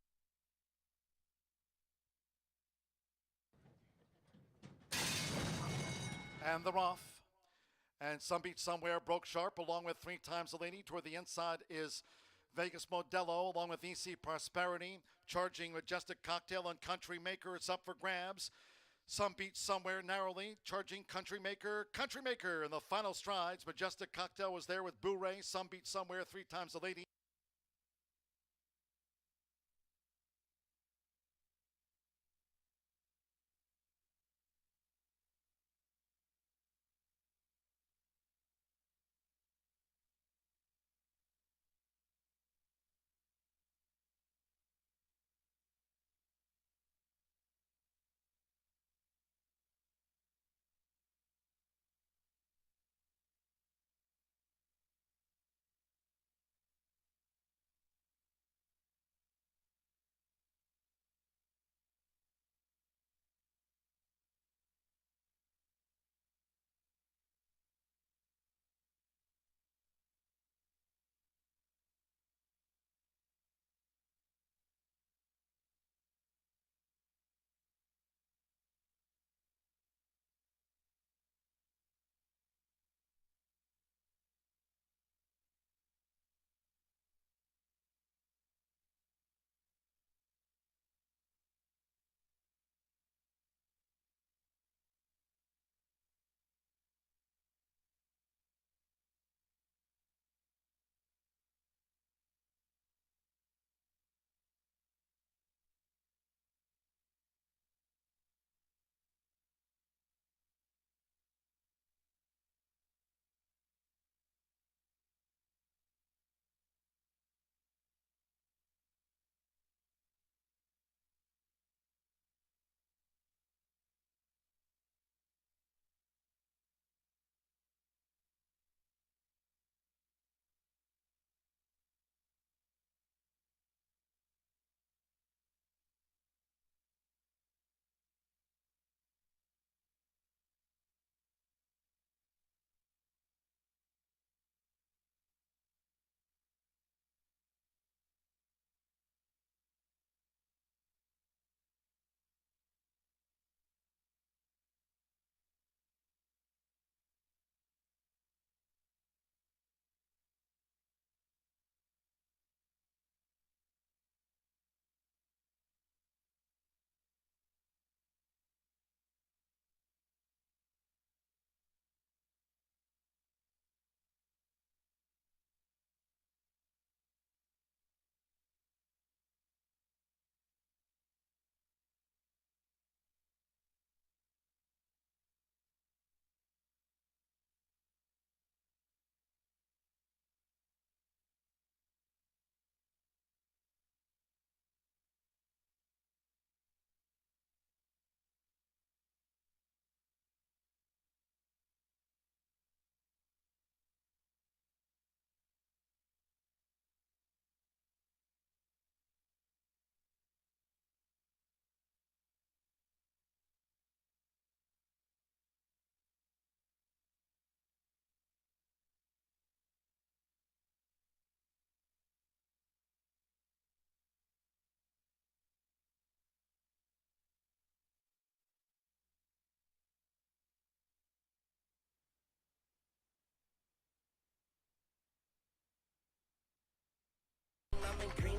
And the Roth. And Some Beach Somewhere broke sharp along with 3 times the lady. Toward the inside is Vegas Modelo along with EC Prosperity. Charging Majestic Cocktail and Country Maker. It's up for grabs. Some Beach Somewhere narrowly. Charging Country Maker. Country Maker in the final strides. Majestic Cocktail was there with Boo Ray. Some Beach Somewhere 3 times the lady.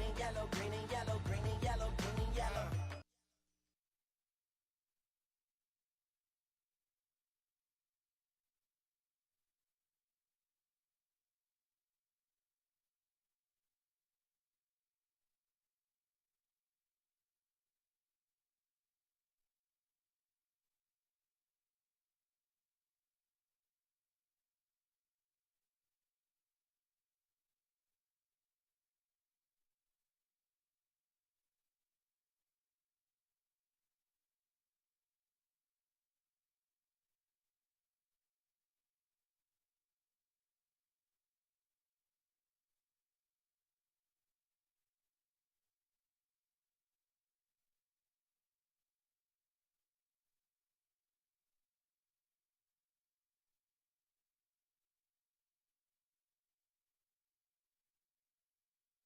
and yellow, green and yellow, green and yellow, green